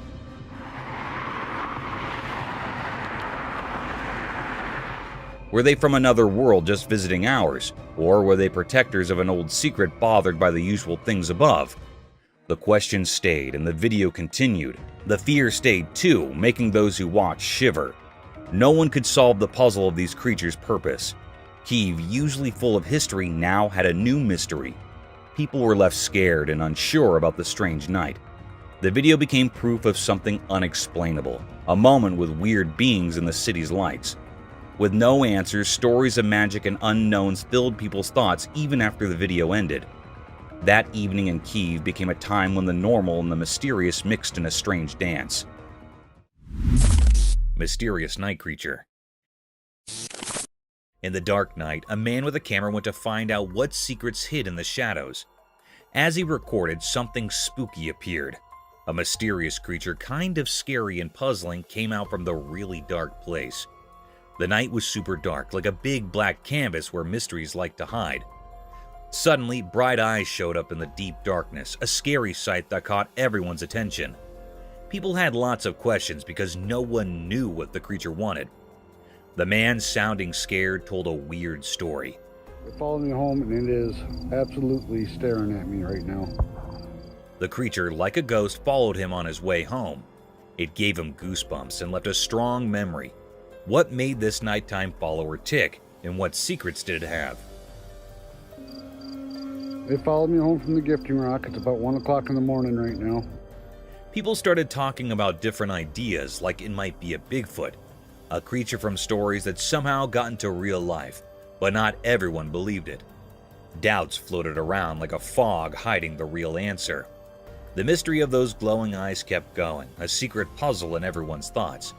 Were they from another world just visiting ours? Or were they protectors of an old secret bothered by the usual things above? The question stayed and the video continued. The fear stayed too, making those who watched shiver. No one could solve the puzzle of these creatures' purpose. Kyiv, usually full of history, now had a new mystery. People were left scared and unsure about the strange night. The video became proof of something unexplainable, a moment with weird beings in the city's lights. With no answers, stories of magic and unknowns filled people's thoughts even after the video ended. That evening in Kyiv became a time when the normal and the mysterious mixed in a strange dance. Mysterious night creature. In the dark night, a man with a camera went to find out what secrets hid in the shadows. As he recorded, something spooky appeared. A mysterious creature, kind of scary and puzzling, came out from the really dark place. The night was super dark, like a big black canvas where mysteries like to hide. Suddenly, bright eyes showed up in the deep darkness, a scary sight that caught everyone's attention. People had lots of questions because no one knew what the creature wanted. The man, sounding scared, told a weird story. It followed me home and it is absolutely staring at me right now. The creature, like a ghost, followed him on his way home. It gave him goosebumps and left a strong memory. What made this nighttime follower tick, and what secrets did it have? It followed me home from the gifting rock. It's about 1 o'clock in the morning right now. People started talking about different ideas, like it might be a Bigfoot, a creature from stories that somehow got into real life, but not everyone believed it. Doubts floated around like a fog hiding the real answer. The mystery of those glowing eyes kept going, a secret puzzle in everyone's thoughts.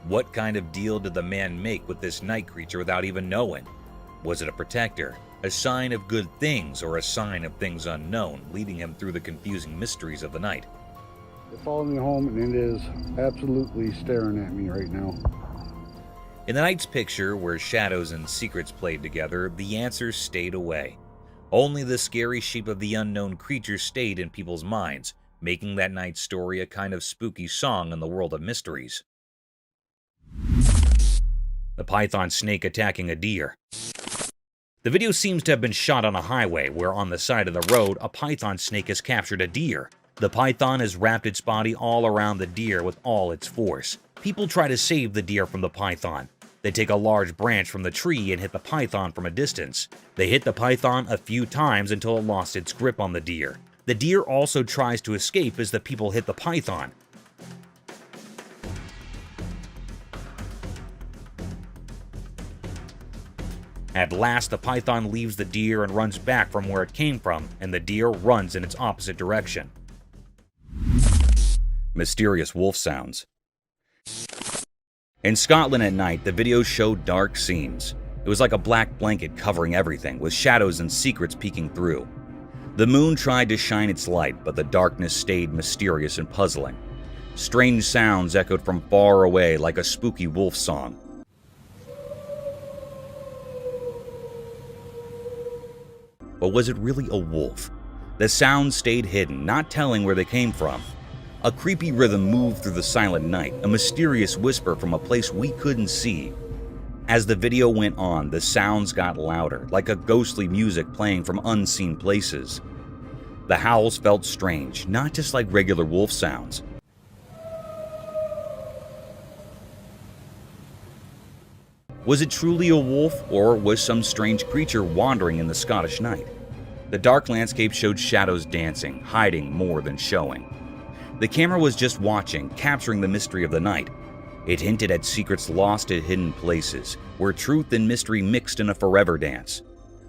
What kind of deal did the man make with this night creature without even knowing? Was it a protector, a sign of good things, or a sign of things unknown, leading him through the confusing mysteries of the night? It followed me home and it is absolutely staring at me right now. In the night's picture, where shadows and secrets played together, the answers stayed away. Only the scary shape of the unknown creature stayed in people's minds, making that night's story a kind of spooky song in the world of mysteries. The python snake attacking a deer. The video seems to have been shot on a highway where on the side of the road a python snake has captured a deer. The python has wrapped its body all around the deer with all its force. People try to save the deer from the python. They take a large branch from the tree and hit the python from a distance. They hit the python a few times until it lost its grip on the deer. The deer also tries to escape as the people hit the python. At last, the python leaves the deer and runs back from where it came from, and the deer runs in its opposite direction. Mysterious wolf sounds. In Scotland at night, the video showed dark scenes. It was like a black blanket covering everything, with shadows and secrets peeking through. The moon tried to shine its light, but the darkness stayed mysterious and puzzling. Strange sounds echoed from far away like a spooky wolf song. But was it really a wolf? The sounds stayed hidden, not telling where they came from. A creepy rhythm moved through the silent night, a mysterious whisper from a place we couldn't see. As the video went on, the sounds got louder, like a ghostly music playing from unseen places. The howls felt strange, not just like regular wolf sounds. Was it truly a wolf, or was some strange creature wandering in the Scottish night? The dark landscape showed shadows dancing, hiding more than showing. The camera was just watching, capturing the mystery of the night. It hinted at secrets lost at hidden places, where truth and mystery mixed in a forever dance.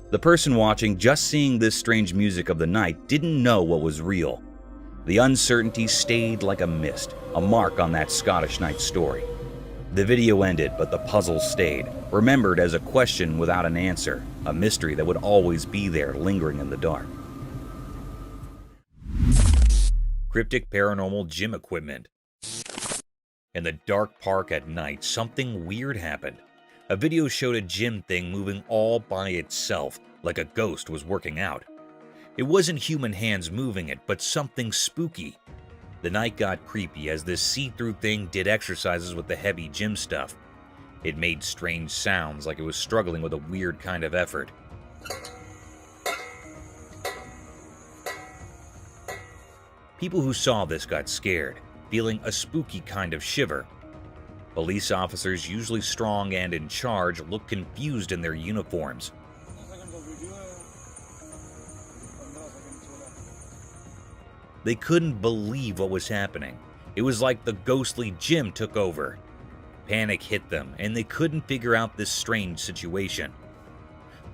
The person watching, just seeing this strange music of the night, didn't know what was real. The uncertainty stayed like a mist, a mark on that Scottish night story. The video ended, but the puzzle stayed, remembered as a question without an answer, a mystery that would always be there, lingering in the dark. Cryptic paranormal gym equipment. In the dark park at night, something weird happened. A video showed a gym thing moving all by itself, like a ghost was working out. It wasn't human hands moving it, but something spooky. The night got creepy as this see-through thing did exercises with the heavy gym stuff. It made strange sounds like it was struggling with a weird kind of effort. People who saw this got scared, feeling a spooky kind of shiver. Police officers, usually strong and in charge, looked confused in their uniforms. They couldn't believe what was happening. It was like the ghostly gym took over. Panic hit them, and they couldn't figure out this strange situation.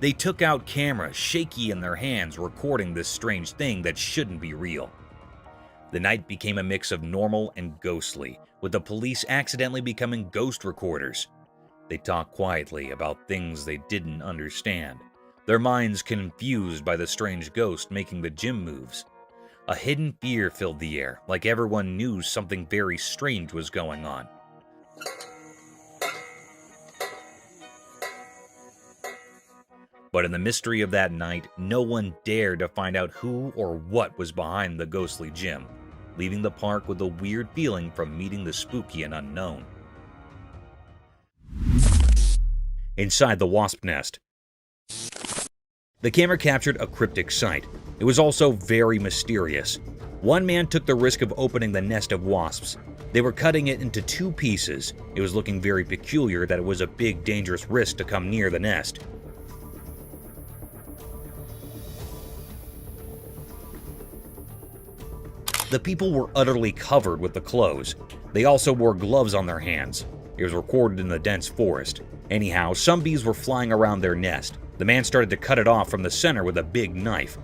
They took out cameras, shaky in their hands, recording this strange thing that shouldn't be real. The night became a mix of normal and ghostly, with the police accidentally becoming ghost recorders. They talked quietly about things they didn't understand, their minds confused by the strange ghost making the gym moves. A hidden fear filled the air, like everyone knew something very strange was going on. But in the mystery of that night, no one dared to find out who or what was behind the ghostly gym, leaving the park with a weird feeling from meeting the spooky and unknown. Inside the wasp nest. The camera captured a cryptic sight. It was also very mysterious. One man took the risk of opening the nest of wasps. They were cutting it into 2 pieces. It was looking very peculiar that it was a big, dangerous risk to come near the nest. The people were utterly covered with the clothes. They also wore gloves on their hands. It was recorded in the dense forest. Anyhow, some bees were flying around their nest. The man started to cut it off from the center with a big knife.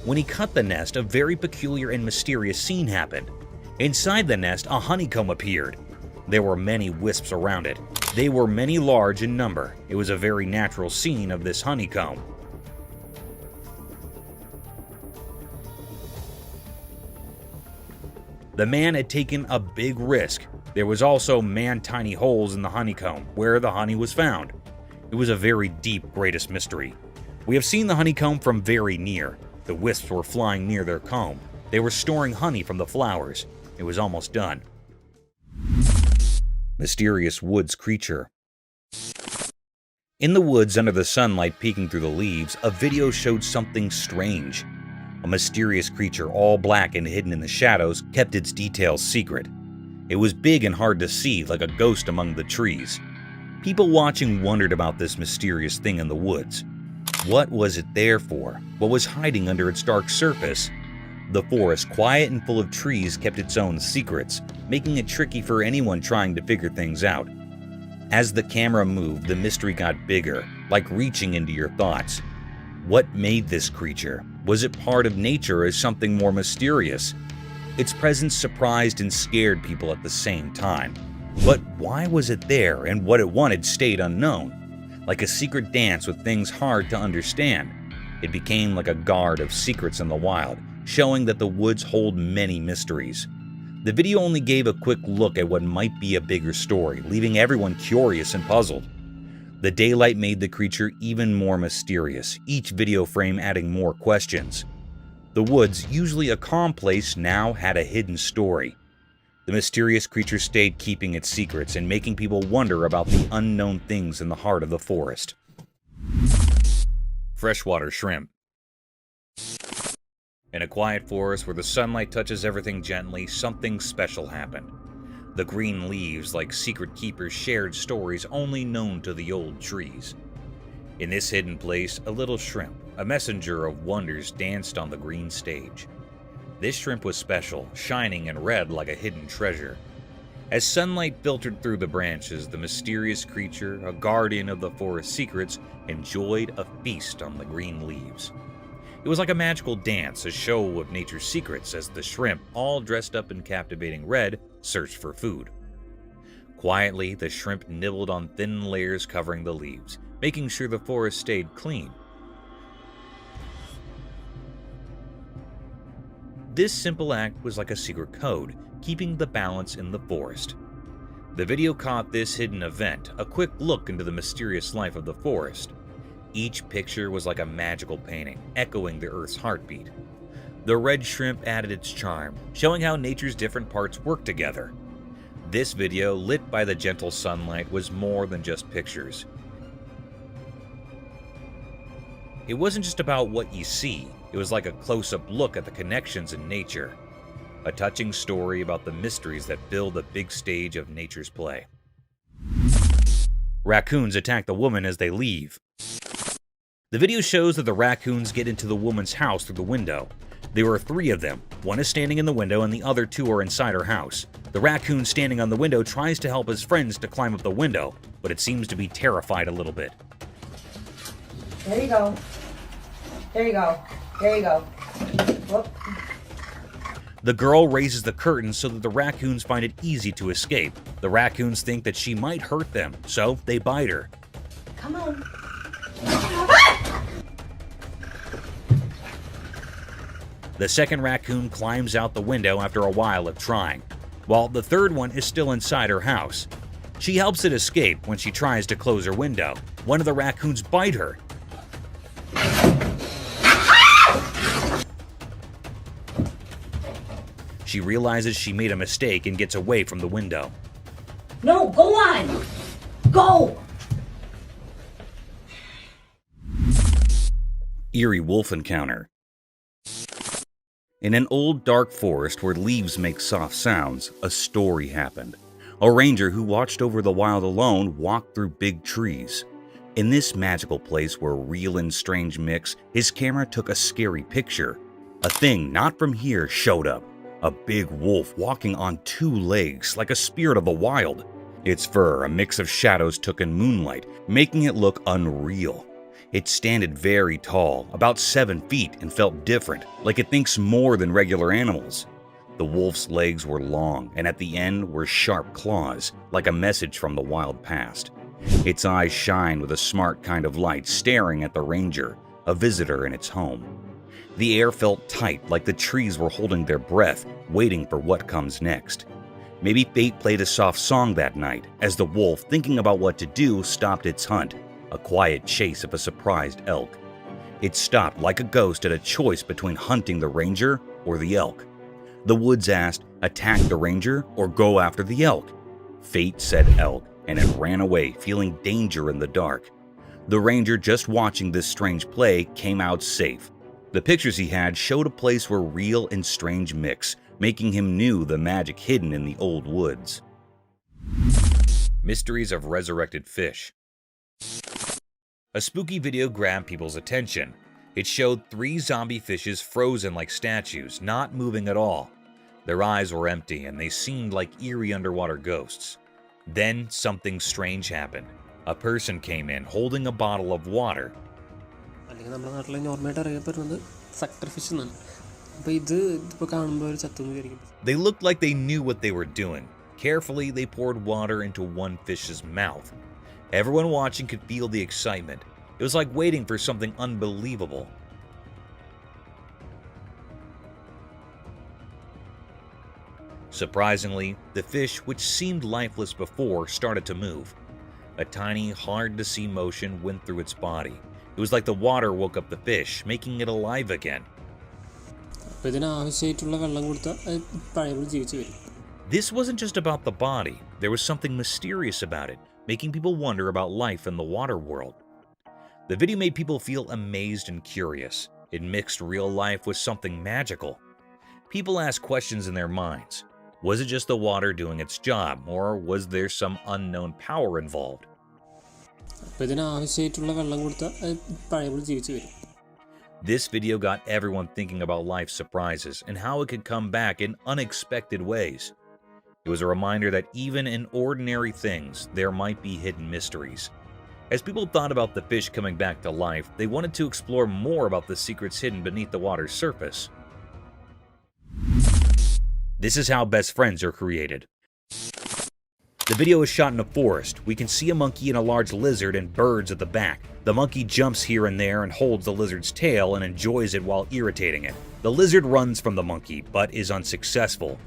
When he cut the nest, a very peculiar and mysterious scene happened. Inside the nest, a honeycomb appeared. There were many wisps around it. They were many large in number. It was a very natural scene of this honeycomb. The man had taken a big risk. There was also man-tiny holes in the honeycomb, where the honey was found. It was a very deep greatest mystery. We have seen the honeycomb from very near. The wisps were flying near their comb. They were storing honey from the flowers. It was almost done. Mysterious woods creature. In the woods under the sunlight peeking through the leaves, a video showed something strange. A mysterious creature, all black and hidden in the shadows, kept its details secret. It was big and hard to see, like a ghost among the trees. People watching wondered about this mysterious thing in the woods. What was it there for? What was hiding under its dark surface? The forest, quiet and full of trees, kept its own secrets, making it tricky for anyone trying to figure things out. As the camera moved, the mystery got bigger, like reaching into your thoughts. What made this creature? Was it part of nature or something more mysterious? Its presence surprised and scared people at the same time. But why was it there, and what it wanted stayed unknown? Like a secret dance with things hard to understand. It became like a guard of secrets in the wild, showing that the woods hold many mysteries. The video only gave a quick look at what might be a bigger story, leaving everyone curious and puzzled. The daylight made the creature even more mysterious, each video frame adding more questions. The woods, usually a calm place, now had a hidden story. The mysterious creature stayed keeping its secrets and making people wonder about the unknown things in the heart of the forest. Freshwater shrimp. In a quiet forest where the sunlight touches everything gently, something special happened. The green leaves, like secret keepers, shared stories only known to the old trees. In this hidden place, a little shrimp, a messenger of wonders, danced on the green stage. This shrimp was special, shining and red like a hidden treasure. As sunlight filtered through the branches, the mysterious creature, a guardian of the forest secrets, enjoyed a feast on the green leaves. It was like a magical dance, a show of nature's secrets as the shrimp, all dressed up in captivating red, searched for food. Quietly, the shrimp nibbled on thin layers covering the leaves, making sure the forest stayed clean. This simple act was like a secret code, keeping the balance in the forest. The video caught this hidden event, a quick look into the mysterious life of the forest. Each picture was like a magical painting, echoing the Earth's heartbeat. The red shrimp added its charm, showing how nature's different parts work together. This video, lit by the gentle sunlight, was more than just pictures. It wasn't just about what you see, it was like a close-up look at the connections in nature. A touching story about the mysteries that fill the big stage of nature's play. Raccoons attack the woman as they leave. The video shows that the raccoons get into the woman's house through the window. There are 3 of them. One is standing in the window and the other 2 are inside her house. The raccoon standing on the window tries to help his friends to climb up the window, but it seems to be terrified a little bit. There you go. There you go. There you go. Whoop. The girl raises the curtain so that the raccoons find it easy to escape. The raccoons think that she might hurt them, so they bite her. Come on. The second raccoon climbs out the window after a while of trying, while the third one is still inside her house. She helps it escape when she tries to close her window. One of the raccoons bite her. She realizes she made a mistake and gets away from the window. No, go on! Go! Eerie wolf encounter. In an old dark forest where leaves make soft sounds, a story happened. A ranger who watched over the wild alone walked through big trees. In this magical place where real and strange mix, his camera took a scary picture. A thing not from here showed up. A big wolf walking on 2 legs like a spirit of the wild. Its fur, a mix of shadows, took in moonlight, making it look unreal. It standed very tall, about 7 feet, and felt different, like it thinks more than regular animals. The wolf's legs were long, and at the end were sharp claws, like a message from the wild past. Its eyes shine with a smart kind of light, staring at the ranger, a visitor in its home. The air felt tight, like the trees were holding their breath, waiting for what comes next. Maybe fate played a soft song that night, as the wolf, thinking about what to do, stopped its hunt. A quiet chase of a surprised elk. It stopped like a ghost at a choice between hunting the ranger or the elk. The woods asked, attack the ranger or go after the elk? Fate said elk, and it ran away, feeling danger in the dark. The ranger, just watching this strange play, came out safe. The pictures he had showed a place where real and strange mix, making him knew the magic hidden in the old woods. Mysteries of resurrected fish. A spooky video grabbed people's attention. It showed 3 zombie fishes frozen like statues, not moving at all. Their eyes were empty and they seemed like eerie underwater ghosts. Then something strange happened. A person came in holding a bottle of water. They looked like they knew what they were doing. Carefully, they poured water into one fish's mouth. Everyone watching could feel the excitement. It was like waiting for something unbelievable. Surprisingly, the fish, which seemed lifeless before, started to move. A tiny, hard-to-see motion went through its body. It was like the water woke up the fish, making it alive again. This wasn't just about the body, there was something mysterious about it, making people wonder about life in the water world. The video made people feel amazed and curious. It mixed real life with something magical. People asked questions in their minds. Was it just the water doing its job, or was there some unknown power involved? This video got everyone thinking about life's surprises and how it could come back in unexpected ways. It was a reminder that even in ordinary things, there might be hidden mysteries. As people thought about the fish coming back to life, they wanted to explore more about the secrets hidden beneath the water's surface. This is how best friends are created. The video is shot in a forest. We can see a monkey and a large lizard and birds at the back. The monkey jumps here and there and holds the lizard's tail and enjoys it while irritating it. The lizard runs from the monkey, but is unsuccessful.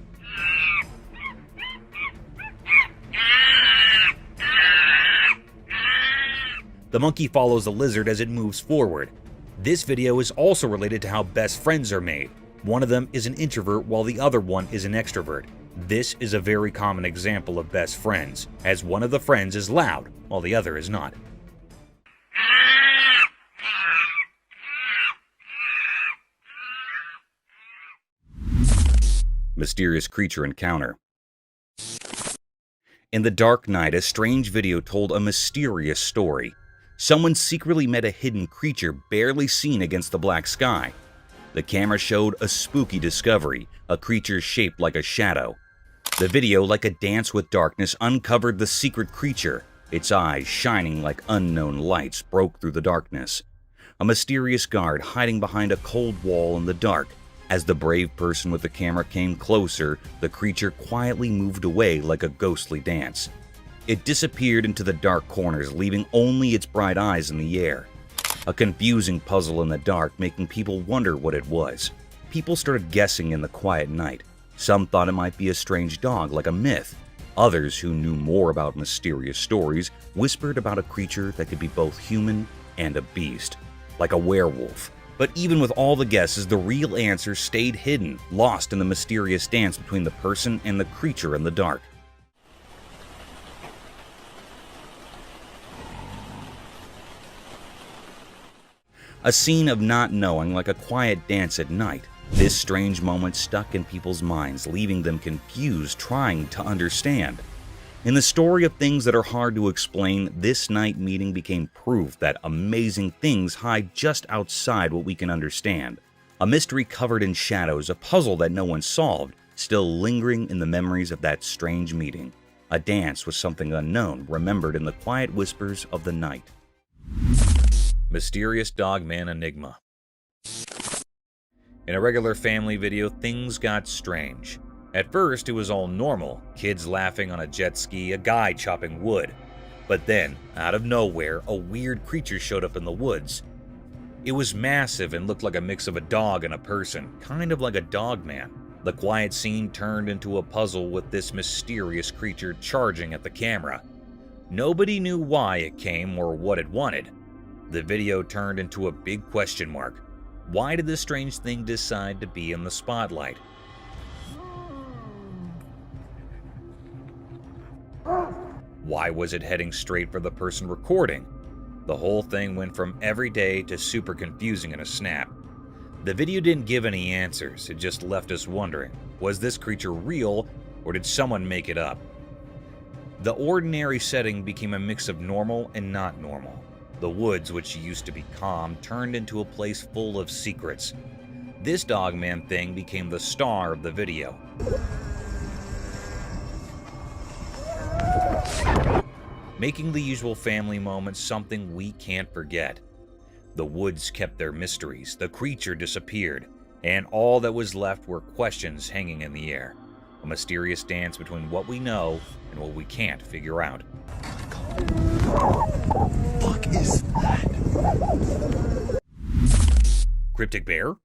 The monkey follows the lizard as it moves forward. This video is also related to how best friends are made. One of them is an introvert while the other one is an extrovert. This is a very common example of best friends, as one of the friends is loud while the other is not. Mysterious creature encounter. In the dark night, a strange video told a mysterious story. Someone secretly met a hidden creature barely seen against the black sky. The camera showed a spooky discovery, a creature shaped like a shadow. The video, like a dance with darkness, uncovered the secret creature. Its eyes, shining like unknown lights, broke through the darkness. A mysterious guard hiding behind a cold wall in the dark. As the brave person with the camera came closer, the creature quietly moved away like a ghostly dance. It disappeared into the dark corners, leaving only its bright eyes in the air. A confusing puzzle in the dark, making people wonder what it was. People started guessing in the quiet night. Some thought it might be a strange dog like a myth. Others, who knew more about mysterious stories, whispered about a creature that could be both human and a beast, like a werewolf. But even with all the guesses, the real answer stayed hidden, lost in the mysterious dance between the person and the creature in the dark. A scene of not knowing, like a quiet dance at night. This strange moment stuck in people's minds, leaving them confused, trying to understand. In the story of things that are hard to explain, this night meeting became proof that amazing things hide just outside what we can understand. A mystery covered in shadows, a puzzle that no one solved, still lingering in the memories of that strange meeting. A dance with something unknown, remembered in the quiet whispers of the night. Mysterious Dogman Enigma. In a regular family video, things got strange. At first, it was all normal, kids laughing on a jet ski, a guy chopping wood. But then, out of nowhere, a weird creature showed up in the woods. It was massive and looked like a mix of a dog and a person, kind of like a dogman. The quiet scene turned into a puzzle with this mysterious creature charging at the camera. Nobody knew why it came or what it wanted. The video turned into a big question mark. Why did this strange thing decide to be in the spotlight? Why was it heading straight for the person recording? The whole thing went from everyday to super confusing in a snap. The video didn't give any answers, it just left us wondering, was this creature real or did someone make it up? The ordinary setting became a mix of normal and not normal. The woods, which used to be calm, turned into a place full of secrets. This dogman thing became the star of the video. Making the usual family moments something we can't forget. The woods kept their mysteries, the creature disappeared, and all that was left were questions hanging in the air. A mysterious dance between what we know and what we can't figure out. Fuck is that? Cryptic bear?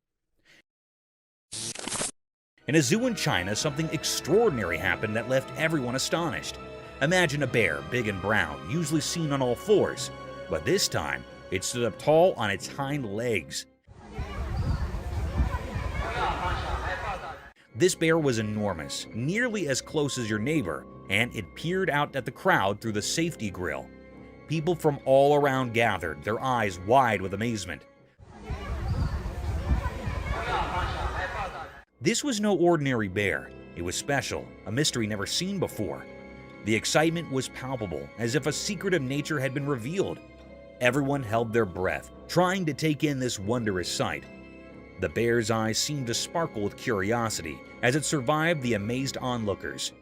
In a zoo in China, something extraordinary happened that left everyone astonished. Imagine a bear, big and brown, usually seen on all fours, but this time, it stood up tall on its hind legs. This bear was enormous, nearly as close as your neighbor, and it peered out at the crowd through the safety grill. People from all around gathered, their eyes wide with amazement. This was no ordinary bear. It was special, a mystery never seen before. The excitement was palpable, as if a secret of nature had been revealed. Everyone held their breath, trying to take in this wondrous sight. The bear's eyes seemed to sparkle with curiosity as it survived the amazed onlookers.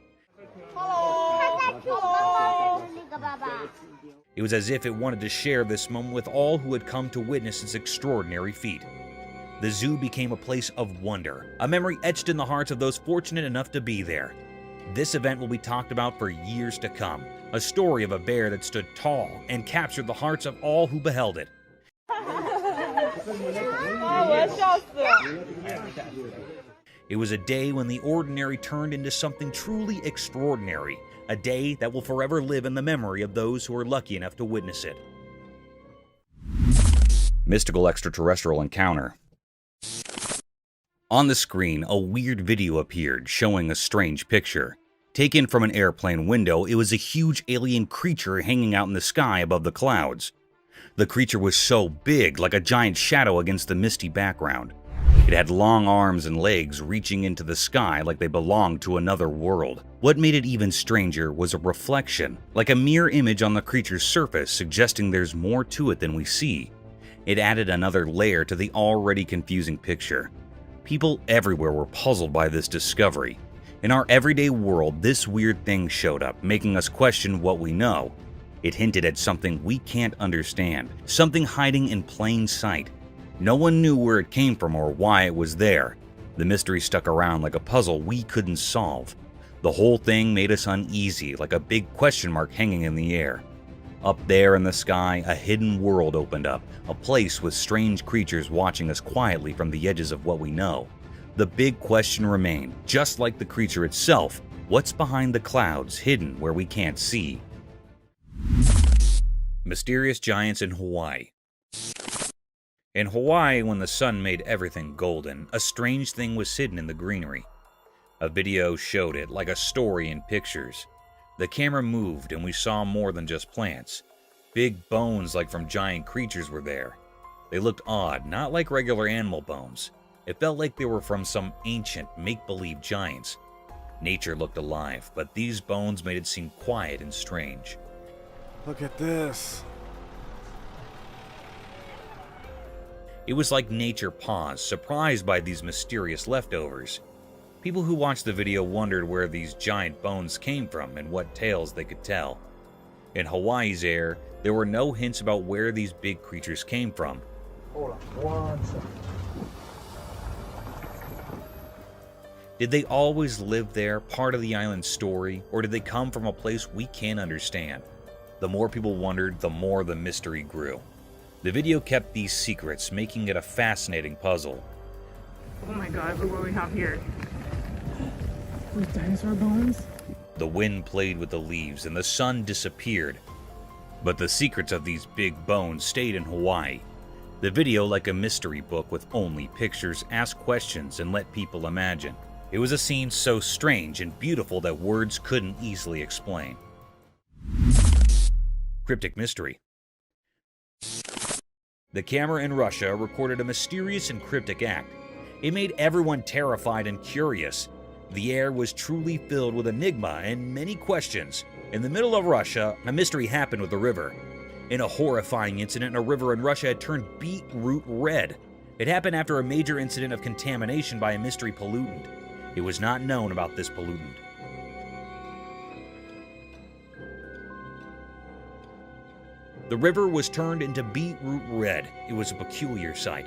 It was as if it wanted to share this moment with all who had come to witness its extraordinary feat. The zoo became a place of wonder, a memory etched in the hearts of those fortunate enough to be there. This event will be talked about for years to come, a story of a bear that stood tall and captured the hearts of all who beheld it. It was a day when the ordinary turned into something truly extraordinary, a day that will forever live in the memory of those who are lucky enough to witness it. Mystical extraterrestrial encounter. On the screen, a weird video appeared showing a strange picture. Taken from an airplane window, it was a huge alien creature hanging out in the sky above the clouds. The creature was so big, like a giant shadow against the misty background. It had long arms and legs reaching into the sky like they belonged to another world. What made it even stranger was a reflection, like a mirror image on the creature's surface, suggesting there's more to it than we see. It added another layer to the already confusing picture. People everywhere were puzzled by this discovery. In our everyday world, this weird thing showed up, making us question what we know. It hinted at something we can't understand, something hiding in plain sight. No one knew where it came from or why it was there. The mystery stuck around like a puzzle we couldn't solve. The whole thing made us uneasy, like a big question mark hanging in the air. Up there in the sky, a hidden world opened up, a place with strange creatures watching us quietly from the edges of what we know. The big question remained, just like the creature itself, what's behind the clouds, hidden where we can't see? Mysterious giants in Hawaii. In Hawaii, when the sun made everything golden, a strange thing was hidden in the greenery. A video showed it, like a story in pictures. The camera moved and we saw more than just plants. Big bones like from giant creatures were there. They looked odd, not like regular animal bones. It felt like they were from some ancient, make-believe giants. Nature looked alive, but these bones made it seem quiet and strange. Look at this. It was like nature paused, surprised by these mysterious leftovers. People who watched the video wondered where these giant bones came from and what tales they could tell. In Hawaii's air, there were no hints about where these big creatures came from. Hold on 1 second. Did they always live there, part of the island's story, or did they come from a place we can't understand? The more people wondered, the more the mystery grew. The video kept these secrets, making it a fascinating puzzle. Oh my god, look what we have here. With dinosaur bones? The wind played with the leaves and the sun disappeared. But the secrets of these big bones stayed in Hawaii. The video, like a mystery book with only pictures, asked questions and let people imagine. It was a scene so strange and beautiful that words couldn't easily explain. Cryptic mystery. The camera in Russia recorded a mysterious and cryptic act. It made everyone terrified and curious. The air was truly filled with enigma and many questions. In the middle of Russia, a mystery happened with a river. In a horrifying incident, a river in Russia had turned beetroot red. It happened after a major incident of contamination by a mystery pollutant. It was not known about this pollutant. The river was turned into beetroot red. It was a peculiar sight.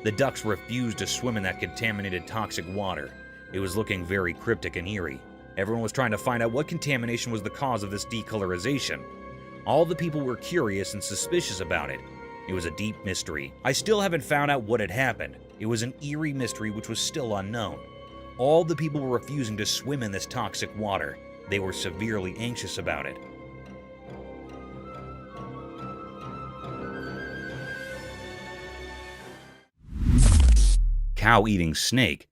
The ducks refused to swim in that contaminated toxic water. It was looking very cryptic and eerie. Everyone was trying to find out what contamination was the cause of this decolorization. All the people were curious and suspicious about it. It was a deep mystery. I still haven't found out what had happened. It was an eerie mystery which was still unknown. All the people were refusing to swim in this toxic water. They were severely anxious about it. Cow-eating snake.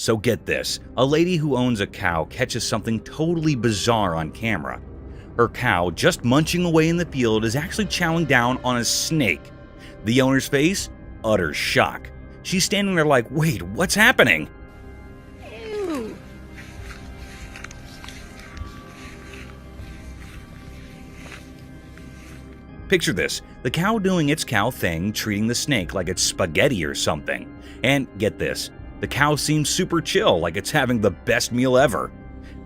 So get this, a lady who owns a cow catches something totally bizarre on camera. Her cow, just munching away in the field, is actually chowing down on a snake. The owner's face? Utter shock. She's standing there like, wait, what's happening? Ew. Picture this, the cow doing its cow thing, treating the snake like it's spaghetti or something. And get this, the cow seems super chill, like it's having the best meal ever.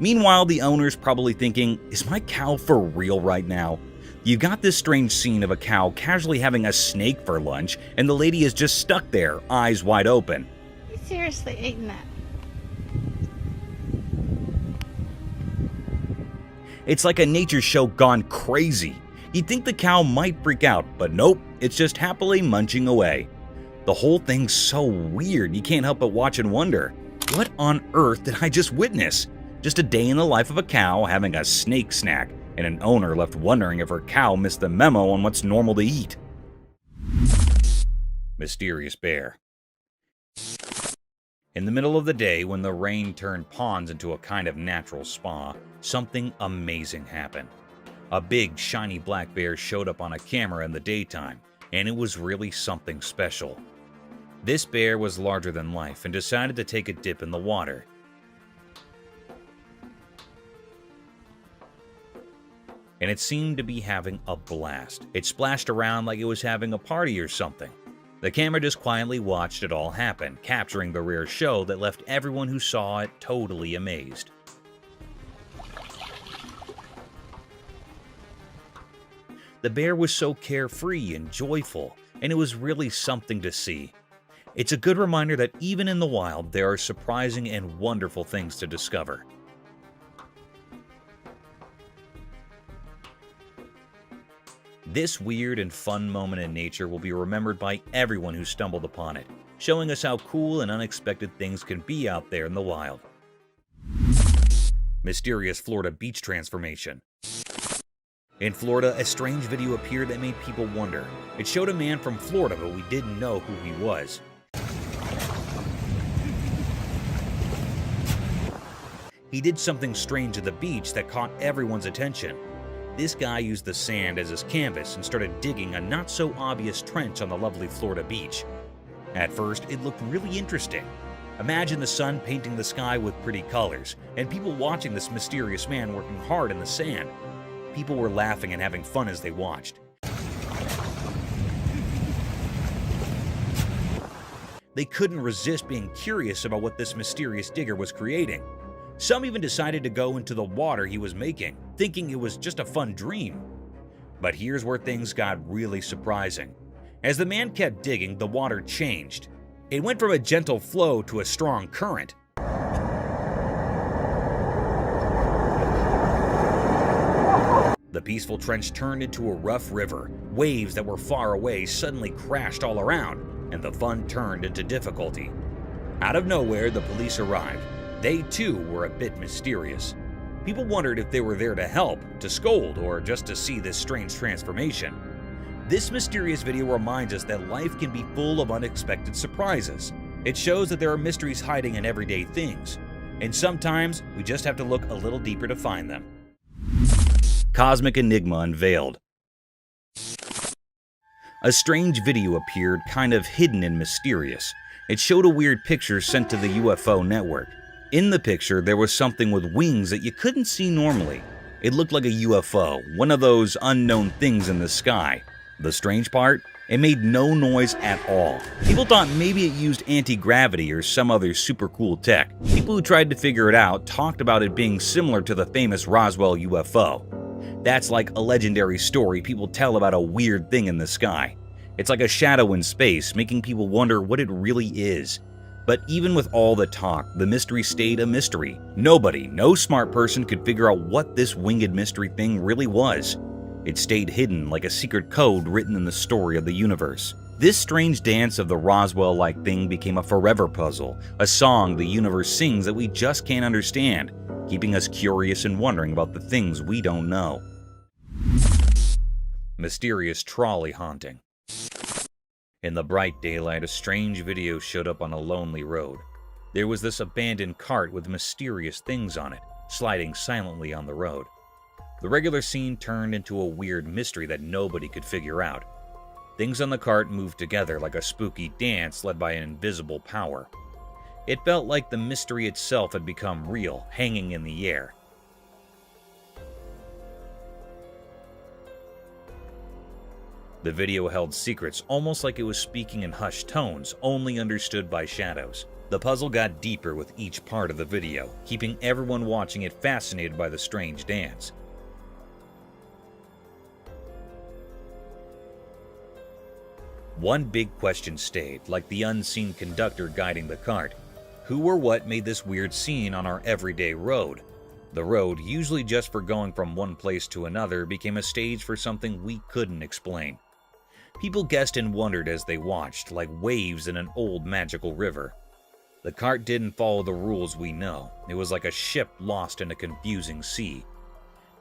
Meanwhile, the owner's probably thinking, is my cow for real right now? You've got this strange scene of a cow casually having a snake for lunch, and the lady is just stuck there, eyes wide open. You seriously eating that? It's like a nature show gone crazy. You'd think the cow might freak out, but nope, it's just happily munching away. The whole thing's so weird, you can't help but watch and wonder, what on earth did I just witness? Just a day in the life of a cow having a snake snack, and an owner left wondering if her cow missed the memo on what's normal to eat. Mysterious bear. In the middle of the day, when the rain turned ponds into a kind of natural spa, something amazing happened. A big, shiny black bear showed up on a camera in the daytime, and it was really something special. This bear was larger than life and decided to take a dip in the water. And it seemed to be having a blast. It splashed around like it was having a party or something. The camera just quietly watched it all happen, capturing the rare show that left everyone who saw it totally amazed. The bear was so carefree and joyful, and it was really something to see. It's a good reminder that even in the wild, there are surprising and wonderful things to discover. This weird and fun moment in nature will be remembered by everyone who stumbled upon it, showing us how cool and unexpected things can be out there in the wild. Mysterious Florida beach transformation. In Florida, a strange video appeared that made people wonder. It showed a man from Florida, but we didn't know who he was. He did something strange at the beach that caught everyone's attention. This guy used the sand as his canvas and started digging a not-so-obvious trench on the lovely Florida beach. At first, it looked really interesting. Imagine the sun painting the sky with pretty colors, and people watching this mysterious man working hard in the sand. People were laughing and having fun as they watched. They couldn't resist being curious about what this mysterious digger was creating. Some even decided to go into the water he was making, thinking it was just a fun dream. But here's where things got really surprising. As the man kept digging, the water changed. It went from a gentle flow to a strong current. The peaceful trench turned into a rough river. Waves that were far away suddenly crashed all around, and the fun turned into difficulty. Out of nowhere, the police arrived. They too were a bit mysterious. People wondered if they were there to help, to scold, or just to see this strange transformation. This mysterious video reminds us that life can be full of unexpected surprises. It shows that there are mysteries hiding in everyday things, and sometimes we just have to look a little deeper to find them. Cosmic Enigma unveiled. A strange video appeared, kind of hidden and mysterious. It showed a weird picture sent to the UFO network. In the picture, there was something with wings that you couldn't see normally. It looked like a UFO, one of those unknown things in the sky. The strange part? It made no noise at all. People thought maybe it used anti-gravity or some other super cool tech. People who tried to figure it out talked about it being similar to the famous Roswell UFO. That's like a legendary story people tell about a weird thing in the sky. It's like a shadow in space, making people wonder what it really is. But even with all the talk, the mystery stayed a mystery. Nobody, no smart person could figure out what this winged mystery thing really was. It stayed hidden like a secret code written in the story of the universe. This strange dance of the Roswell-like thing became a forever puzzle, a song the universe sings that we just can't understand, keeping us curious and wondering about the things we don't know. Mysterious trolley haunting. In the bright daylight, a strange video showed up on a lonely road. There was this abandoned cart with mysterious things on it, sliding silently on the road. The regular scene turned into a weird mystery that nobody could figure out. Things on the cart moved together like a spooky dance led by an invisible power. It felt like the mystery itself had become real, hanging in the air. The video held secrets, almost like it was speaking in hushed tones, only understood by shadows. The puzzle got deeper with each part of the video, keeping everyone watching it fascinated by the strange dance. One big question stayed, like the unseen conductor guiding the cart. Who or what made this weird scene on our everyday road? The road, usually just for going from one place to another, became a stage for something we couldn't explain. People guessed and wondered as they watched, like waves in an old magical river. The cart didn't follow the rules we know. It was like a ship lost in a confusing sea.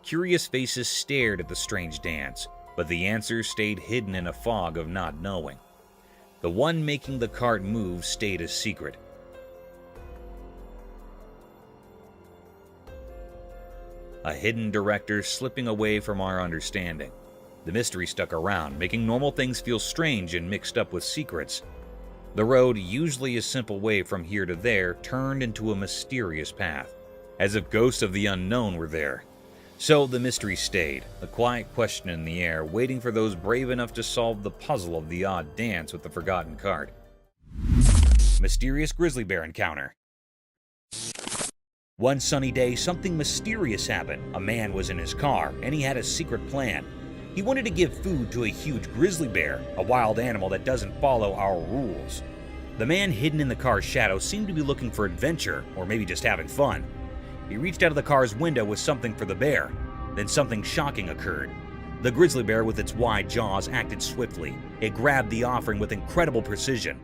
Curious faces stared at the strange dance, but the answers stayed hidden in a fog of not knowing. The one making the cart move stayed a secret. A hidden director slipping away from our understanding. The mystery stuck around, making normal things feel strange and mixed up with secrets. The road, usually a simple way from here to there, turned into a mysterious path, as if ghosts of the unknown were there. So the mystery stayed, a quiet question in the air, waiting for those brave enough to solve the puzzle of the odd dance with the forgotten cart. Mysterious grizzly bear encounter. One sunny day, something mysterious happened. A man was in his car, and he had a secret plan. He wanted to give food to a huge grizzly bear, a wild animal that doesn't follow our rules. The man hidden in the car's shadow seemed to be looking for adventure, or maybe just having fun. He reached out of the car's window with something for the bear. Then something shocking occurred. The grizzly bear with its wide jaws acted swiftly. It grabbed the offering with incredible precision.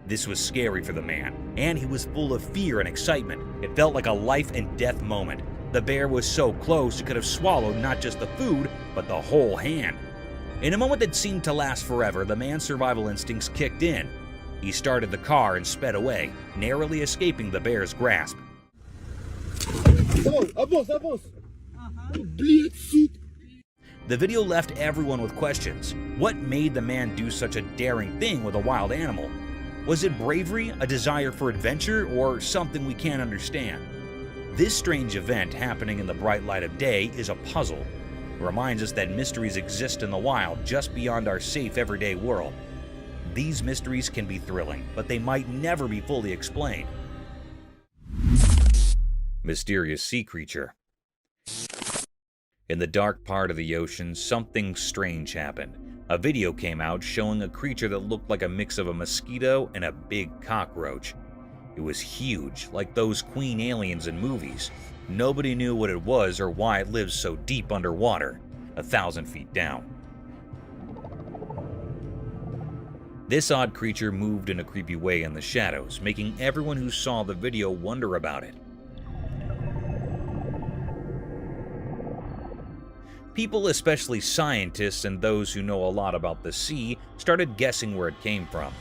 This was scary for the man, and he was full of fear and excitement. It felt like a life and death moment. The bear was so close it could have swallowed not just the food, but the whole hand. In a moment that seemed to last forever, the man's survival instincts kicked in. He started the car and sped away, narrowly escaping the bear's grasp. The video left everyone with questions. What made the man do such a daring thing with a wild animal? Was it bravery, a desire for adventure, or something we can't understand? This strange event happening in the bright light of day is a puzzle. It reminds us that mysteries exist in the wild just beyond our safe everyday world. These mysteries can be thrilling, but they might never be fully explained. Mysterious sea creature. In the dark part of the ocean, something strange happened. A video came out showing a creature that looked like a mix of a mosquito and a big cockroach. It was huge, like those queen aliens in movies. Nobody knew what it was or why it lives so deep underwater, 1,000 feet down. This odd creature moved in a creepy way in the shadows, making everyone who saw the video wonder about it. People, especially scientists and those who know a lot about the sea, started guessing where it came from.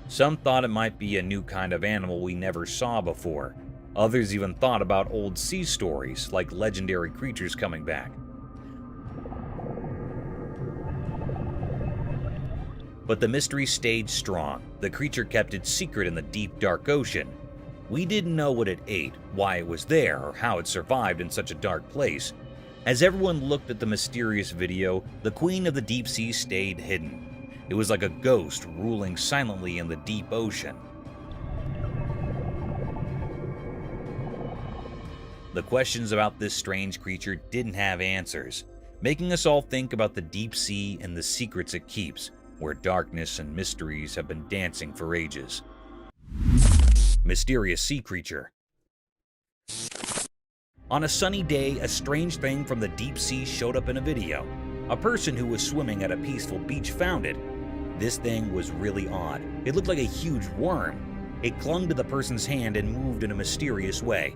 Some thought it might be a new kind of animal we never saw before. Others even thought about old sea stories, like legendary creatures coming back. But the mystery stayed strong. The creature kept its secret in the deep, dark ocean. We didn't know what it ate, why it was there, or how it survived in such a dark place. As everyone looked at the mysterious video, the queen of the deep sea stayed hidden. It was like a ghost ruling silently in the deep ocean. The questions about this strange creature didn't have answers, making us all think about the deep sea and the secrets it keeps, where darkness and mysteries have been dancing for ages. Mysterious sea creature. On a sunny day, a strange thing from the deep sea showed up in a video. A person who was swimming at a peaceful beach found it. This thing was really odd. It looked like a huge worm. It clung to the person's hand and moved in a mysterious way.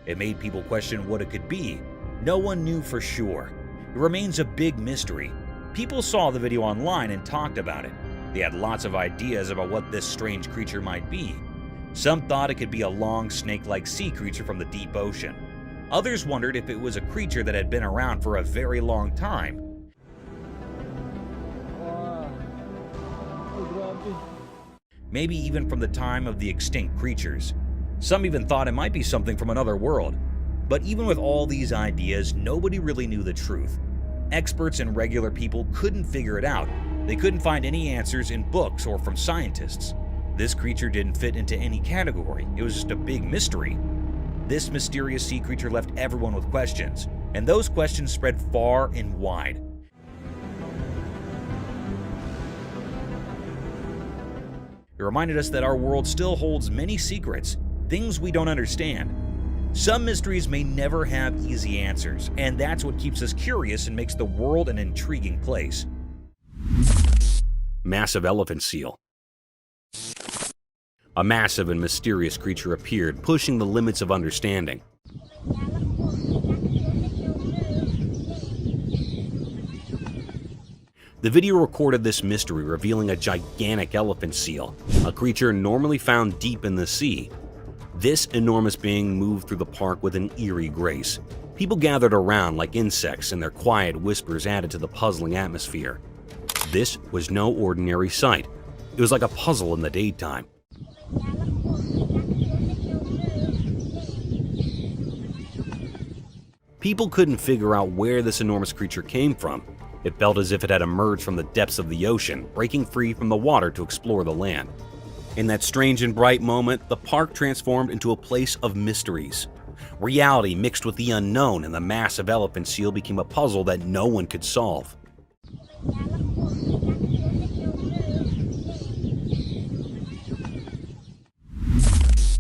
It made people question what it could be. No one knew for sure. It remains a big mystery. People saw the video online and talked about it. They had lots of ideas about what this strange creature might be. Some thought it could be a long, snake-like sea creature from the deep ocean. Others wondered if it was a creature that had been around for a very long time. Maybe even from the time of the extinct creatures. Some even thought it might be something from another world. But even with all these ideas, nobody really knew the truth. Experts and regular people couldn't figure it out. They couldn't find any answers in books or from scientists. This creature didn't fit into any category. It was just a big mystery. This mysterious sea creature left everyone with questions, and those questions spread far and wide. It reminded us that our world still holds many secrets, things we don't understand. Some mysteries may never have easy answers, and that's what keeps us curious and makes the world an intriguing place. Massive elephant seal. A massive and mysterious creature appeared, pushing the limits of understanding. The video recorded this mystery, revealing a gigantic elephant seal, a creature normally found deep in the sea. This enormous being moved through the park with an eerie grace. People gathered around like insects, and their quiet whispers added to the puzzling atmosphere. This was no ordinary sight. It was like a puzzle in the daytime. People couldn't figure out where this enormous creature came from. It felt as if it had emerged from the depths of the ocean, breaking free from the water to explore the land. In that strange and bright moment, the park transformed into a place of mysteries. Reality mixed with the unknown, and the massive elephant seal became a puzzle that no one could solve.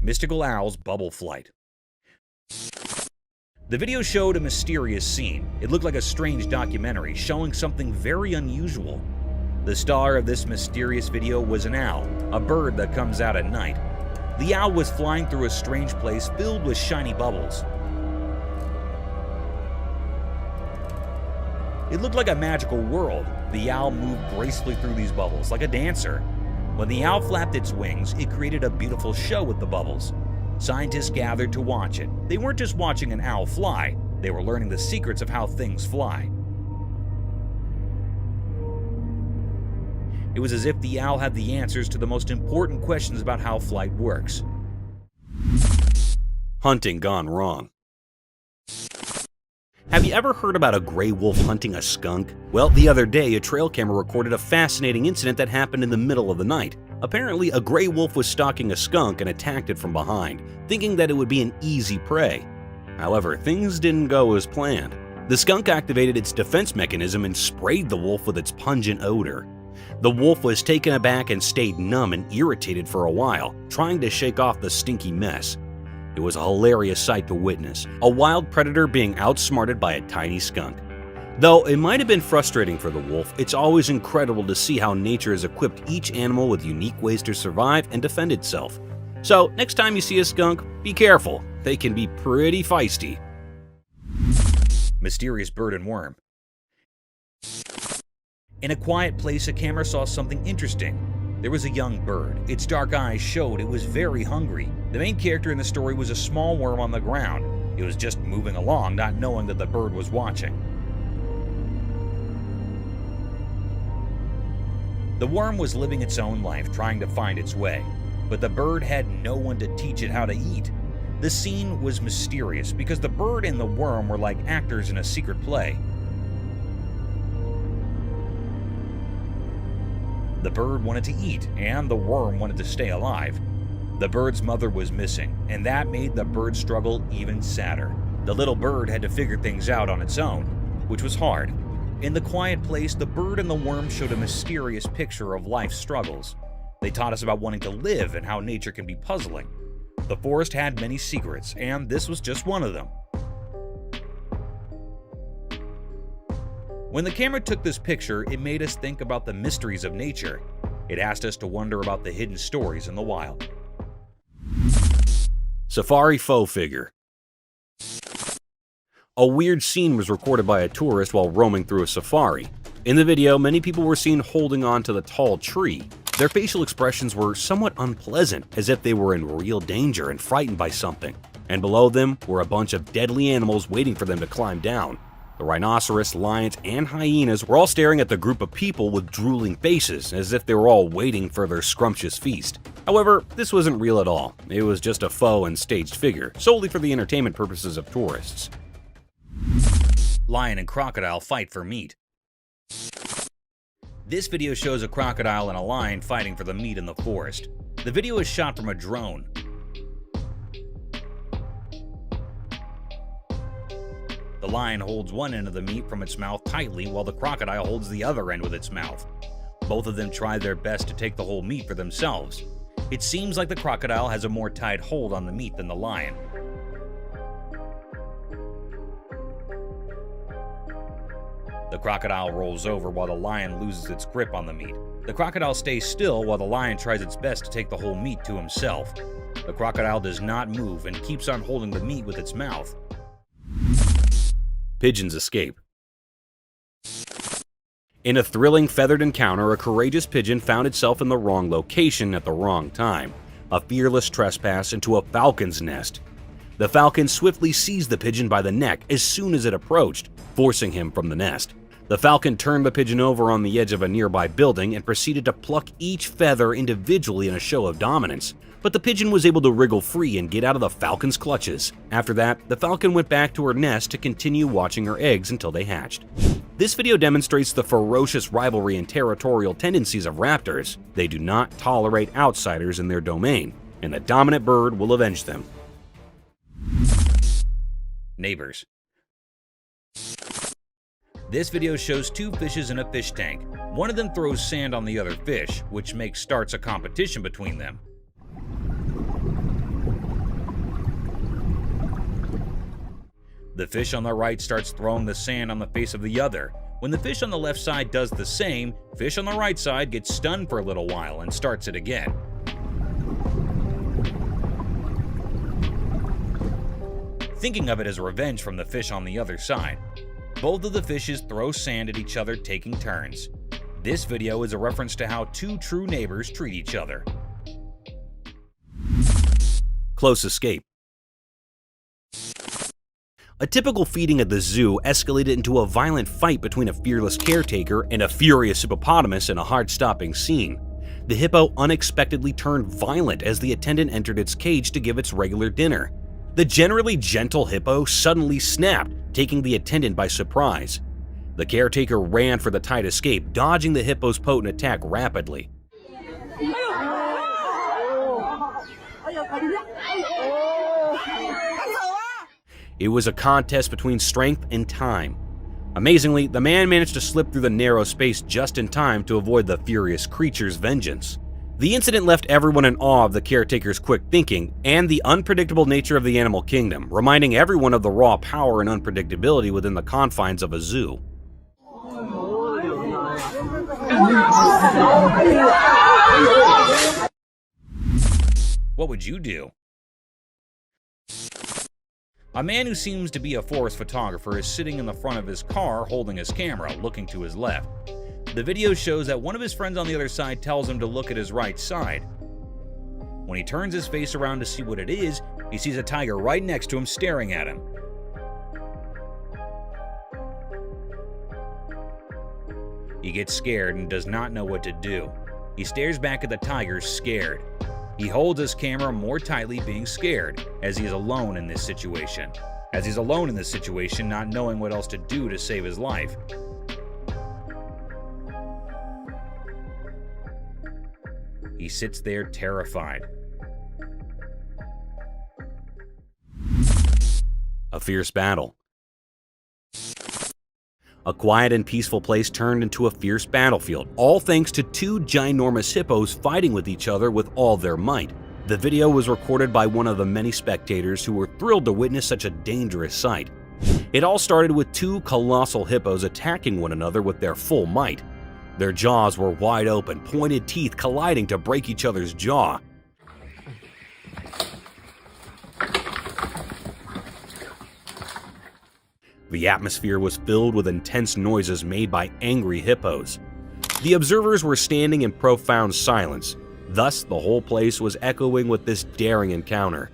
Mystical Owl's Bubble Flight. The video showed a mysterious scene. It looked like a strange documentary showing something very unusual. The star of this mysterious video was an owl, a bird that comes out at night. The owl was flying through a strange place filled with shiny bubbles. It looked like a magical world. The owl moved gracefully through these bubbles like a dancer. When the owl flapped its wings, it created a beautiful show with the bubbles. Scientists gathered to watch it. They weren't just watching an owl fly, they were learning the secrets of how things fly. It was as if the owl had the answers to the most important questions about how flight works. Hunting gone wrong. Have you ever heard about a gray wolf hunting a skunk? Well, the other day, a trail camera recorded a fascinating incident that happened in the middle of the night. Apparently, a gray wolf was stalking a skunk and attacked it from behind, thinking that it would be an easy prey. However, things didn't go as planned. The skunk activated its defense mechanism and sprayed the wolf with its pungent odor. The wolf was taken aback and stayed numb and irritated for a while, trying to shake off the stinky mess. It was a hilarious sight to witness, a wild predator being outsmarted by a tiny skunk. Though it might have been frustrating for the wolf, it's always incredible to see how nature has equipped each animal with unique ways to survive and defend itself. So next time you see a skunk, be careful. They can be pretty feisty. Mysterious bird and worm. In a quiet place, a camera saw something interesting. There was a young bird. Its dark eyes showed it was very hungry. The main character in the story was a small worm on the ground. It was just moving along, not knowing that the bird was watching. The worm was living its own life, trying to find its way, but the bird had no one to teach it how to eat. The scene was mysterious because the bird and the worm were like actors in a secret play. The bird wanted to eat, and the worm wanted to stay alive. The bird's mother was missing, and that made the bird's struggle even sadder. The little bird had to figure things out on its own, which was hard. In the quiet place, the bird and the worm showed a mysterious picture of life's struggles. They taught us about wanting to live and how nature can be puzzling. The forest had many secrets, and this was just one of them. When the camera took this picture, it made us think about the mysteries of nature. It asked us to wonder about the hidden stories in the wild. Safari faux figure. A weird scene was recorded by a tourist while roaming through a safari. In the video, many people were seen holding on to the tall tree. Their facial expressions were somewhat unpleasant, as if they were in real danger and frightened by something. And below them were a bunch of deadly animals waiting for them to climb down. The rhinoceros, lions, and hyenas were all staring at the group of people with drooling faces, as if they were all waiting for their scrumptious feast. However, this wasn't real at all. It was just a faux and staged figure, solely for the entertainment purposes of tourists. Lion and crocodile fight for meat. This video shows a crocodile and a lion fighting for the meat in the forest. The video is shot from a drone. The lion holds one end of the meat from its mouth tightly while the crocodile holds the other end with its mouth. Both of them try their best to take the whole meat for themselves. It seems like the crocodile has a more tight hold on the meat than the lion. The crocodile rolls over while the lion loses its grip on the meat. The crocodile stays still while the lion tries its best to take the whole meat to himself. The crocodile does not move and keeps on holding the meat with its mouth. Pigeons escape. In a thrilling feathered encounter, a courageous pigeon found itself in the wrong location at the wrong time. A fearless trespass into a falcon's nest. The falcon swiftly seized the pigeon by the neck as soon as it approached, forcing him from the nest. The falcon turned the pigeon over on the edge of a nearby building and proceeded to pluck each feather individually in a show of dominance. But the pigeon was able to wriggle free and get out of the falcon's clutches. After that, the falcon went back to her nest to continue watching her eggs until they hatched. This video demonstrates the ferocious rivalry and territorial tendencies of raptors. They do not tolerate outsiders in their domain, and the dominant bird will avenge them. Neighbors. This video shows two fishes in a fish tank. One of them throws sand on the other fish, which starts a competition between them. The fish on the right starts throwing the sand on the face of the other. When the fish on the left side does the same, fish on the right side gets stunned for a little while and starts it again. Thinking of it as revenge from the fish on the other side. Both of the fishes throw sand at each other, taking turns. This video is a reference to how two true neighbors treat each other. Close escape. A typical feeding at the zoo escalated into a violent fight between a fearless caretaker and a furious hippopotamus in a heart-stopping scene. The hippo unexpectedly turned violent as the attendant entered its cage to give its regular dinner. The generally gentle hippo suddenly snapped, taking the attendant by surprise. The caretaker ran for the tight escape, dodging the hippo's potent attack rapidly. It was a contest between strength and time. Amazingly, the man managed to slip through the narrow space just in time to avoid the furious creature's vengeance. The incident left everyone in awe of the caretaker's quick thinking and the unpredictable nature of the animal kingdom, reminding everyone of the raw power and unpredictability within the confines of a zoo. What would you do? A man who seems to be a forest photographer is sitting in the front of his car holding his camera, looking to his left. The video shows that one of his friends on the other side tells him to look at his right side. When he turns his face around to see what it is, he sees a tiger right next to him staring at him. He gets scared and does not know what to do. He stares back at the tiger, scared. He holds his camera more tightly, being scared, as he is alone in this situation. Not knowing what else to do to save his life. He sits there terrified. A fierce battle. A quiet and peaceful place turned into a fierce battlefield, all thanks to two ginormous hippos fighting with each other with all their might. The video was recorded by one of the many spectators who were thrilled to witness such a dangerous sight. It all started with two colossal hippos attacking one another with their full might. Their jaws were wide open, pointed teeth colliding to break each other's jaw. The atmosphere was filled with intense noises made by angry hippos. The observers were standing in profound silence, thus the whole place was echoing with this daring encounter.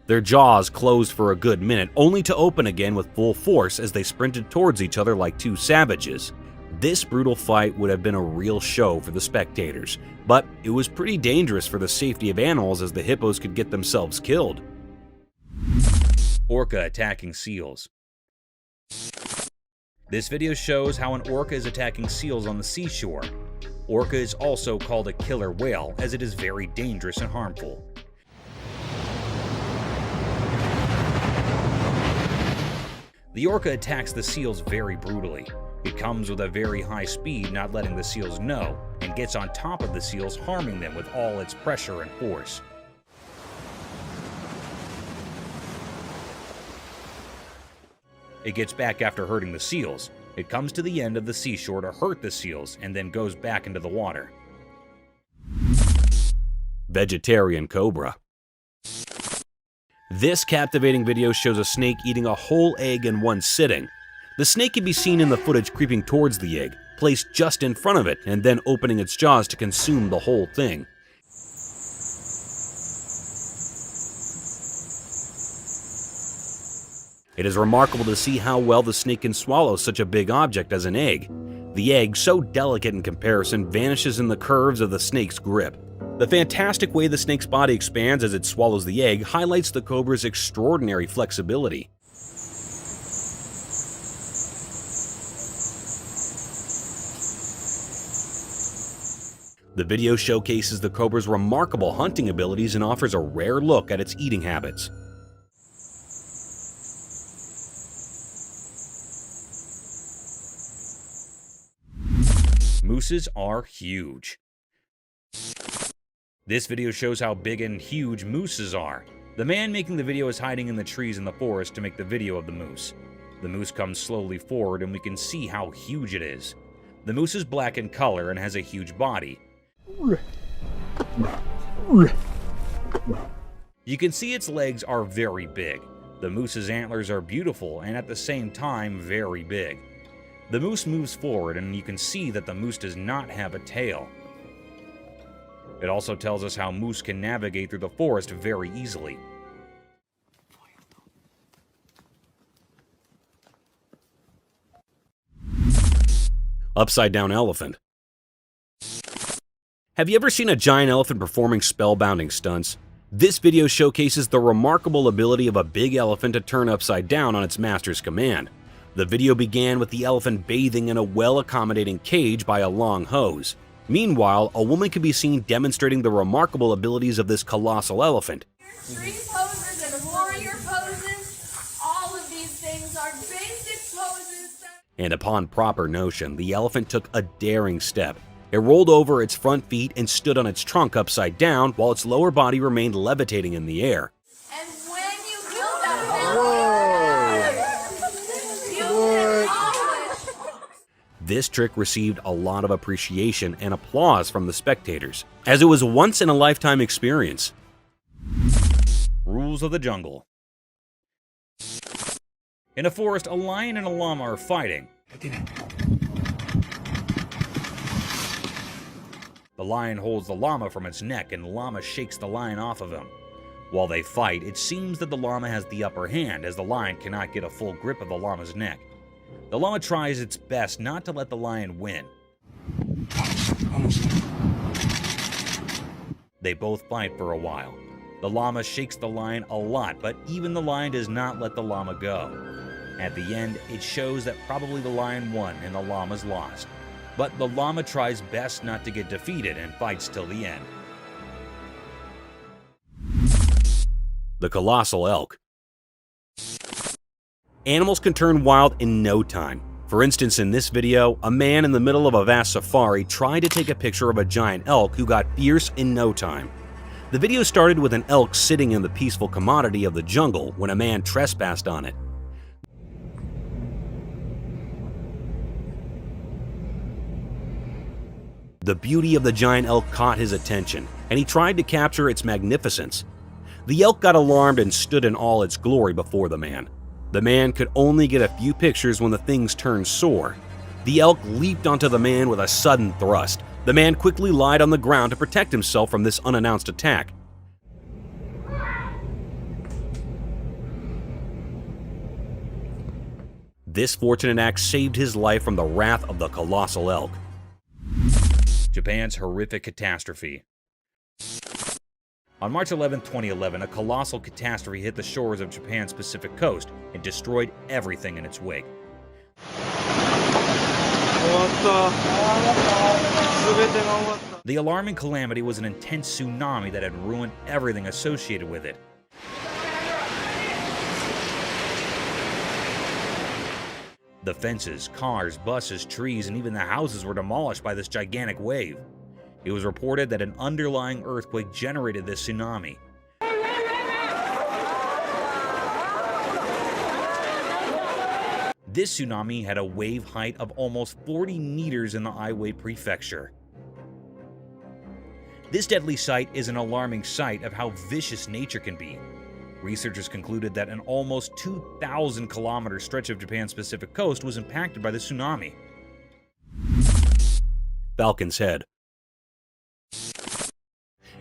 Their jaws closed for a good minute, only to open again with full force as they sprinted towards each other like two savages. This brutal fight would have been a real show for the spectators, but it was pretty dangerous for the safety of animals as the hippos could get themselves killed. Orca attacking seals. This video shows how an orca is attacking seals on the seashore. Orca is also called a killer whale as it is very dangerous and harmful. The orca attacks the seals very brutally. It comes with a very high speed, not letting the seals know, and gets on top of the seals, harming them with all its pressure and force. It gets back after hurting the seals. It comes to the end of the seashore to hurt the seals, and then goes back into the water. Vegetarian cobra. This captivating video shows a snake eating a whole egg in one sitting. The snake can be seen in the footage creeping towards the egg, placed just in front of it, and then opening its jaws to consume the whole thing. It is remarkable to see how well the snake can swallow such a big object as an egg. The egg, so delicate in comparison, vanishes in the curves of the snake's grip. The fantastic way the snake's body expands as it swallows the egg highlights the cobra's extraordinary flexibility. The video showcases the cobra's remarkable hunting abilities and offers a rare look at its eating habits. Mooses are huge. This video shows how big and huge mooses are. The man making the video is hiding in the trees in the forest to make the video of the moose. The moose comes slowly forward and we can see how huge it is. The moose is black in color and has a huge body. You can see its legs are very big. The moose's antlers are beautiful and at the same time very big. The moose moves forward and you can see that the moose does not have a tail. It also tells us how moose can navigate through the forest very easily. Upside down elephant. Have you ever seen a giant elephant performing spellbinding stunts? This video showcases the remarkable ability of a big elephant to turn upside down on its master's command. The video began with the elephant bathing in a well-accommodating cage by a long hose. Meanwhile, a woman can be seen demonstrating the remarkable abilities of this colossal elephant. Street poses and warrior poses, all of these things are basic poses. And upon proper notion, the elephant took a daring step. It rolled over its front feet and stood on its trunk upside down while its lower body remained levitating in the air. And when you do that, This trick received a lot of appreciation and applause from the spectators, as it was a once-in-a-lifetime experience. Rules of the jungle. In a forest, a lion and a llama are fighting. The lion holds the llama from its neck and the llama shakes the lion off of him. While they fight, it seems that the llama has the upper hand as the lion cannot get a full grip of the llama's neck. The llama tries its best not to let the lion win. They both fight for a while. The llama shakes the lion a lot, but even the lion does not let the llama go. At the end, it shows that probably the lion won and the llama's lost. But the llama tries best not to get defeated and fights till the end. The colossal elk. Animals can turn wild in no time. For instance, in this video, a man in the middle of a vast safari tried to take a picture of a giant elk who got fierce in no time. The video started with an elk sitting in the peaceful commodity of the jungle when a man trespassed on it. The beauty of the giant elk caught his attention, and he tried to capture its magnificence. The elk got alarmed and stood in all its glory before the man. The man could only get a few pictures when the things turned sore. The elk leaped onto the man with a sudden thrust. The man quickly lied on the ground to protect himself from this unannounced attack. This fortunate act saved his life from the wrath of the colossal elk. Japan's horrific catastrophe. On March 11, 2011, a colossal catastrophe hit the shores of Japan's Pacific coast and destroyed everything in its wake. The alarming calamity was an intense tsunami that had ruined everything associated with it. The fences, cars, buses, trees, and even the houses were demolished by this gigantic wave. It was reported that an underlying earthquake generated this tsunami. This tsunami had a wave height of almost 40 meters in the Aiwei prefecture. This deadly sight is an alarming sight of how vicious nature can be. Researchers concluded that an almost 2,000-kilometer stretch of Japan's Pacific coast was impacted by the tsunami. Falcon's Head.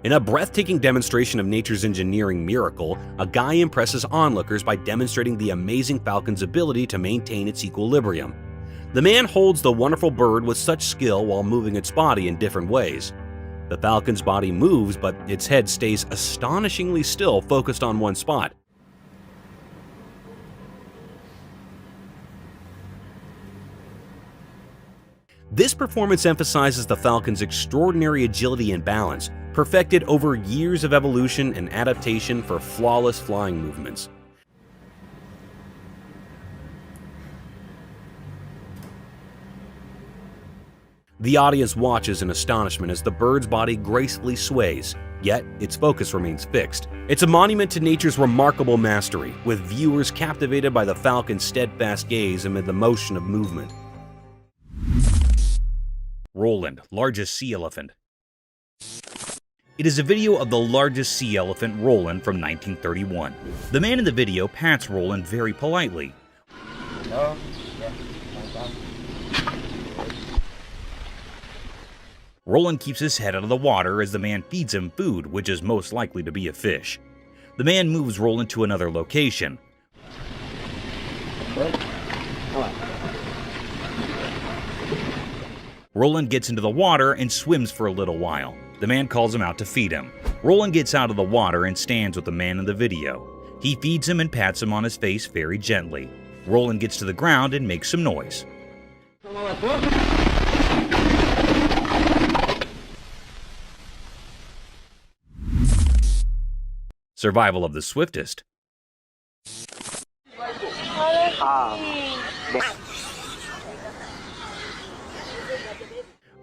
In a breathtaking demonstration of nature's engineering miracle, a guy impresses onlookers by demonstrating the amazing falcon's ability to maintain its equilibrium. The man holds the wonderful bird with such skill while moving its body in different ways. The falcon's body moves, but its head stays astonishingly still, focused on one spot. This performance emphasizes the falcon's extraordinary agility and balance, perfected over years of evolution and adaptation for flawless flying movements. The audience watches in astonishment as the bird's body gracefully sways, yet its focus remains fixed. It's a monument to nature's remarkable mastery, with viewers captivated by the falcon's steadfast gaze amid the motion of movement. Roland, largest sea elephant. It is a video of the largest sea elephant, Roland, from 1931. The man in the video pats Roland very politely. Roland keeps his head out of the water as the man feeds him food, which is most likely to be a fish. The man moves Roland to another location. Roland gets into the water and swims for a little while. The man calls him out to feed him. Roland gets out of the water and stands with the man in the video. He feeds him and pats him on his face very gently. Roland gets to the ground and makes some noise. Survival of the swiftest.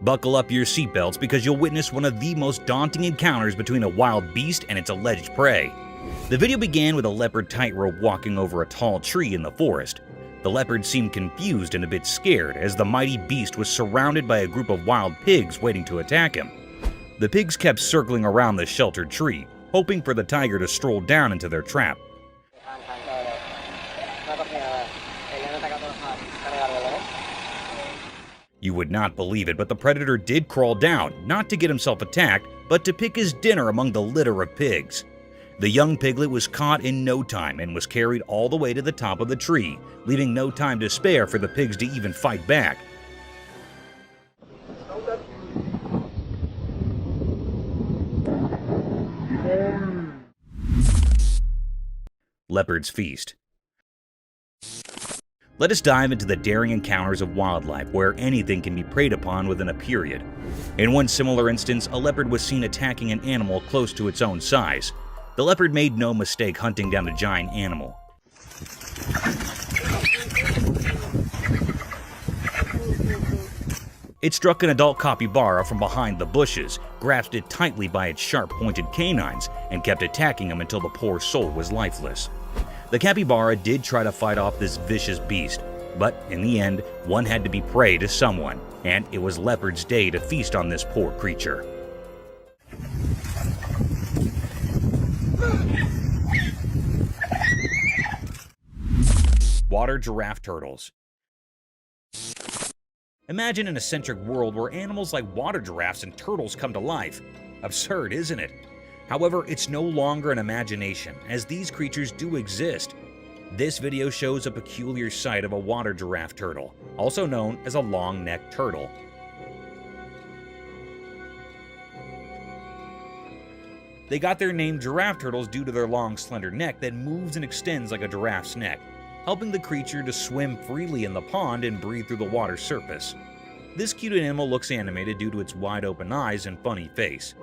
Buckle up your seatbelts because you'll witness one of the most daunting encounters between a wild beast and its alleged prey. The video began with a leopard tightrope walking over a tall tree in the forest. The leopard seemed confused and a bit scared as the mighty beast was surrounded by a group of wild pigs waiting to attack him. The pigs kept circling around the sheltered tree, hoping for the tiger to stroll down into their trap. You would not believe it, but the predator did crawl down, not to get himself attacked, but to pick his dinner among the litter of pigs. The young piglet was caught in no time and was carried all the way to the top of the tree, leaving no time to spare for the pigs to even fight back. Leopard's Feast. Let us dive into the daring encounters of wildlife where anything can be preyed upon within a period. In one similar instance, a leopard was seen attacking an animal close to its own size. The leopard made no mistake hunting down the giant animal. It struck an adult capybara from behind the bushes, grasped it tightly by its sharp-pointed canines, and kept attacking him until the poor soul was lifeless. The capybara did try to fight off this vicious beast, but in the end, one had to be prey to someone, and it was Leopard's day to feast on this poor creature. Water giraffe turtles. Imagine an eccentric world where animals like water giraffes and turtles come to life. Absurd, isn't it? However, it's no longer an imagination, as these creatures do exist. This video shows a peculiar sight of a water giraffe turtle, also known as a long-necked turtle. They got their name giraffe turtles due to their long, slender neck that moves and extends like a giraffe's neck, helping the creature to swim freely in the pond and breathe through the water's surface. This cute animal looks animated due to its wide-open eyes and funny face.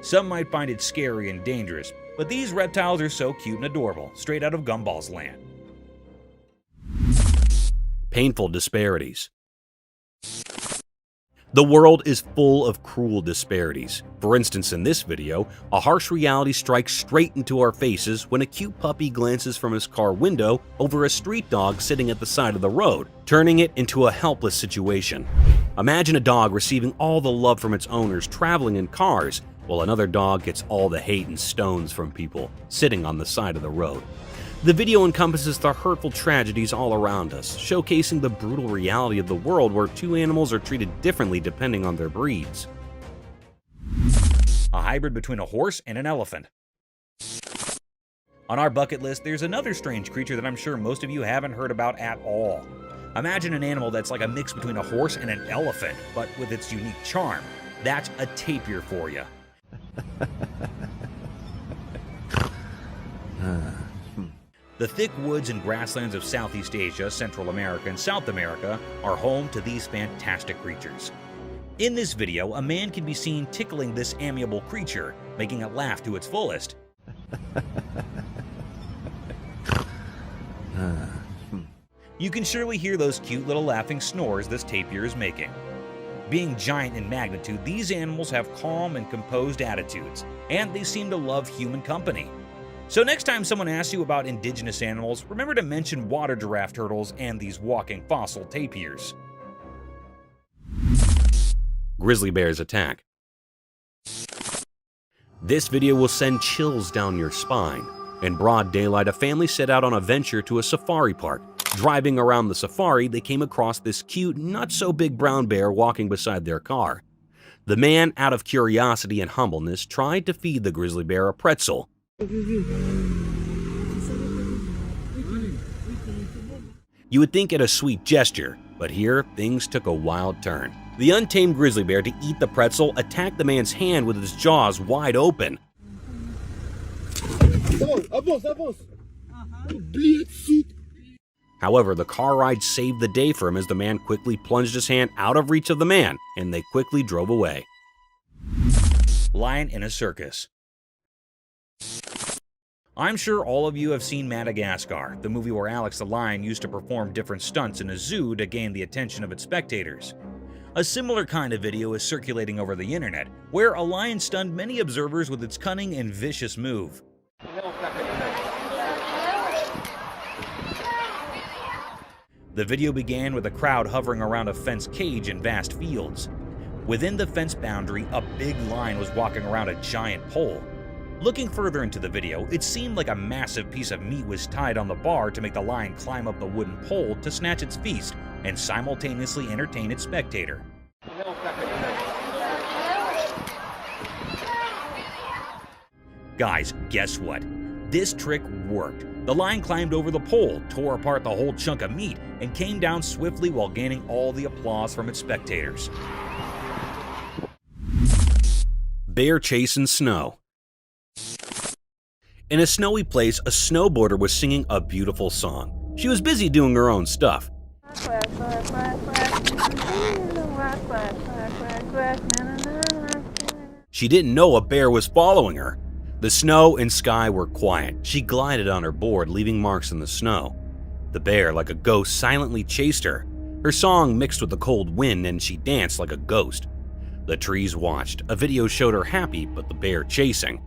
Some might find it scary and dangerous, but these reptiles are so cute and adorable, straight out of Gumball's land. Painful disparities. The world is full of cruel disparities. For instance, in this video, a harsh reality strikes straight into our faces when a cute puppy glances from his car window over a street dog sitting at the side of the road, turning it into a helpless situation. Imagine a dog receiving all the love from its owners traveling in cars, while another dog gets all the hate and stones from people sitting on the side of the road. The video encompasses the hurtful tragedies all around us, showcasing the brutal reality of the world where two animals are treated differently depending on their breeds. A hybrid between a horse and an elephant. On our bucket list, there's another strange creature that I'm sure most of you haven't heard about at all. Imagine an animal that's like a mix between a horse and an elephant, but with its unique charm. That's a tapir for you. The thick woods and grasslands of Southeast Asia, Central America, and South America are home to these fantastic creatures. In this video, a man can be seen tickling this amiable creature, making it laugh to its fullest. You can surely hear those cute little laughing snores this tapir is making. Being giant in magnitude, these animals have calm and composed attitudes, and they seem to love human company. So next time someone asks you about indigenous animals, remember to mention water giraffe turtles and these walking fossil tapirs. Grizzly bears attack. This video will send chills down your spine. In broad daylight, a family set out on a venture to a safari park. Driving around the safari, they came across this cute, not-so-big brown bear walking beside their car. The man, out of curiosity and humbleness, tried to feed the grizzly bear a pretzel. You would think it a sweet gesture, but here things took a wild turn. The untamed grizzly bear, to eat the pretzel, attacked the man's hand with its jaws wide open. However, the car ride saved the day for him as the man quickly plunged his hand out of reach of the man, and they quickly drove away. Lion in a circus. I'm sure all of you have seen Madagascar, the movie where Alex the lion used to perform different stunts in a zoo to gain the attention of its spectators. A similar kind of video is circulating over the internet, where a lion stunned many observers with its cunning and vicious move. The video began with a crowd hovering around a fenced cage in vast fields. Within the fence boundary, a big lion was walking around a giant pole. Looking further into the video, it seemed like a massive piece of meat was tied on the bar to make the lion climb up the wooden pole to snatch its feast and simultaneously entertain its spectator. Guys, guess what? This trick worked. The lion climbed over the pole, tore apart the whole chunk of meat, and came down swiftly while gaining all the applause from its spectators. Bear chase in snow. In a snowy place, a snowboarder was singing a beautiful song. She was busy doing her own stuff. She didn't know a bear was following her. The snow and sky were quiet. She glided on her board, leaving marks in the snow. The bear, like a ghost, silently chased her. Her song mixed with the cold wind, and she danced like a ghost. The trees watched. A video showed her happy, but the bear chasing.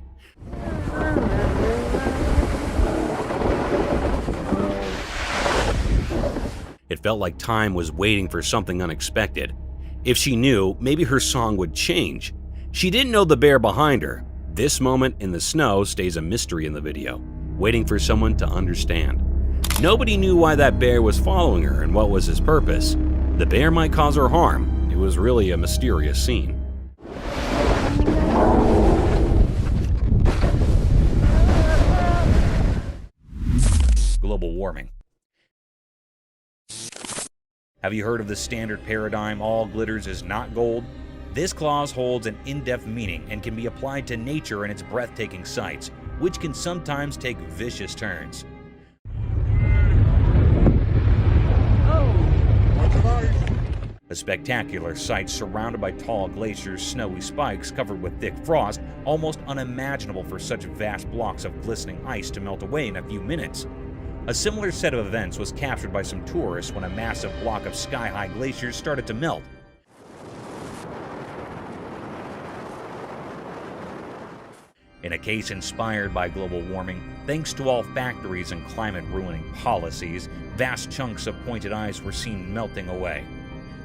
It felt like time was waiting for something unexpected. If she knew, maybe her song would change. She didn't know the bear behind her, This moment in the snow stays a mystery in the video, waiting for someone to understand. Nobody knew why that bear was following her and what was his purpose. The bear might cause her harm. It was really a mysterious scene. Global warming. Have you heard of the standard paradigm, all glitters is not gold? This clause holds an in-depth meaning and can be applied to nature and its breathtaking sights, which can sometimes take vicious turns. A spectacular sight surrounded by tall glaciers, snowy spikes covered with thick frost, almost unimaginable for such vast blocks of glistening ice to melt away in a few minutes. A similar set of events was captured by some tourists when a massive block of sky-high glaciers started to melt. In a case inspired by global warming, thanks to all factories and climate-ruining policies, vast chunks of pointed ice were seen melting away.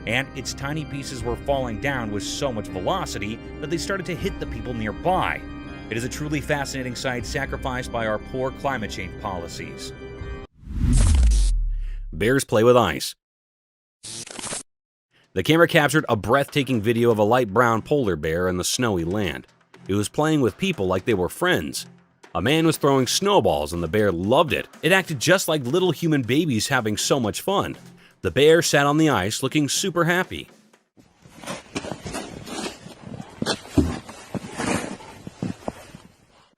And its tiny pieces were falling down with so much velocity that they started to hit the people nearby. It is a truly fascinating sight sacrificed by our poor climate change policies. Bears play with ice. The camera captured a breathtaking video of a light brown polar bear in the snowy land. It was playing with people like they were friends. A man was throwing snowballs and the bear loved it. It acted just like little human babies having so much fun. The bear sat on the ice looking super happy.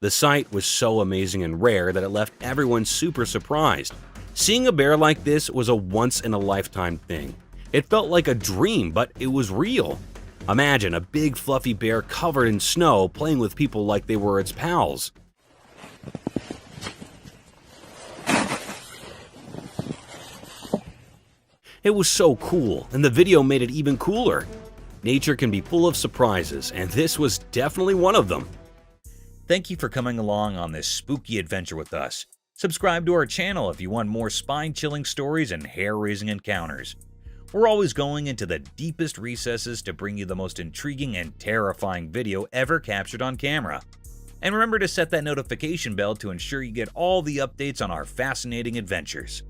The sight was so amazing and rare that it left everyone super surprised. Seeing a bear like this was a once-in-a-lifetime thing. It felt like a dream, but it was real. Imagine a big fluffy bear covered in snow playing with people like they were its pals. It was so cool, and the video made it even cooler. Nature can be full of surprises, and this was definitely one of them. Thank you for coming along on this spooky adventure with us. Subscribe to our channel if you want more spine-chilling stories and hair-raising encounters. We're always going into the deepest recesses to bring you the most intriguing and terrifying video ever captured on camera. And remember to set that notification bell to ensure you get all the updates on our fascinating adventures.